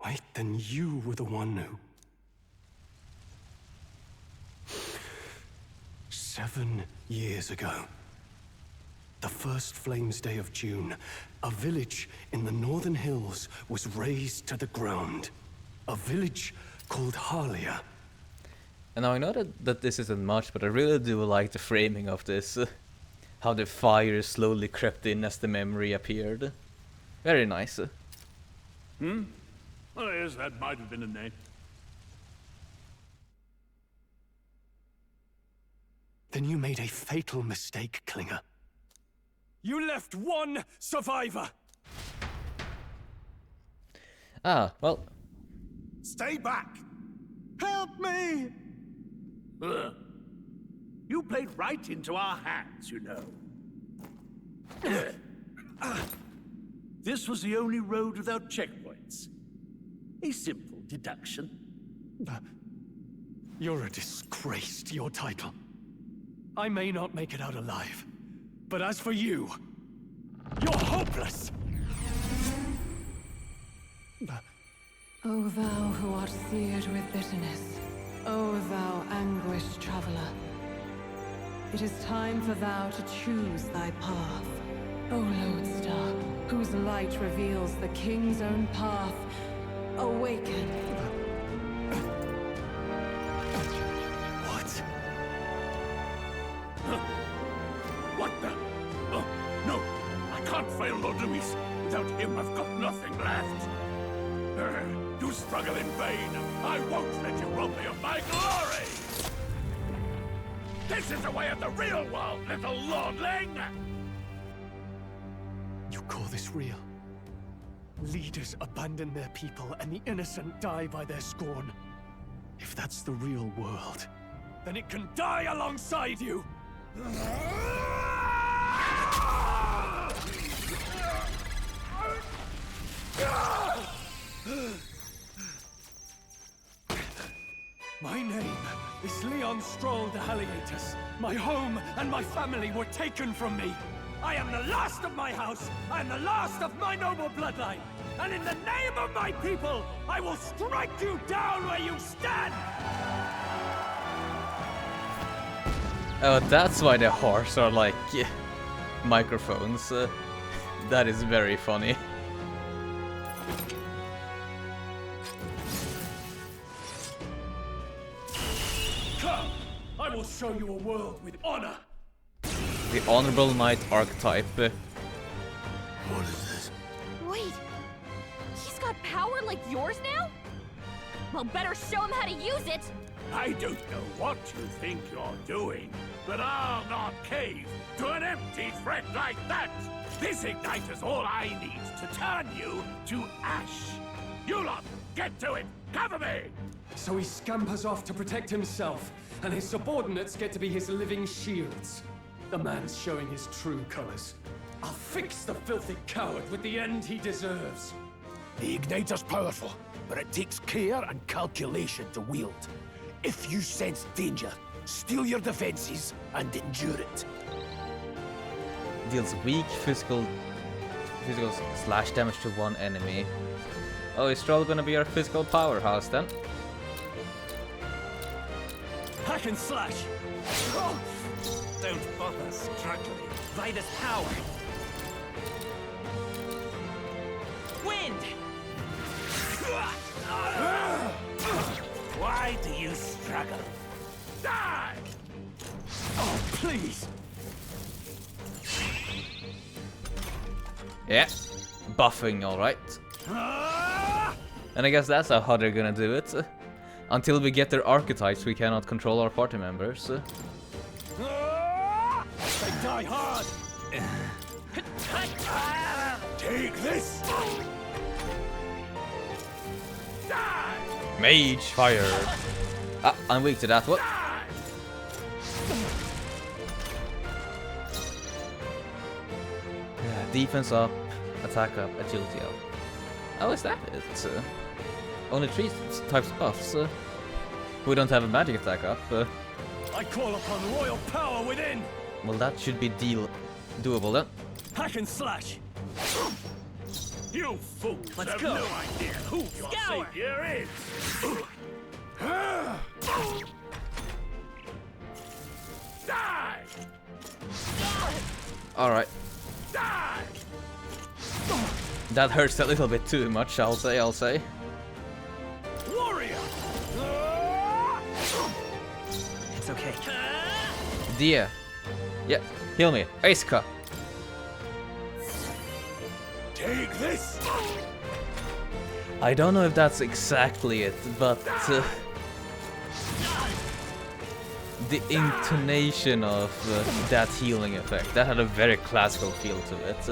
Wait, then you were the one who... 7 years ago, the first Flames Day of June, a village in the northern hills was razed to the ground. A village called Harlia. And now I know that this isn't much, but I really do like the framing of this. How the fire slowly crept in as the memory appeared. Very nice. Well, yes, that might have been a name. Then you made a fatal mistake, Klinger. You left one survivor! Ah, well... Stay back! Help me! You played right into our hands, you know. This was the only road without checkpoints. A simple deduction. You're a disgrace to your title. I may not make it out alive, but as for you, you're hopeless! O thou who art seared with bitterness, O thou anguished traveler, it is time for thou to choose thy path. O lodestar, whose light reveals the king's own path, awaken. What? What the? Oh, no! I can't fail Lord Luis. Without him, I've got nothing left. You struggle in vain. I won't let you rob me of my glory! This is the way of the real world, little lordling! You call this real? Leaders abandon their people and the innocent die by their scorn. If that's the real world, then it can die alongside you! My name is Leon Stroll de Haliatus. My home and my family were taken from me. I am the last of my house. I am the last of my noble bloodline. And in the name of my people, I will strike you down where you stand! Oh, that's why the horse are like microphones. That is very funny. Come! I will show you a world with honor! The Honorable Knight archetype. What is this? Wait, he's got power like yours now? Well, better show him how to use it! I don't know what you think you're doing, but I'll not cave to an empty threat like that! This igniter's all I need to turn you to ash! You lot, get to it! Cover me! So he scampers off to protect himself, and his subordinates get to be his living shields. The man's showing his true colors. I'll fix the filthy coward with the end he deserves. The igniter's powerful, but it takes care and calculation to wield. If you sense danger, steel your defenses and endure it. Deals weak physical slash damage to one enemy. Oh, is Stroll gonna be our physical powerhouse then? Hack and slash! Don't bother struggling. By this power. Wind! Why do you struggle? Die! Oh, please! Yeah, buffing, alright. And I guess that's how they're gonna do it. Until we get their archetypes, we cannot control our party members. They die hard! Take this! Die! Mage fire! Ah, I'm weak to that one. Yeah, defense up, attack up, agility up. Oh, is that it? Only 3 types of buffs. We don't have a magic attack up. I call upon royal power within! Well, that should be doable then. Hack and slash! You fools Let's have go. no idea who your Scour. savior is! Die! Alright. Die! That hurts a little bit too much, I'll say. Warrior! It's okay. Dia. Yeah, heal me. Iska. Take this! I don't know if that's exactly it, but the intonation of that healing effect, that had a very classical feel to it.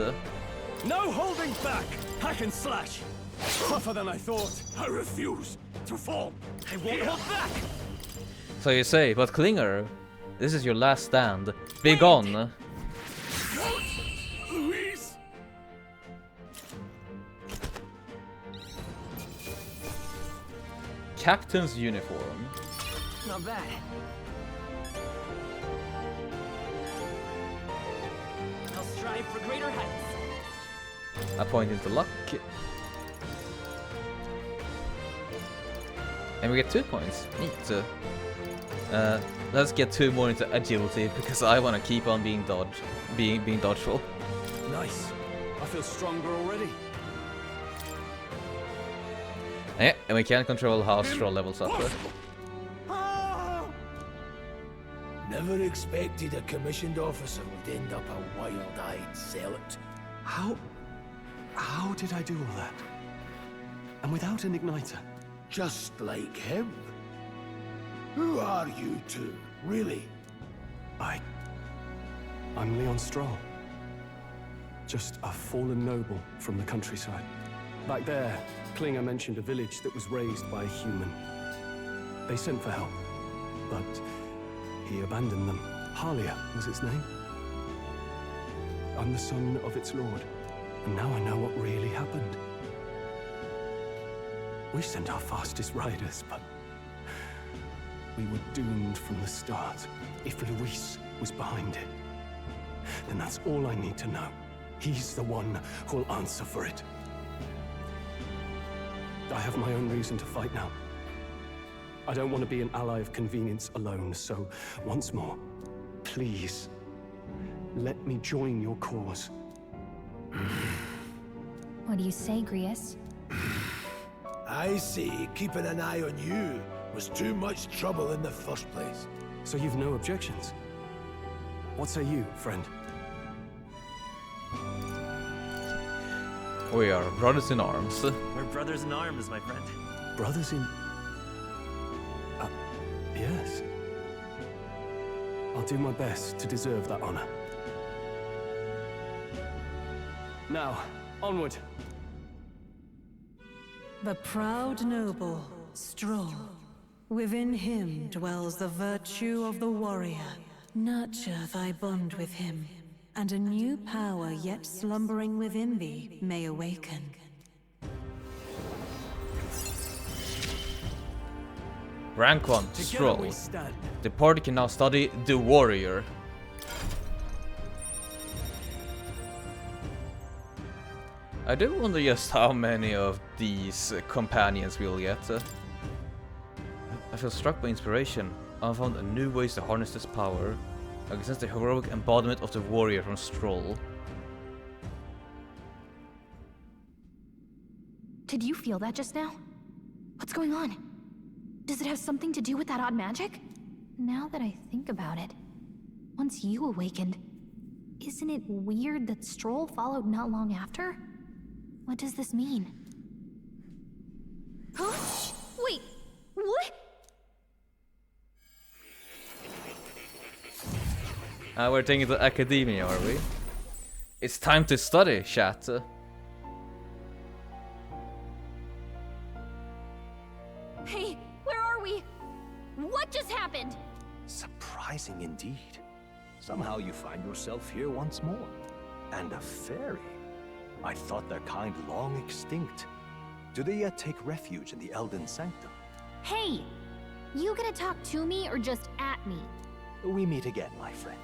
No holding back! Hack and slash! Tougher than I thought. I refuse to fall. I won't hold back! So you say, but Klinger, This is your last stand. Be gone. Louise! Captain's uniform. Not bad. I'll strive for greater heights. A point into luck. And we get 2 points. Neat. Let's get 2 more into agility because I want to keep on being dodgeful. Nice. I feel stronger already. Yeah, and we can't control how Stroll levels up. Never expected a commissioned officer would end up a wild-eyed zealot. How did I do all that? And without an igniter? Just like him. Who are you two, really? I'm Leon Stroll. Just a fallen noble from the countryside. Back there, Klinger mentioned a village that was raised by a human. They sent for help, but he abandoned them. Halia was its name. I'm the son of its lord, and now I know what really happened. We sent our fastest riders, but we were doomed from the start. If Luis was behind it, then that's all I need to know. He's the one who'll answer for it. I have my own reason to fight now. I don't want to be an ally of convenience alone, so once more, please, let me join your cause. What do you say, Grius? I see keeping an eye on you was too much trouble in the first place. So you've no objections? What say you, friend? We are brothers in arms. We're brothers in arms, my friend. Brothers in... yes. I'll do my best to deserve that honor. Now, onward. The proud noble, Stroll. Within him dwells the virtue of the warrior. Nurture thy bond with him, and a new power yet slumbering within thee may awaken. Rank 1, Stroll. The party can now study the warrior. I do wonder just how many of these companions we'll get. I feel struck by inspiration. I found new ways to harness this power. I can sense the heroic embodiment of the warrior from Stroll. Did you feel that just now? What's going on? Does it have something to do with that odd magic? Now that I think about it, once you awakened, isn't it weird that Stroll followed not long after? What does this mean? Huh? Wait, what? We're taking to academia, are we? It's time to study, chat. Hey, where are we? What just happened? Surprising indeed. Somehow you find yourself here once more. And a fairy. I thought their kind long extinct. Do they yet take refuge in the Elden Sanctum? Hey! You gonna talk to me or just at me? We meet again, my friend.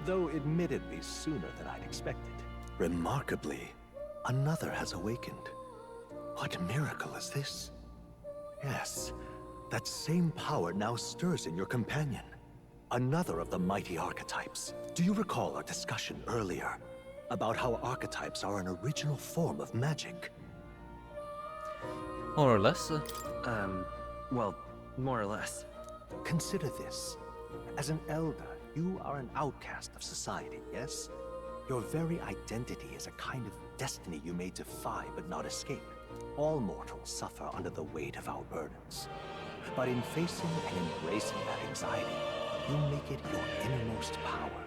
Though admittedly sooner than I'd expected. Remarkably, another has awakened. What miracle is this? Yes, that same power now stirs in your companion. Another of the mighty archetypes. Do you recall our discussion earlier about how archetypes are an original form of magic? More or less. Well, more or less. Consider this. As an elder, you are an outcast of society, yes? Your very identity is a kind of destiny you may defy but not escape. All mortals suffer under the weight of our burdens. But in facing and embracing that anxiety, you make it your innermost power.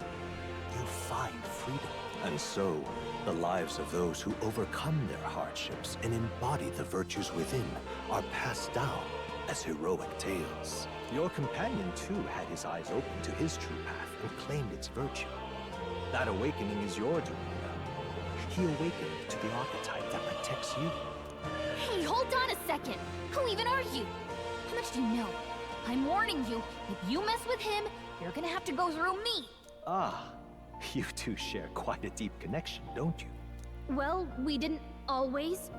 You find freedom. And so, the lives of those who overcome their hardships and embody the virtues within are passed down as heroic tales. Your companion, too, had his eyes open to his true path and claimed its virtue. That awakening is your doing now. He awakened to the archetype that protects you. Hey, hold on a second! Who even are you? How much do you know? I'm warning you, if you mess with him, you're gonna have to go through me! Ah, you two share quite a deep connection, don't you? Well, we didn't always.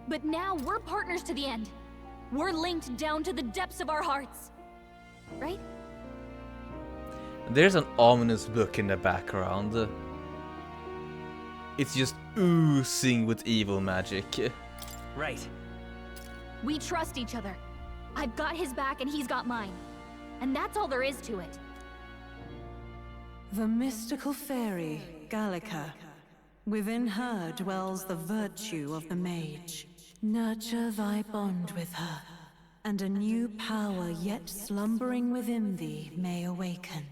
But now we're partners to the end. We're linked down to the depths of our hearts. Right? There's an ominous book in the background. It's just oozing with evil magic. Right. We trust each other. I've got his back and he's got mine. And that's all there is to it. The mystical fairy, Gallica. Within her dwells the virtue of the mage. Nurture thy bond with her, and a new power yet slumbering within thee may awaken.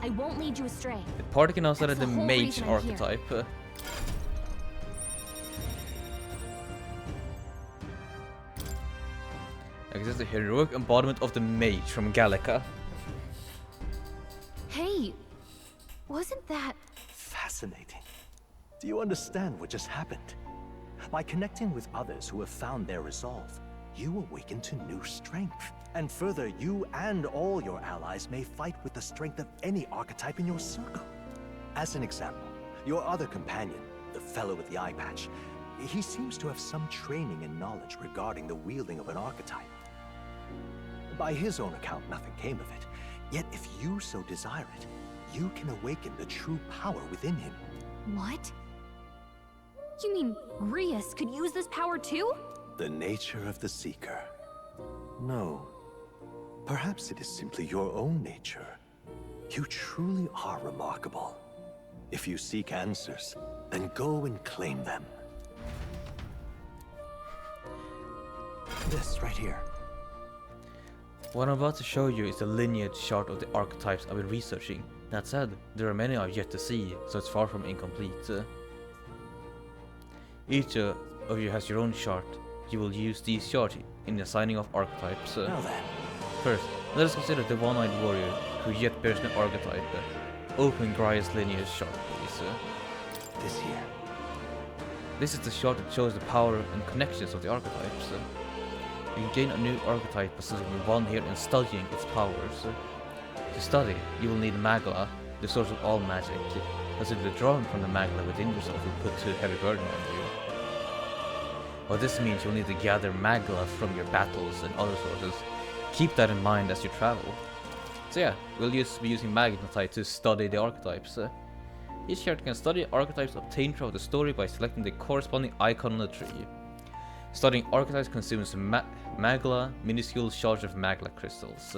I won't lead you astray. The party can also That's the the whole mage reason I'm here. archetype. I guess it's the heroic embodiment of the mage from Gallica. Hey, wasn't that... Fascinating. Do you understand what just happened? By connecting with others who have found their resolve, you awaken to new strength. And further, you and all your allies may fight with the strength of any archetype in your circle. As an example, your other companion, the fellow with the eye patch, he seems to have some training and knowledge regarding the wielding of an archetype. By his own account, nothing came of it. Yet if you so desire it, you can awaken the true power within him. What? You mean Rias could use this power too? The nature of the Seeker. No. Perhaps it is simply your own nature. You truly are remarkable. If you seek answers, then go and claim them. This right here. What I'm about to show you is the lineage chart of the archetypes I've been researching. That said, there are many I've yet to see, so it's far from incomplete. Each of you has your own chart. You will use these charts in the assigning of archetypes. Now then. First, let us consider the one-eyed warrior who yet bears no archetype. Open Graia's lineage chart, please. This here. This is the chart that shows the power and connections of the archetypes. You can gain a new archetype by selecting one here and studying its powers. To study, you will need Magla, the source of all magic, as the drawing from the Magla within yourself will put too heavy burden on you. What this means, you'll need to gather Magla from your battles and other sources. Keep that in mind as you travel. So yeah, we'll be using Magnetite to study the archetypes. Each character can study archetypes obtained throughout the story by selecting the corresponding icon on the tree. Studying archetypes consumes Magla, minuscule shards of Magla crystals.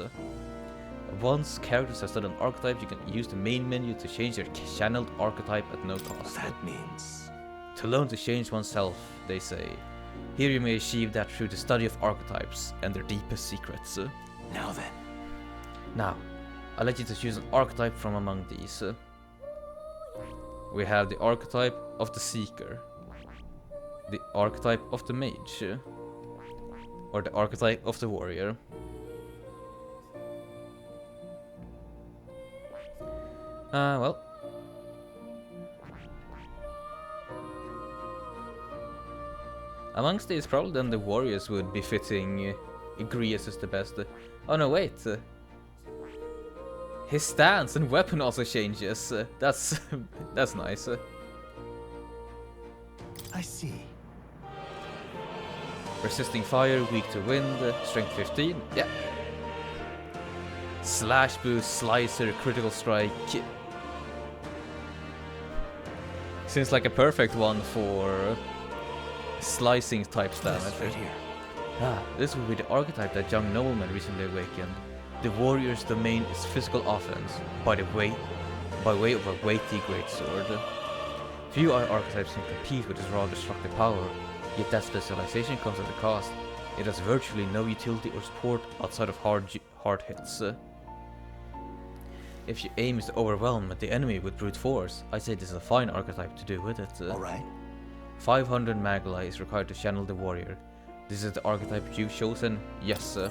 Once characters have studied an archetype, you can use the main menu to change their channeled archetype at no cost. That means... To learn to change oneself, they say. Here you may achieve that through the study of archetypes and their deepest secrets. Now then. Now, I'll let you to choose an archetype from among these. We have the archetype of the Seeker, the archetype of the Mage, or the archetype of the Warrior. Well. Amongst these, probably then the Warriors would be fitting. Egreus is the best. Oh no, wait. His stance and weapon also changes. That's nice. I see. Resisting fire, weak to wind, strength 15. Yeah. Slash boost, slicer, critical strike. Seems like a perfect one for slicing type damage. Right here. This will be the archetype that young nobleman recently awakened. The warrior's domain is physical offense, by way of a weighty greatsword. Few archetypes can compete with his raw destructive power, yet that specialization comes at a cost. It has virtually no utility or support outside of hard hits. If your aim is to overwhelm the enemy with brute force, I say this is a fine archetype to do with it. Alright. 500 Magla is required to channel the warrior. This is the archetype you've chosen? Yes, sir.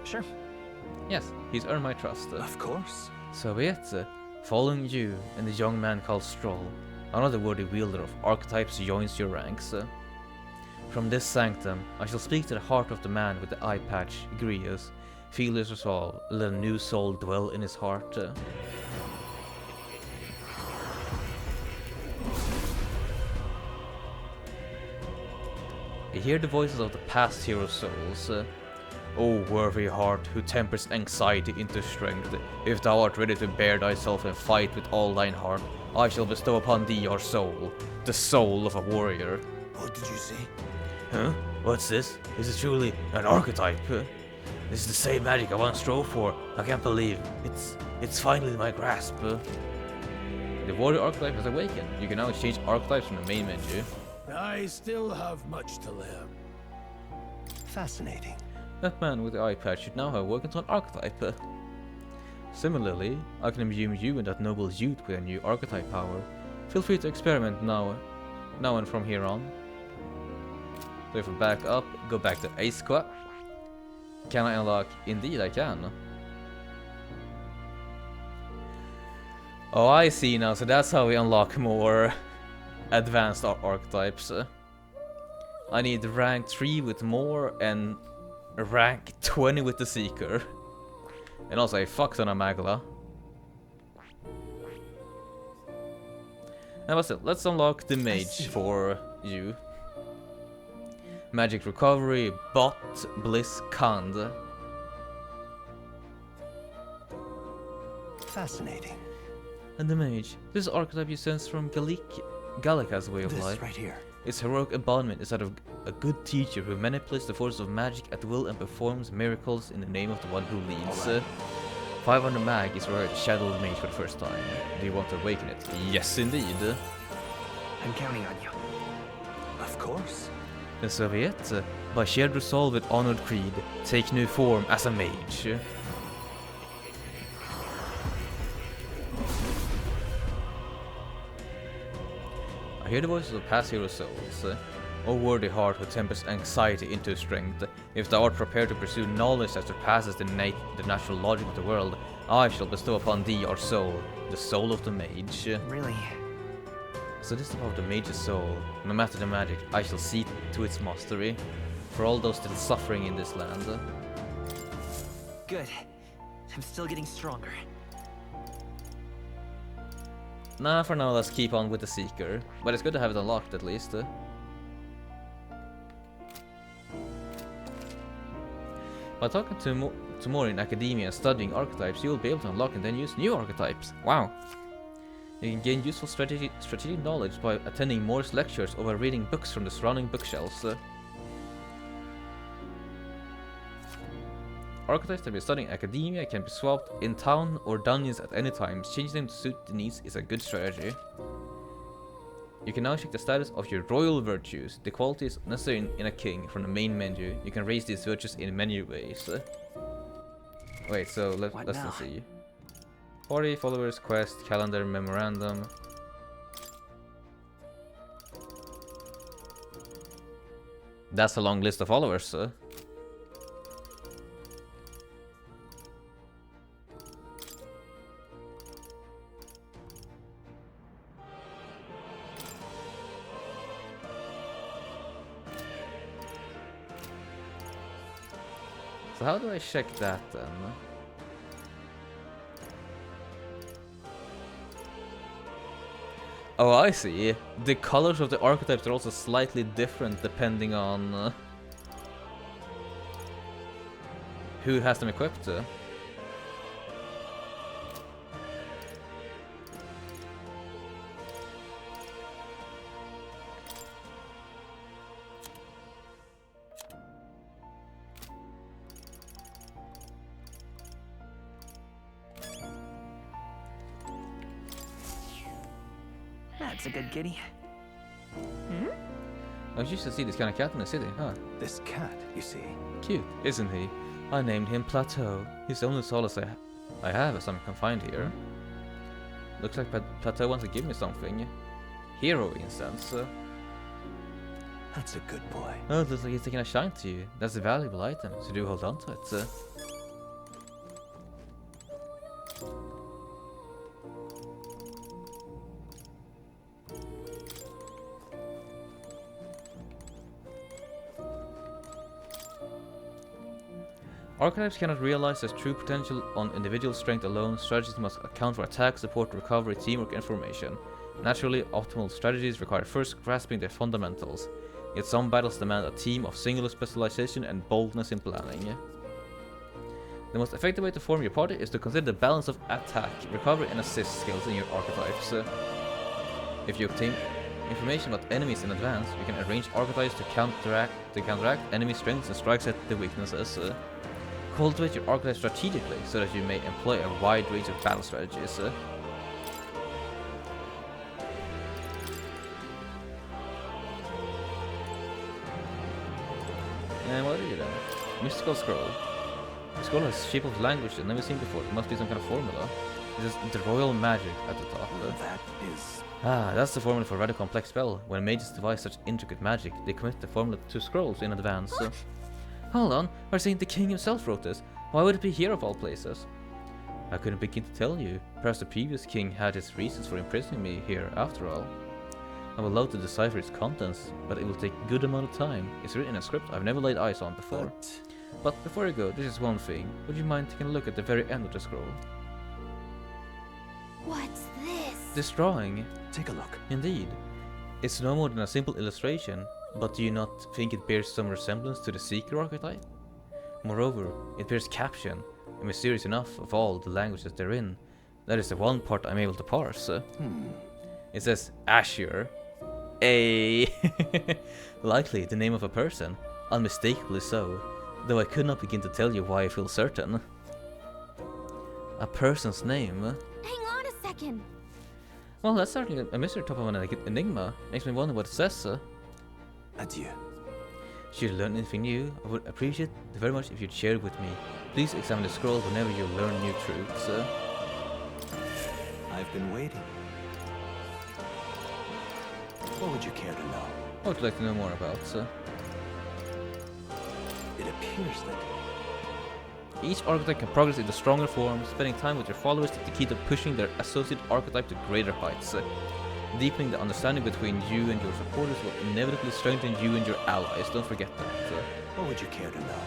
Sure. Yes, he's earned my trust. Of course. So be it. Following you and the young man called Stroll, another worthy wielder of archetypes joins your ranks. From this sanctum, I shall speak to the heart of the man with the eye patch, Grius. Feel his resolve, let a new soul dwell in his heart. I hear the voices of the past hero souls. O worthy heart, who tempers anxiety into strength, if thou art ready to bear thyself and fight with all thine heart, I shall bestow upon thee your soul, the soul of a warrior. What did you say? Huh? What's this? Is it truly an archetype? This is the same magic I once strove for. I can't believe it's finally in my grasp. The warrior archetype has awakened. You can now change archetypes from the main menu. I still have much to learn. Fascinating. That man with the eye patch should now have awakened to an archetype. Similarly, I can imbue you and that noble youth with a new archetype power. Feel free to experiment now and from here on. So if we back up, go back to Aesqua. Can I unlock? Indeed I can. Oh, I see now, so that's how we unlock more advanced archetypes. I need rank 3 with more and rank 20 with the Seeker. And also a fuck ton of Magla. But still, let's unlock the Mage for you. Magic Recovery, Bot, Bliss, Kand. Fascinating. And the Mage. This archetype you sense from Gallica's way of This life. right here. Its heroic embodiment is that of a good teacher who manipulates the forces of magic at will and performs miracles in the name of the one who leads. 500 mag is where Shadow Mage for the first time. Do you want to awaken it? Yes, indeed. I'm counting on you. Of course. The Soviet, by shared resolve with honored creed, take new form as a mage. I hear the voices of past hero souls. O worthy heart who tempers anxiety into strength, if thou art prepared to pursue knowledge that surpasses the natural logic of the world, I shall bestow upon thee your soul, the soul of the mage. Really? So this is about the mage's soul. No matter the magic, I shall see to its mastery. For all those still suffering in this land. Good. I'm still getting stronger. Nah, for now let's keep on with the Seeker. But it's good to have it unlocked at least. By talking to more in academia and studying archetypes, you will be able to unlock and then use new archetypes. Wow! You can gain useful strategic knowledge by attending Moore's lectures or by reading books from the surrounding bookshelves. Archetypes that we study in academia can be swapped in town or dungeons at any time. Changing them to suit the needs is a good strategy. You can now check the status of your royal virtues, the qualities necessary in a king, from the main menu. You can raise these virtues in many ways. Wait, so let's see. Party, followers, quest, calendar, memorandum. That's a long list of followers. So how do I check that then? Oh, I see. The colors of the archetypes are also slightly different depending on who has them equipped. That's a good kitty. I was used to see this kind of cat in the city, huh? This cat, you see. Cute, isn't he? I named him Plateau. He's the only solace I have as I'm confined here. Looks like Plateau wants to give me something. hero instance. That's a good boy. Oh, it looks like he's taking a shine to you. That's a valuable item, so do hold on to it. Archetypes cannot realize their true potential on individual strength alone. Strategies must account for attack, support, recovery, teamwork, and formation. Naturally, optimal strategies require first grasping their fundamentals. Yet some battles demand a team of singular specialization and boldness in planning. The most effective way to form your party is to consider the balance of attack, recovery, and assist skills in your archetypes. If you obtain information about enemies in advance, you can arrange archetypes to counteract enemy strengths and strikes at the weaknesses. Cultivate your archetype strategically so that you may employ a wide range of battle strategies. And what are you then? Mystical scroll. The scroll has shape of language I've never seen before. It must be some kind of formula. It is the royal magic at the top. That is... That's the formula for a rather complex spell. When mages devise such intricate magic, they commit the formula to scrolls in advance. Hold on, we're saying the king himself wrote this. Why would it be here of all places? I couldn't begin to tell you. Perhaps the previous king had his reasons for imprisoning me here after all. I'm allowed to decipher its contents, but it will take a good amount of time. It's written in a script I've never laid eyes on before. But before I go, there's just one thing. Would you mind taking a look at the very end of the scroll? What's this? This drawing. Take a look. Indeed. It's no more than a simple illustration, but do you not think it bears some resemblance to the Seeker archetype? Moreover, it bears caption, and mysterious enough of all the languages therein. That is the one part I'm able to parse. It says Azure. Likely the name of a person, unmistakably so, though I could not begin to tell you why I feel certain. A person's name? Hang on a second. Well, that's certainly a mystery top of an enigma. Makes me wonder what it says. Adieu. Should you learn anything new, I would appreciate it very much if you'd share it with me. Please examine the scroll whenever you learn new truths. I've been waiting. What would you care to know? What would you like to know more about, sir? It appears that each archetype can progress into stronger forms. Spending time with your followers is the key to pushing their associate archetype to greater heights. Deepening the understanding between you and your supporters will inevitably strengthen you and your allies. Don't forget that. What would you care to know?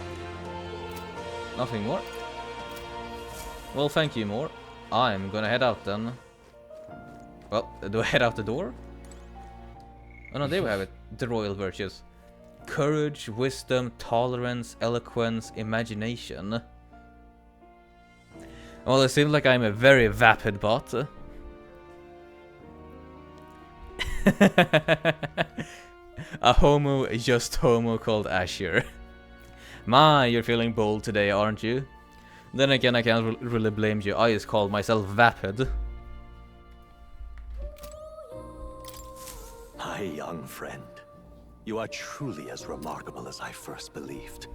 Nothing more? Well, thank you, more. I'm gonna head out then. Well, do I head out the door? Oh no, there we have it. The royal virtues. Courage, wisdom, tolerance, eloquence, imagination. Well, it seems like I'm a very vapid bot. A homo, just homo called Azure. My, you're feeling bold today, aren't you? Then again, I can't really blame you. I just called myself vapid. My young friend, you are truly as remarkable as I first believed.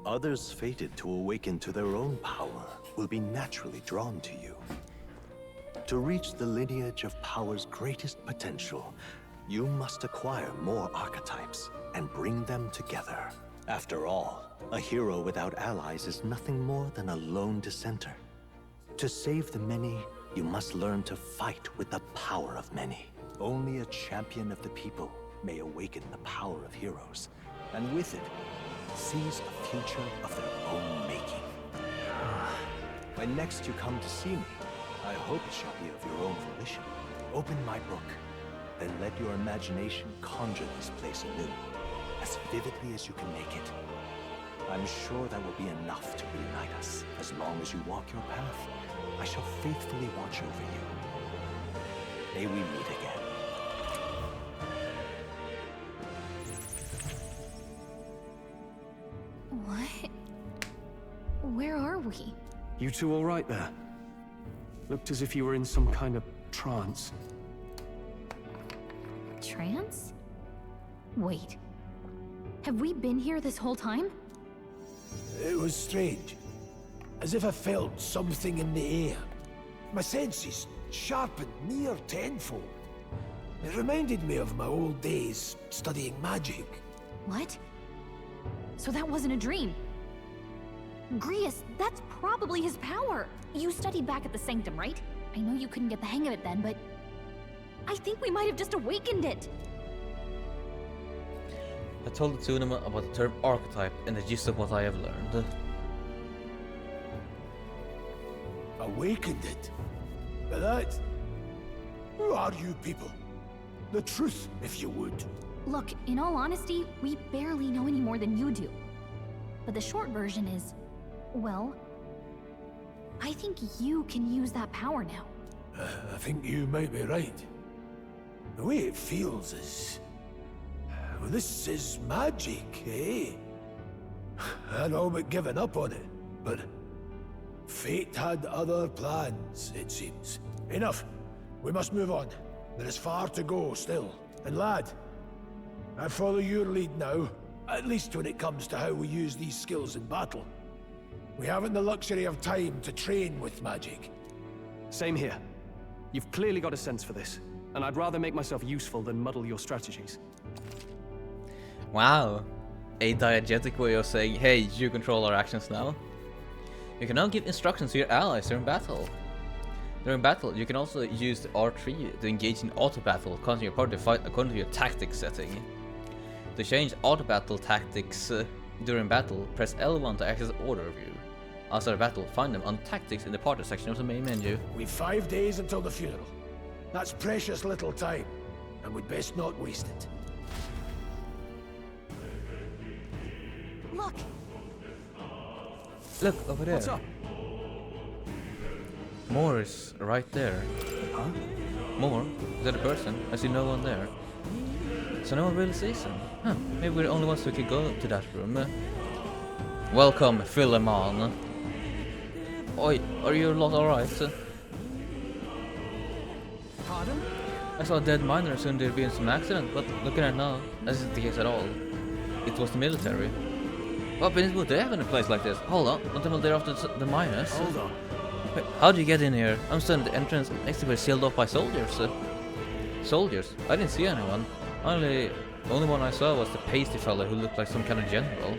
Others fated to awaken to their own power will be naturally drawn to you. To reach the lineage of power's greatest potential, you must acquire more archetypes and bring them together. After all, a hero without allies is nothing more than a lone dissenter. To save the many, you must learn to fight with the power of many. Only a champion of the people may awaken the power of heroes, and with it, seize a future of their own making. When next you come to see me, I hope it shall be of your own volition. Open my book, then let your imagination conjure this place anew, as vividly as you can make it. I'm sure that will be enough to reunite us. As long as you walk your path, I shall faithfully watch over you. May we meet again. What? Where are we? You two all right there? Looked as if you were in some kind of trance. Trance? Wait. Have we been here this whole time? It was strange. As if I felt something in the air. My senses sharpened near tenfold. It reminded me of my old days studying magic. What? So that wasn't a dream. Grius, that's probably his power. You studied back at the Sanctum, right? I know you couldn't get the hang of it then, but I think we might have just awakened it. I told the two of them about the term archetype and the gist of what I have learned. Awakened it? But that... Who are you people? The truth, if you would. Look, in all honesty, we barely know any more than you do. But the short version is, well, I think you can use that power now. I think you might be right. The way it feels is... Well, this is magic, eh? I'd all but given up on it, but... Fate had other plans, it seems. Enough. We must move on. There is far to go still. And lad, I follow your lead now, at least when it comes to how we use these skills in battle. We haven't the luxury of time to train with magic. Same here. You've clearly got a sense for this, and I'd rather make myself useful than muddle your strategies. Wow. A diegetic way of saying, hey, you control our actions now. You can now give instructions to your allies during battle. During battle, you can also use the R3 to engage in auto battle, causing your party to fight according to your tactics setting. To change auto battle tactics during battle, press L1 to access order view. Outside of battle, find them on tactics in the party section of the main menu. We've 5 days until the funeral. That's precious little time, and we'd best not waste it. Look! Look, over there. What's up? More is right there. Huh? More? Is that a person? I see no one there. So no one really sees him. Huh, maybe we're the only ones who could go to that room. Welcome, Philemon. Oi, are you lot alright? Pardon? I saw a dead miner soon there'd been some accident, but looking at it now, that isn't the case at all. It was the military. What business would they have in a place like this? Hold on, not until they're after the miners. Hold on. Wait, how'd you get in here? I'm standing at the entrance next to where sealed off by soldiers. Soldiers? I didn't see anyone. The only one I saw was the pasty fellow who looked like some kind of general.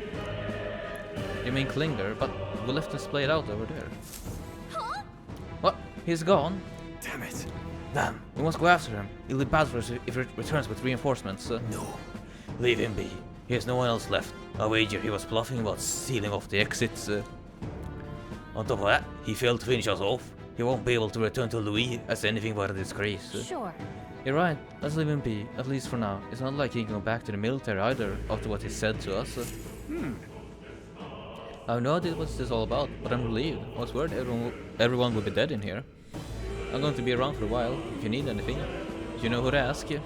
You mean Klinger, but we left him splayed out over there. Huh? What? He's gone? Damn it. Damn, we must go after him. It'll be bad for us if he returns with reinforcements. No. Leave him be. He has no one else left. I wager he was bluffing about sealing off the exits. On top of that, he failed to finish us off. He won't be able to return to Louis as anything but a disgrace. Sure. You're right, let's leave him be, at least for now. It's not like he can go back to the military either, after what he said to us. I have no idea what this is all about, but I'm relieved. I was worried everyone would be dead in here. I'm going to be around for a while, if you need anything. You know who to ask you.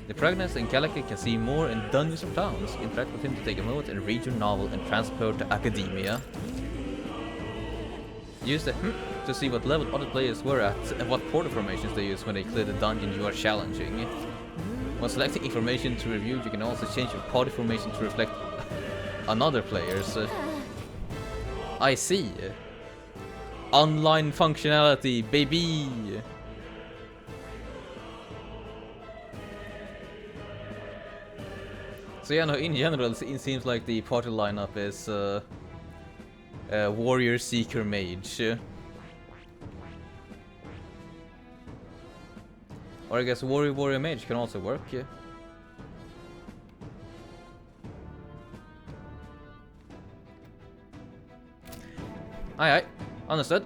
The protagonist and Galactic can see more in Dungeons and Towns. Interact with him to take a moment and read your novel and transport to academia. Use the to see what level other players were at and what portal formations they use when they clear the dungeon you are challenging. When selecting information to review, you can also change your party formation to reflect another player's. I see. Online functionality, baby! So yeah, no, in general, it seems like the party lineup is Warrior, Seeker, Mage. Or I guess Warrior, Warrior, Mage can also work. Aye, understood.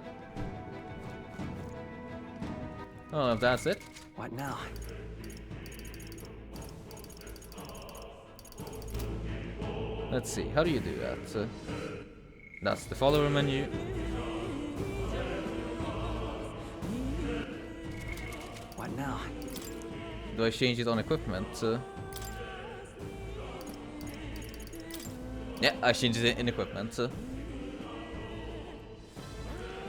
Oh, if that's it. What now? Let's see, how do you do that? That's the follower menu. What now? Do I change it on equipment? Yeah, I changed it in equipment.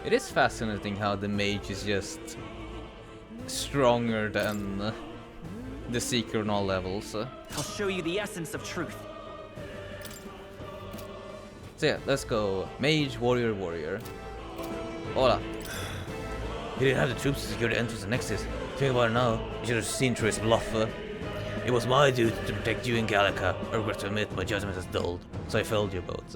It is fascinating how the mage is just stronger than the seeker on all levels. I'll show you the essence of truth. So yeah, let's go. Mage, warrior, warrior. Hola. He didn't have the troops to secure the entrance and exit. Think about it now, you should have seen through his bluff. It was my duty to protect you and Gallica. I regret to admit my judgment has dulled, so I failed you both.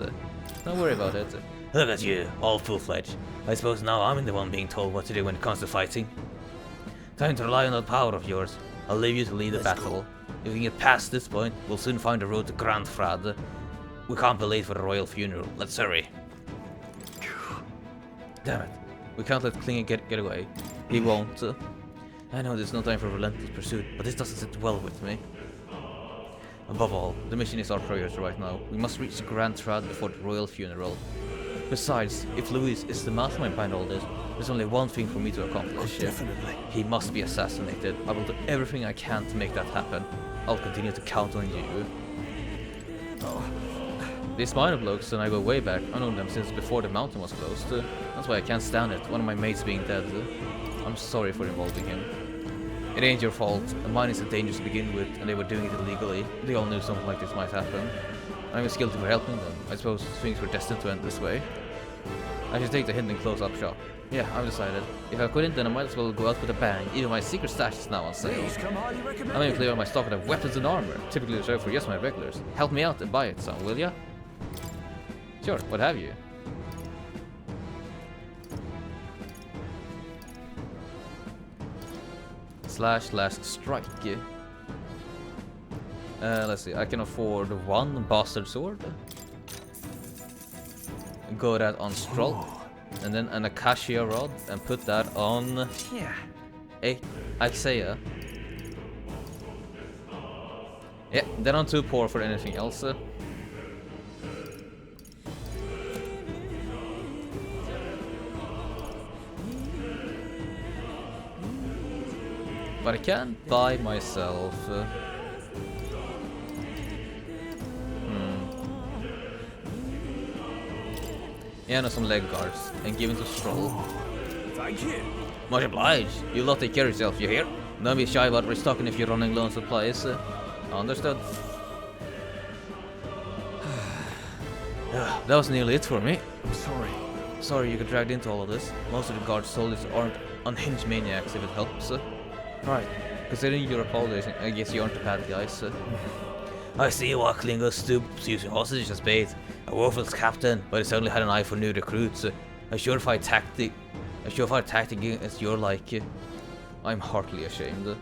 Don't worry about it. Look at you, all full-fledged. I suppose now I'm the one being told what to do when it comes to fighting. Time to rely on that power of yours. I'll leave you to lead the battle. If we can get past this point, we'll soon find a road to Grand Frad. We can't be late for the royal funeral. Let's hurry. Damn it. We can't let Klinger get away. He won't. I know there's no time for relentless pursuit, but this doesn't sit well with me. Above all, the mission is our priority right now. We must reach the Grand Frad before the royal funeral. Besides, if Louis is the mastermind behind all this, there's only one thing for me to accomplish. Definitely. He must be assassinated. I will do everything I can to make that happen. I'll continue to count on you. These minor blokes and I go way back. I've known them since before the mountain was closed. That's why I can't stand it. One of my mates being dead. I'm sorry for involving him. It ain't your fault. The mine is a danger to begin with, and they were doing it illegally. They all knew something like this might happen. I was guilty for helping them. I suppose things were destined to end this way. I should take the hint and close up shop. Yeah, I've decided. If I couldn't, then I might as well go out with a bang. Even my secret stash is now on sale. I'm even clear on my stock of weapons and armor, typically reserved for just my regulars. Help me out and buy it some, will ya? Sure, what have you? //strike. Let's see, I can afford one bastard sword. Go that on Stroll. And then an Acacia rod and put that on Isaiah. Yeah, then I'm too poor for anything else. But I can buy myself. Yeah, no, some leg guards and give it to Stroll. Thank you. Much obliged. You lot take care of yourself, you hear? Don't be shy about restocking if you're running low on supplies. Understood. That was nearly it for me. I'm sorry. Sorry you got dragged into all of this. Most of the guard soldiers aren't unhinged maniacs, if it helps. Right. Considering you're apologizing, I guess you aren't the bad guys. I see why Klinger stoops using hostages as bait. A worthless captain, but he certainly had an eye for new recruits. A surefire tactic against your like. I'm heartily ashamed.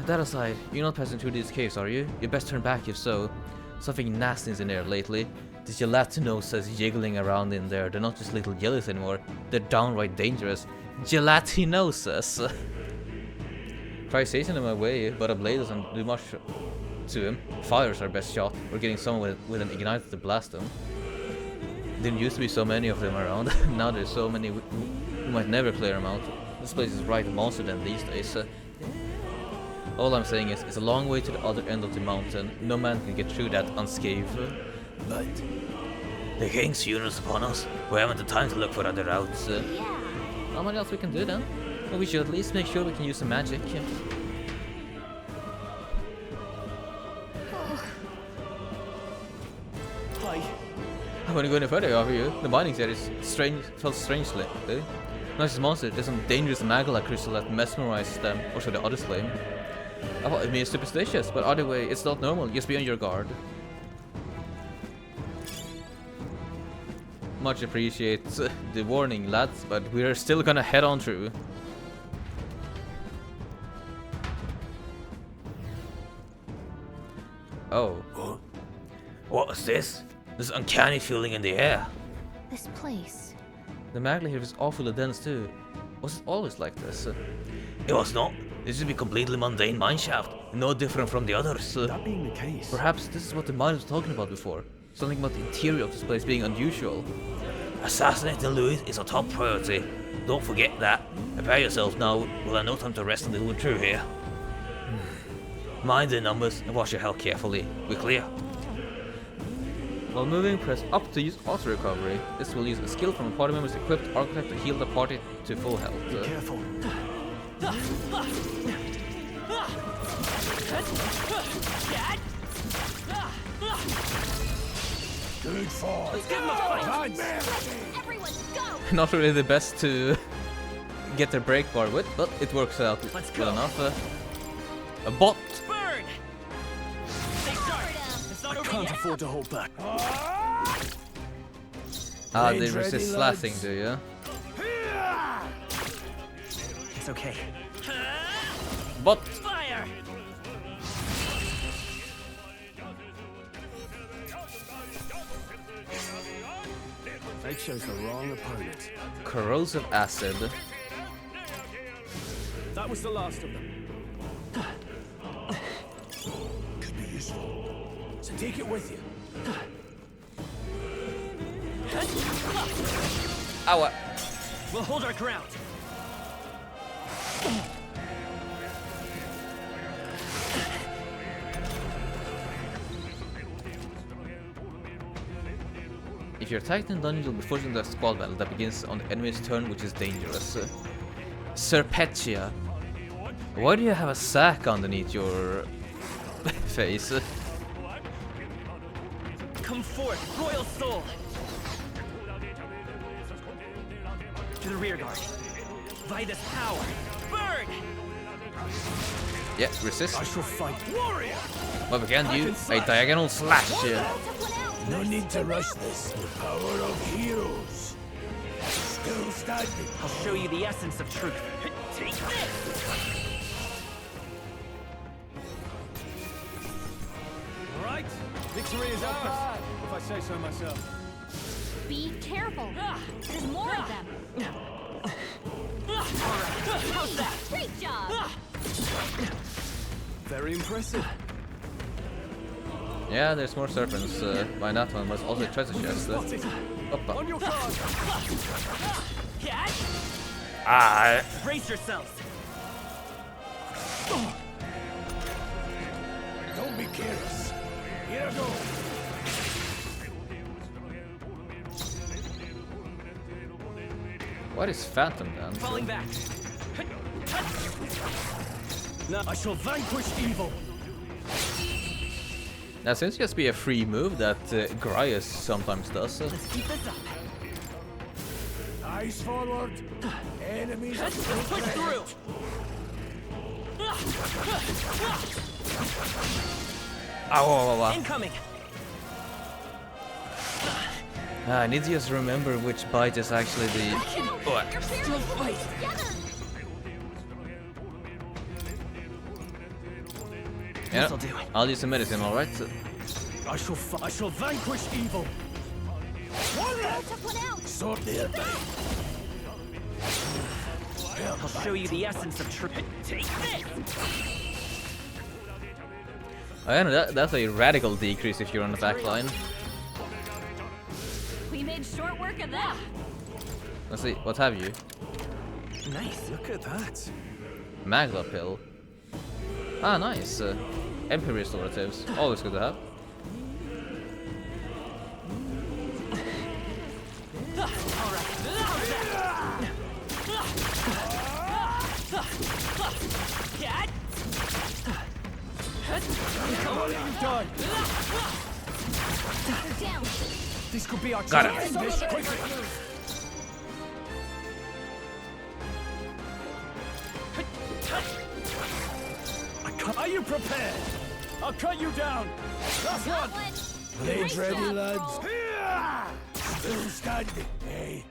That aside, you're not passing through these caves, are you? You best turn back if so. Something nasty's in there lately. The gelatinoses jiggling around in there. They're not just little jellies anymore. They're downright dangerous. Gelatinosus. Try chasing them away, but a blade doesn't do much to him. Fire's our best shot, or getting someone with an igniter to blast them. Didn't used to be so many of them around. Now there's so many we might never clear them out. This place is right monster than these days. All I'm saying is, it's a long way to the other end of the mountain. No man can get through that unscathed. But the king's funeral's upon us. We haven't the time to look for other routes. Not much else we can do then. But we should at least make sure we can use the magic. I wouldn't go any further over you. The bindings there is felt strangely. Not just monster, there's some dangerous Magala crystal that mesmerizes them, or so the others claim. I thought it may be superstitious, but either way, it's not normal. Just be on your guard. Much appreciate the warning, lads, but we're still gonna head on through. Oh. What is this? This uncanny feeling in the air. This place. The magla here is awfully dense too. Was it always like this? It was not. This should be completely mundane mineshaft, no different from the others. That being the case. Perhaps this is what the mine was talking about before. Something about the interior of this place being unusual. Assassinating Louis is a top priority. Don't forget that. Prepare yourself now. We'll have no time to rest until we're through here. Mind the numbers and watch your health carefully. We're clear. While moving, press up to use auto recovery. This will use a skill from a party member's equipped archetype to heal the party to full health. Be careful. Good fight. Let's give him a fight. Everyone, go! Not really the best to get their break bar with, but it works out well enough. A bot. Burn! I can't afford to hold back. Ah, they resist slashing, do you? It's okay. Bot. Fire! They chose the wrong opponent. Corrosive acid. That was the last of them. Could be useful. So take it with you. Ow. We'll hold our ground. If you're attacked in dungeon, you'll be forced into a squad battle that begins on the enemy's turn, which is dangerous. Serpetia. Why do you have a sack underneath your face? Come forth, royal soul! To the rear guard. By this power, burn! Yeah, resist. I shall fight. Warrior! But we can do a diagonal slash. No need to rush this. The power of heroes. Still standing. I'll show you the essence of truth. Take this! All right, victory is ours, if I say so myself. Be careful. There's more of them. How's that? Great job. Very impressive. Yeah, there's more serpents. By that one, but also a treasure chest. Oppa. On your guard. Ah. Brace yourselves. Don't be careless. Here I go. What is Phantom Dance? Falling back. Now I shall vanquish evil. Now, seems to just be a free move that Grias sometimes does. Let's keep this up. Eyes forward. Enemies are Push through. Ow. Incoming. I need to just remember which bite is actually the... What? Still fight. Yeah, This'll do. I'll use some medicine, alright? I shall vanquish evil. Sort there, I'll show you the essence of truth. Take this. I know that's a radical decrease if you're on the back line. We made short work of that. Let's see, what have you? Nice. Look at that. Magla pill. Ah, nice. MP restoratives. Always good to have. This could be our Got chance. it. Quickly. Are you prepared? I'll cut you down. Last one. Blades ready, lads. Still standing, eh?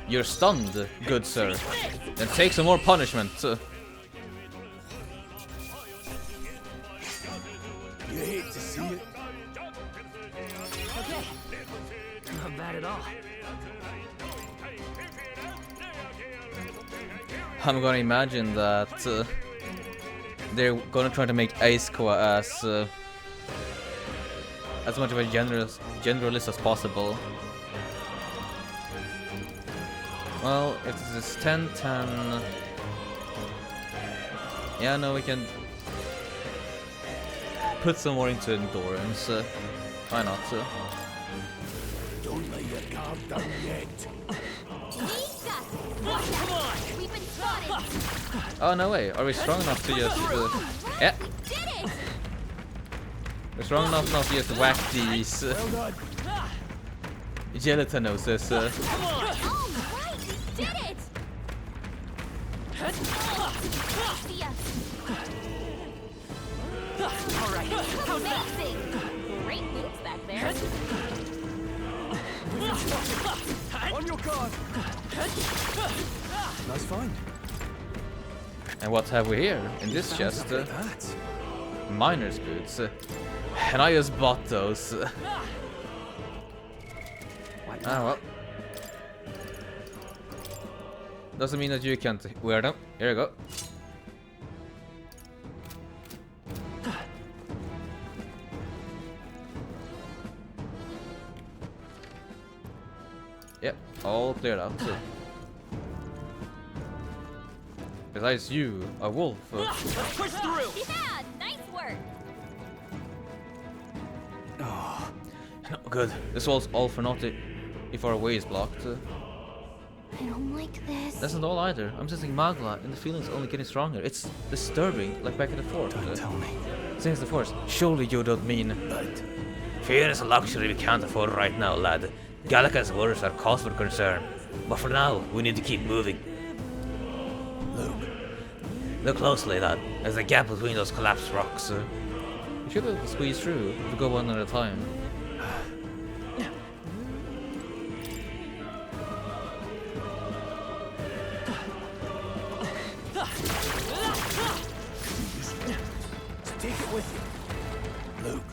You're stunned, good sir. Then take some more punishment. You hate to see it. Okay. Not bad at all. I'm gonna imagine that they're gonna try to make Ace-Koa as much of a generalist as possible. Well, if this is 10, 10... Yeah, no, we can put some more into endurance. Why not? Don't lay your guard down yet. We've been spotted. Oh, no way. Are we strong enough to just... yeah. We're strong enough not to just whack these... gelatinosis. Alright, how's that? Great moves back there. On your guard! Nice find. And what have we here? In this chest? Miner's boots. And I just bought those. Ah well. Doesn't mean that you can't wear them. Here you go. Yep, all cleared out. Besides you, a wolf. Let's push through! Yeah, nice work! Oh, no good. This wall's all for naught if our way is blocked. I don't like this. That's not all either. I'm sensing Magla and the feeling's only getting stronger. It's disturbing, like back in the fort. Don't tell me. Since the force, surely you don't mean... But... Fear is a luxury we can't afford right now, lad. Gallica's worries are cause for concern. But for now, we need to keep moving. Look closely, lad. There's a gap between those collapsed rocks. We should be able to squeeze through if we go one at a time. Take it with you, Luke.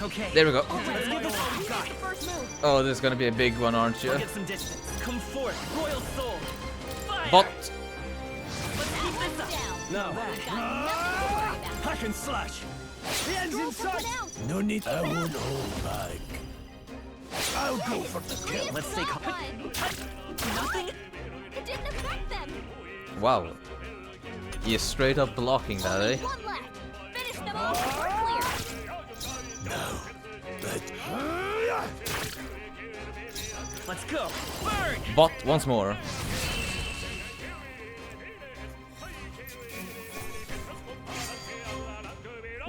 Okay. There we go. Let's give this all we got. Oh, this is gonna be a big one, aren't you? Get some distance. Come forth, royal soul. Fire. But Let's keep this up. No. Hack and slash. The end's in sight. No need. I won't hold back. I'll go for the kill. Let's stay calm. Nothing. It didn't affect them. wow, he is straight up blocking that, eh? One left. Finish them all. We're clear. No, but Let's go. Burn. But once more.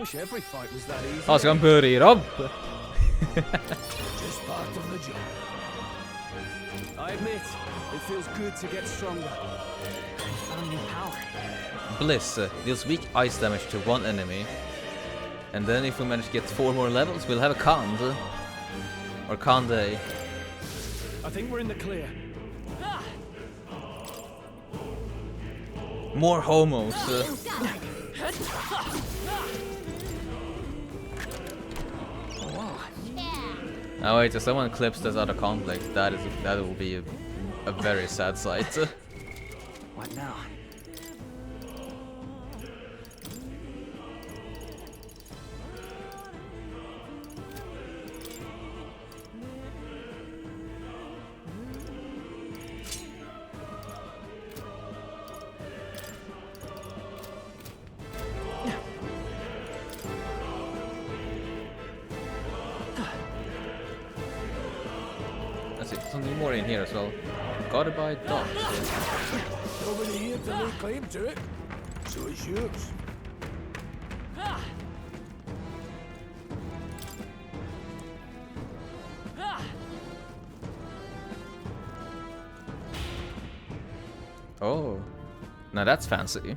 wish every fight was that easy. Jag ska börja upp. Just part of the job. I admit, it feels good to get stronger. I found new power. Bliss deals weak ice damage to one enemy. And then if we manage to get 4 more levels, we'll have a Kand. Or Kande. I think we're in the clear. More homos. Oh wait, if someone clips this out of conflict, that will be a very sad sight. What now? Let's see, something more in here as well. Guarded by dogs. Nobody here to lay claim to it, so it's yours. Oh, now that's fancy.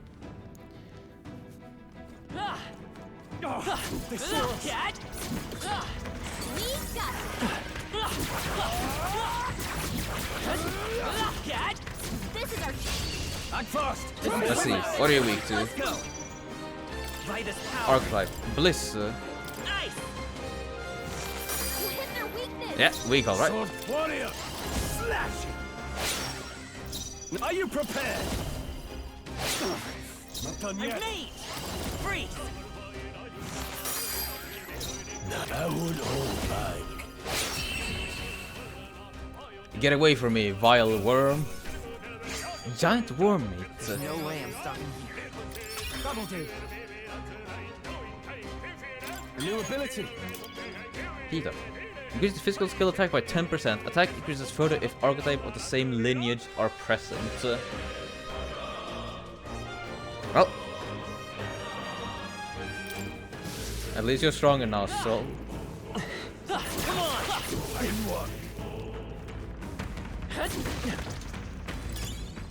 They saw us. This is our Act fast. Let's see, what are you weak to? Archival. Bliss. You hit their weakness. Yeah, weak, alright. Sword warrior. Slash it. Are you prepared? Not done yet. Freeze. I would hold back. Get away from me, vile worm. Giant worm meat. There's no way I'm stopping here. That'll do. A new ability. Heat up. Increases physical skill attack by 10%. Attack increases further if archetype of the same lineage are present. Well. At least you're stronger now, so. Come on.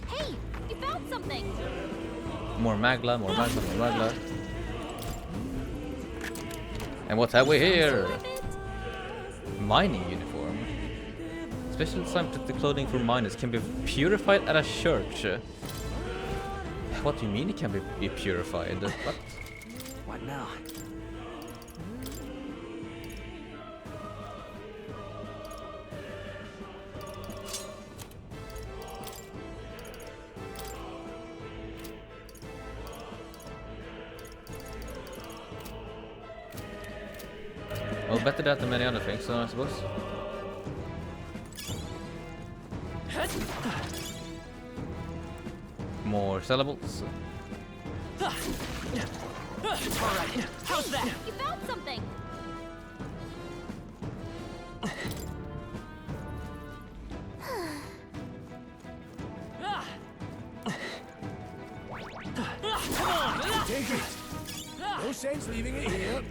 Hey, you found something. More magla, more magla, more magla. And what have we here? Mining uniform. Special assignment that the clothing for miners can be purified at a church. What do you mean it can be purified? What? What now? Well, better that than many other things, I suppose. More syllables. Alright, how's that? You found something! Come on! Take it! No sense leaving it here.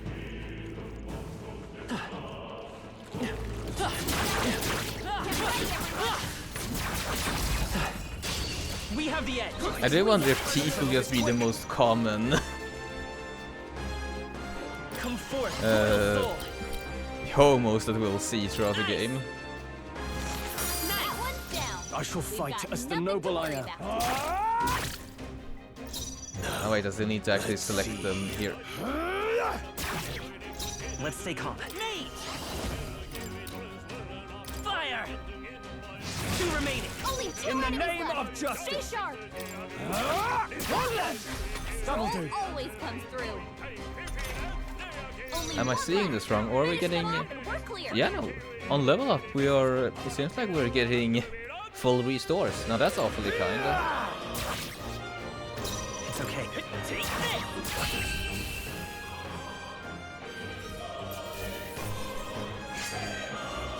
We have the edge. I do wonder if teeth will just be the most common Come forth, homos that we'll see throughout the game. I shall fight as the noble I am. Oh wait, I still need to actually select them here. Let's stay calm. Fire! Two remaining. Only two In the enemies name left. of justice. Stay sharp. Double Troll do. always comes through. Only Am I one seeing left. this wrong, or are we Finish them getting? off and we're clear. Yeah, no. On level up, we are. It seems like we're getting full restores. Now that's awfully kind. It's okay. Take this!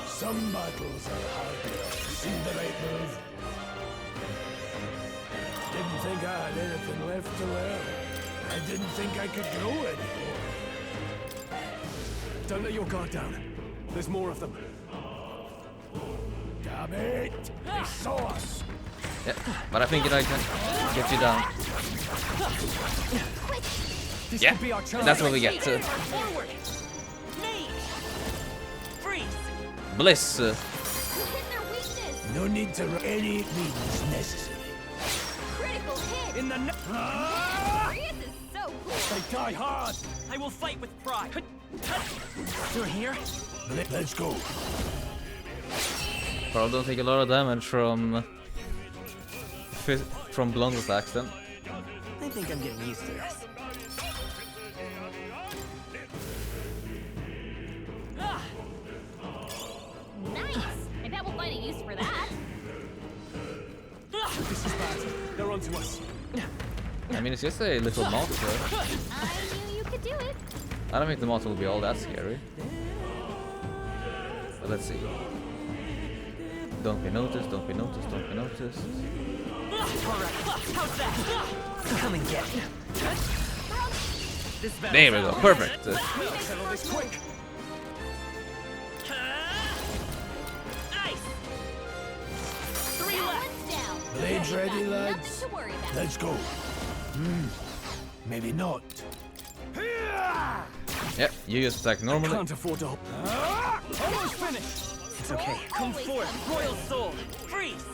Some battles are hard to see the right move. Didn't think I had anything left to learn. I didn't think I could grow anymore. Don't let your guard down. There's more of them. Damn it! They saw us! Yeah, but I think I can get you down. This Yeah, could be our chance. that's what we get. Forward! Mage! Freeze! Bliss. You hit their weakness. No need to any means necessary. Critical hit. In the Marius is so cool. They die hard! I will fight with pride. You're here? Let's go. Probably don't take a lot of damage from blunt attacks then. I think I'm getting used to this. Nice. I bet we'll find a use for that. This is bad. They're onto us. I mean, it's just a little moth. I knew you could do it. I don't think the moth will be all that scary. But let's see. Don't be noticed, don't be noticed, don't be noticed. Alright, how's that? Come and get. This There we go, perfect. Settle this quick. Nice! Three left. One's down. Blades You've got ready, nothing lads? to worry about. Let's go. Maybe not. Yep, you just attack normally. Can't afford to. Almost finished. It's okay. Come forth, royal soul. Freeze!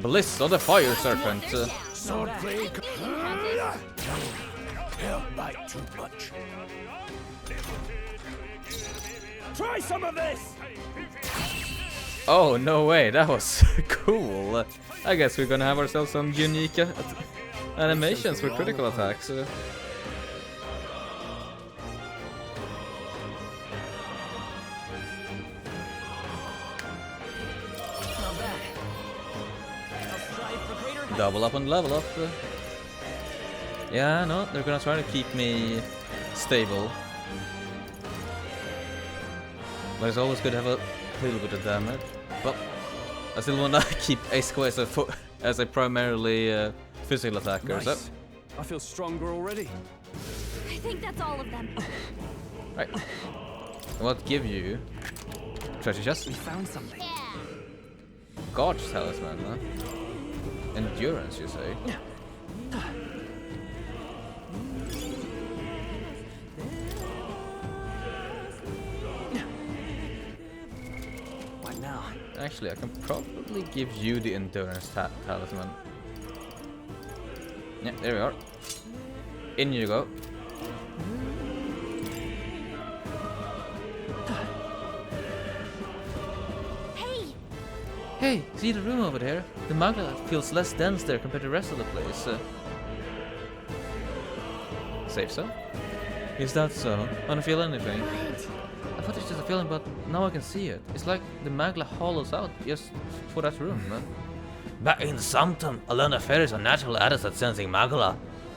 Bliss of the fire serpent. Sword play. I knew you had this. Held back too much. Try some of this. Oh, no way, that was cool. I guess we're gonna have ourselves some unique animations for critical attacks. Not bad. I'll strive for greater heights. Double up and level up. Yeah, no, they're gonna try to keep me stable. But it's always good to have a little bit of damage. But I still wanna keep Ace as a primarily physical attacker. Nice. So, I feel stronger already. I think that's all of them. right. What give you treasure chest. We found something. Guard's talisman, huh? Endurance, you say? What now? Actually, I can probably give you the endurance talisman. Yeah, there we are. In you go. Hey, see the room over there? The Magla feels less dense there compared to the rest of the place. Safe so? Is that so? I don't feel anything. I thought it's just a feeling, but now I can see it. It's like the Magla hollows out just for that room. Back in the Sanctum, I learned that fairies are natural at sensing Magla.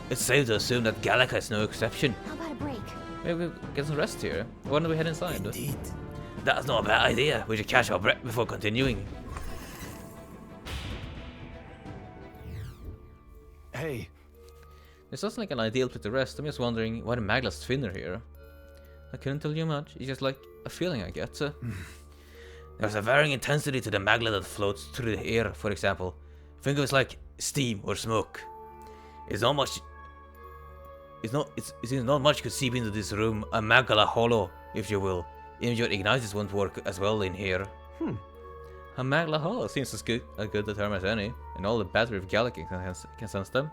It's safe to assume that Gallica is no exception. How about a break? Maybe we'll get some rest here. Why don't we head inside? Indeed. That's not a bad idea. We should catch our breath before continuing. Hey. This sounds like an ideal place to rest. I'm just wondering why the Magla's thinner here. I couldn't tell you much. It's just like a feeling I get. There's a varying intensity to the Magla that floats through the air, for example. Think of it like steam or smoke. It's not much could seep into this room. A Magla hollow, if you will. Even your igniters won't work as well in here. A Magla hollow seems as good a term as any, and all the battery of Gallica can sense them.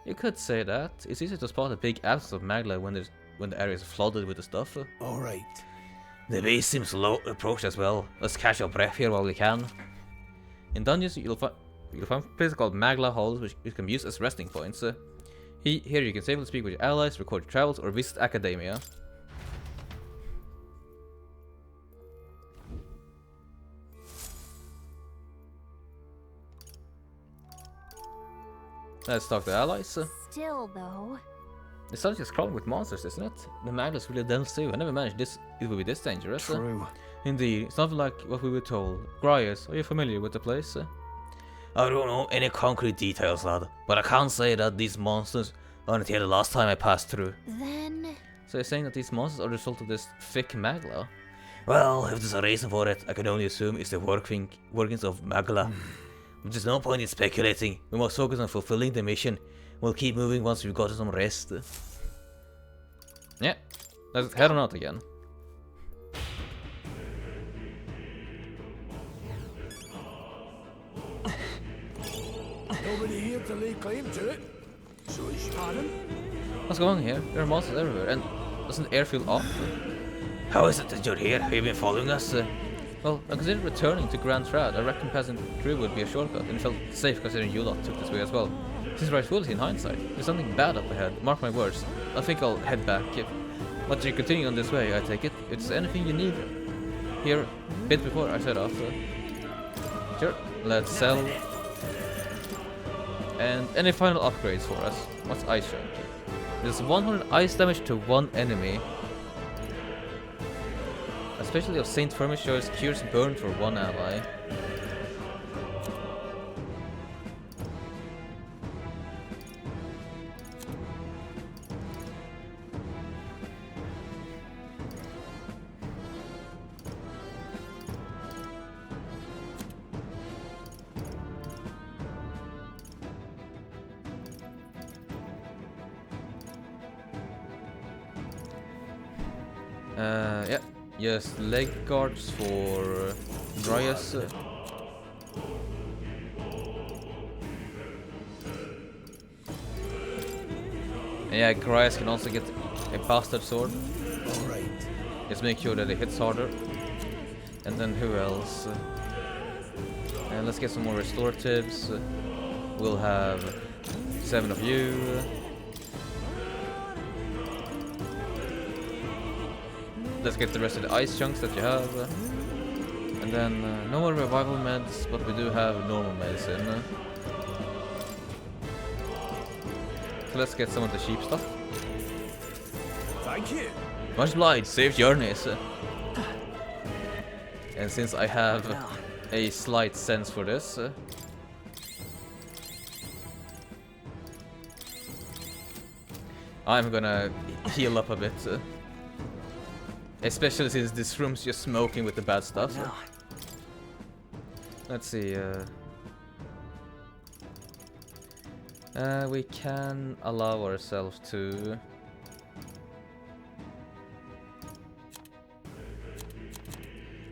You could say that. It's easy to spot a big absence of Magla when the area is flooded with the stuff. Alright. The base seems low approach as well. Let's catch our breath here while we can. In dungeons, you'll find places called Magla halls, which you can use as resting points. Here you can safely speak with your allies, record your travels, or visit Academia. Let's talk to allies. Still, though. The sun is crawling with monsters, isn't it? The Magla's really dense too. I never imagined it would be this dangerous. True. Indeed, it's not like what we were told. Grias, are you familiar with the place? I don't know any concrete details, lad, but I can't say that these monsters aren't here the last time I passed through. Then... So you're saying that these monsters are the result of this thick Magla? Well, if there's a reason for it, I can only assume it's the workings of Magla. But there's no point in speculating. We must focus on fulfilling the mission. We'll keep moving once we've gotten some rest. Yeah, let's head on out again. Nobody here to lay claim to it. So it's pardon? What's going on here? There are monsters everywhere, and doesn't the air feel off? How is it that you're here? Have you been following us? Well, I considered returning to Grand Trad. I reckon passing through would be a shortcut, and it felt safe considering you lot took this way as well. Since right foolish in hindsight, there's something bad up ahead. Mark my words. I think I'll head back. But you continue on this way, I take it. If there's anything you need here, bit before I set off. Sure, let's sell. And any final upgrades for us? What's ice rank? There's 100 ice damage to one enemy. Especially of Saint Firmisher's cures burn for one ally. Yeah. Yes, leg guards for Dryas. Yeah, Dryas can also get a bastard sword. Alright. Just make sure that it hits harder. And then who else? And let's get some more restoratives. We'll have 7 of you. Let's get the rest of the ice chunks that you have. And then no more revival meds, but we do have normal medicine. So let's get some of the cheap stuff. Thank you. Much obliged, safe journeys. And since I have a slight sense for this, I'm gonna heal up a bit. Especially since this room's just smoking with the bad stuff. No. Let's see. We can allow ourselves to.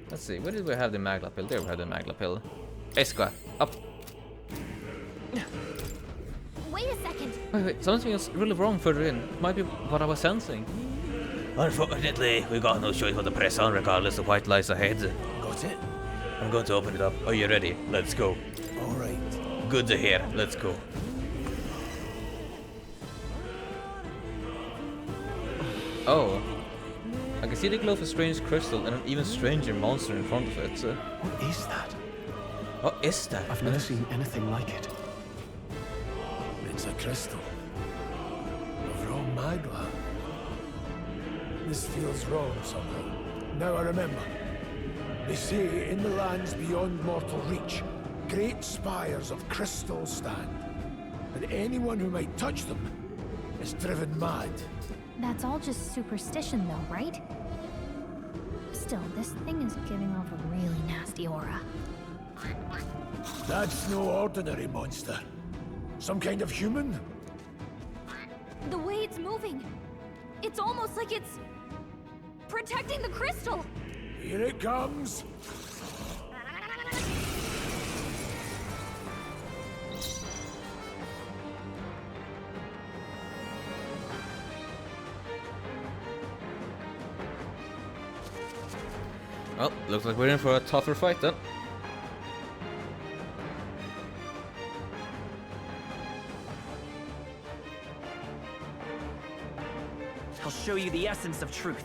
Let's see. Where did we have the Magla pill? There we have the Magla pill. Esqua, up. Wait a second. Wait, something is really wrong further in. It might be what I was sensing. Unfortunately, we got no choice but to press on regardless of what lies ahead. Got it? I'm going to open it up. Are you ready? Let's go. Alright. Good to hear. Let's go. Oh. I can see the glow of a strange crystal and an even stranger monster in front of it. What is that? What is that? I've never seen anything like it. It's a crystal. Of raw magla. This feels wrong somehow. Now I remember. They say in the lands beyond mortal reach, great spires of crystal stand. And anyone who might touch them is driven mad. That's all just superstition though, right? Still, this thing is giving off a really nasty aura. That's no ordinary monster. Some kind of human? The way it's moving, it's almost like it's protecting the crystal. Here it comes. Well, looks like we're in for a tougher fight then. I'll show you the essence of truth.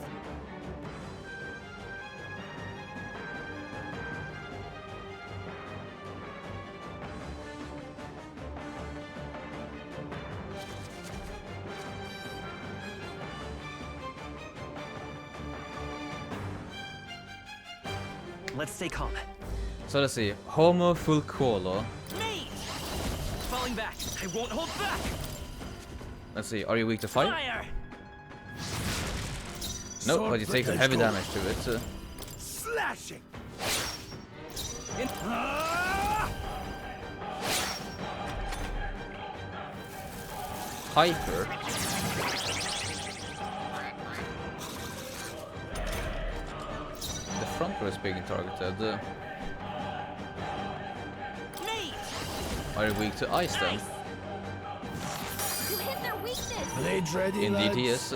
Let's stay calm. So let's see. Homo fulcolo. Me! Falling back. I won't hold back. Let's see. Are you weak to fire? Fire! Nope, but you take some heavy damage to it. Slashing. Hyper. The front row is being targeted. Are you weak to ice then? You hit their weakness. Blades ready, Indeed lads? he is.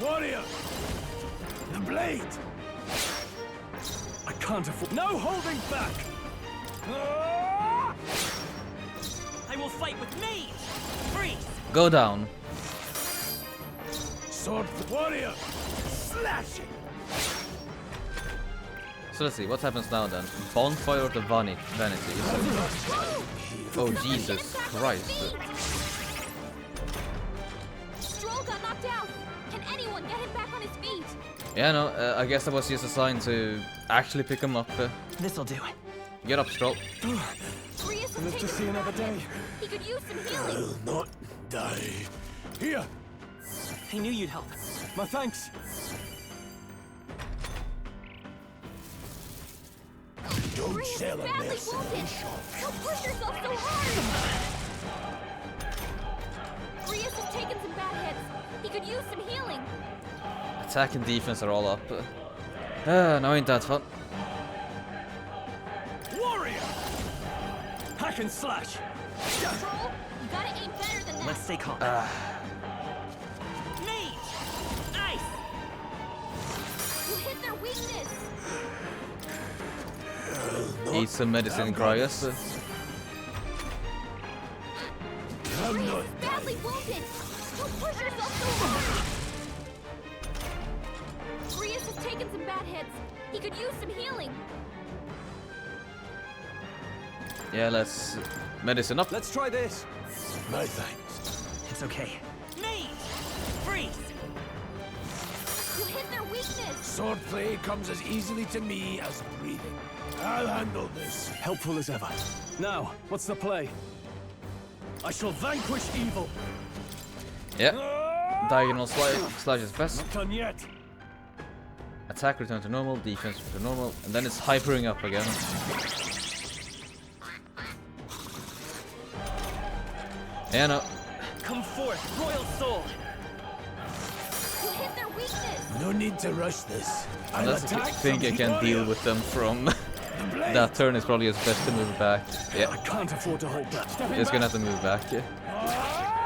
Warrior! The blade! I can't afford. No holding back! I will fight with me! Freeze! Go down. Sword for warrior! Slashing! So let's see, what happens now then? Bonfire of the Vanities. Oh Jesus Christ. Stroll got knocked out. Can anyone get him back on his feet? Yeah, no, I guess that was just a sign to actually pick him up. This'll do. Get up, Stroll. Live to see another day. He could use some healing. Will not die. Here! I knew you'd help. My thanks. Don't Rhys is sell a badly mess. wounded. Don't push yourself so hard. Rhys has taken some bad hits. He could use some healing. Attack and defense are all up. No, ain't that fun. Warrior! Hack and slash. Stroll, you gotta aim better than that. Let's stay calm. Me! Ice! You hit their weakness. Eat some medicine, Cryos. I'm Rhys not is badly wounded. Don't push yourself so hard. Rhys has taken some bad hits. He could use some healing. Yeah, let's medicine up. Let's try this. My thanks. It's okay. Me! Freeze! You hit their weakness. Swordplay comes as easily to me as breathing. I'll handle this. Helpful as ever. Now, what's the play? I shall vanquish evil. Yeah. Diagonal slash is best. Not done yet. Attack return to normal, defense return to normal, and then it's hypering up again. Yeah, no. Come forth, royal soul. You hit their weakness. No need to rush this. Unless I think I can deal with them from that turn, it's probably best to move back. Yeah. I can't afford to hold back. Just gonna have to move back. Yeah.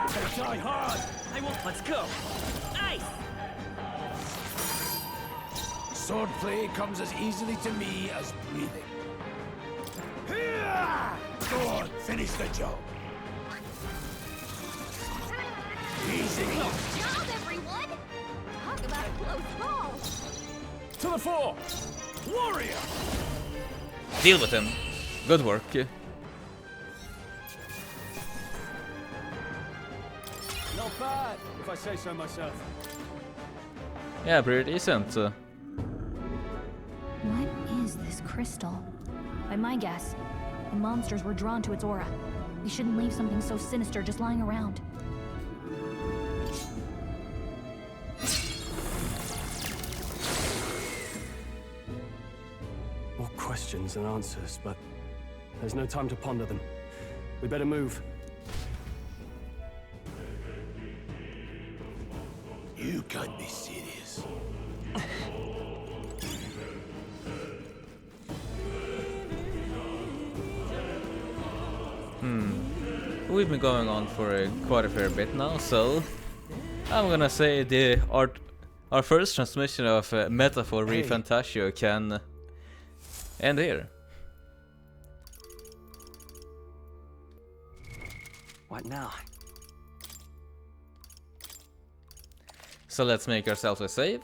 They die hard. I will. Let's go. Nice. Swordplay comes as easily to me as breathing. Go on, finish the job. Easy. Good job, everyone. Talk about a close call. To the fore. Warrior. Deal with him. Good work. Not bad, if I say so myself. Yeah, pretty decent. What is this crystal? By my guess, the monsters were drawn to its aura. We shouldn't leave something so sinister just lying around. More questions than answers, but there's no time to ponder them. We better move. You can't be serious. We've been going on for quite a fair bit now, so I'm gonna say our first transmission of Methaphor Re-Fantazio can end here. What now? So let's make ourselves a save.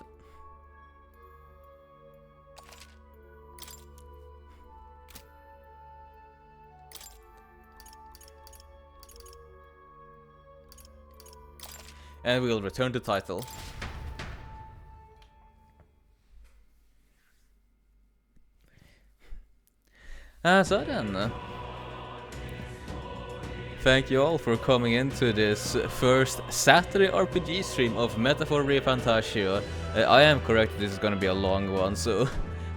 And we'll return to title. So then, thank you all for coming into this first Saturday RPG stream of Methaphor Re-Fantazio. I am correct, this is gonna be a long one, so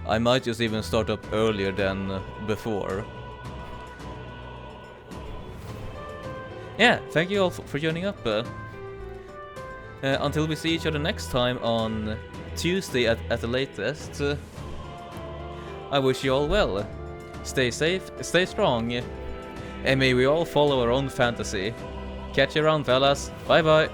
I might just even start up earlier than before. Yeah, thank you all for joining up. Until we see each other next time on Tuesday at the latest, I wish you all well. Stay safe, stay strong, and may we all follow our own fantasy. Catch you around, fellas. Bye bye.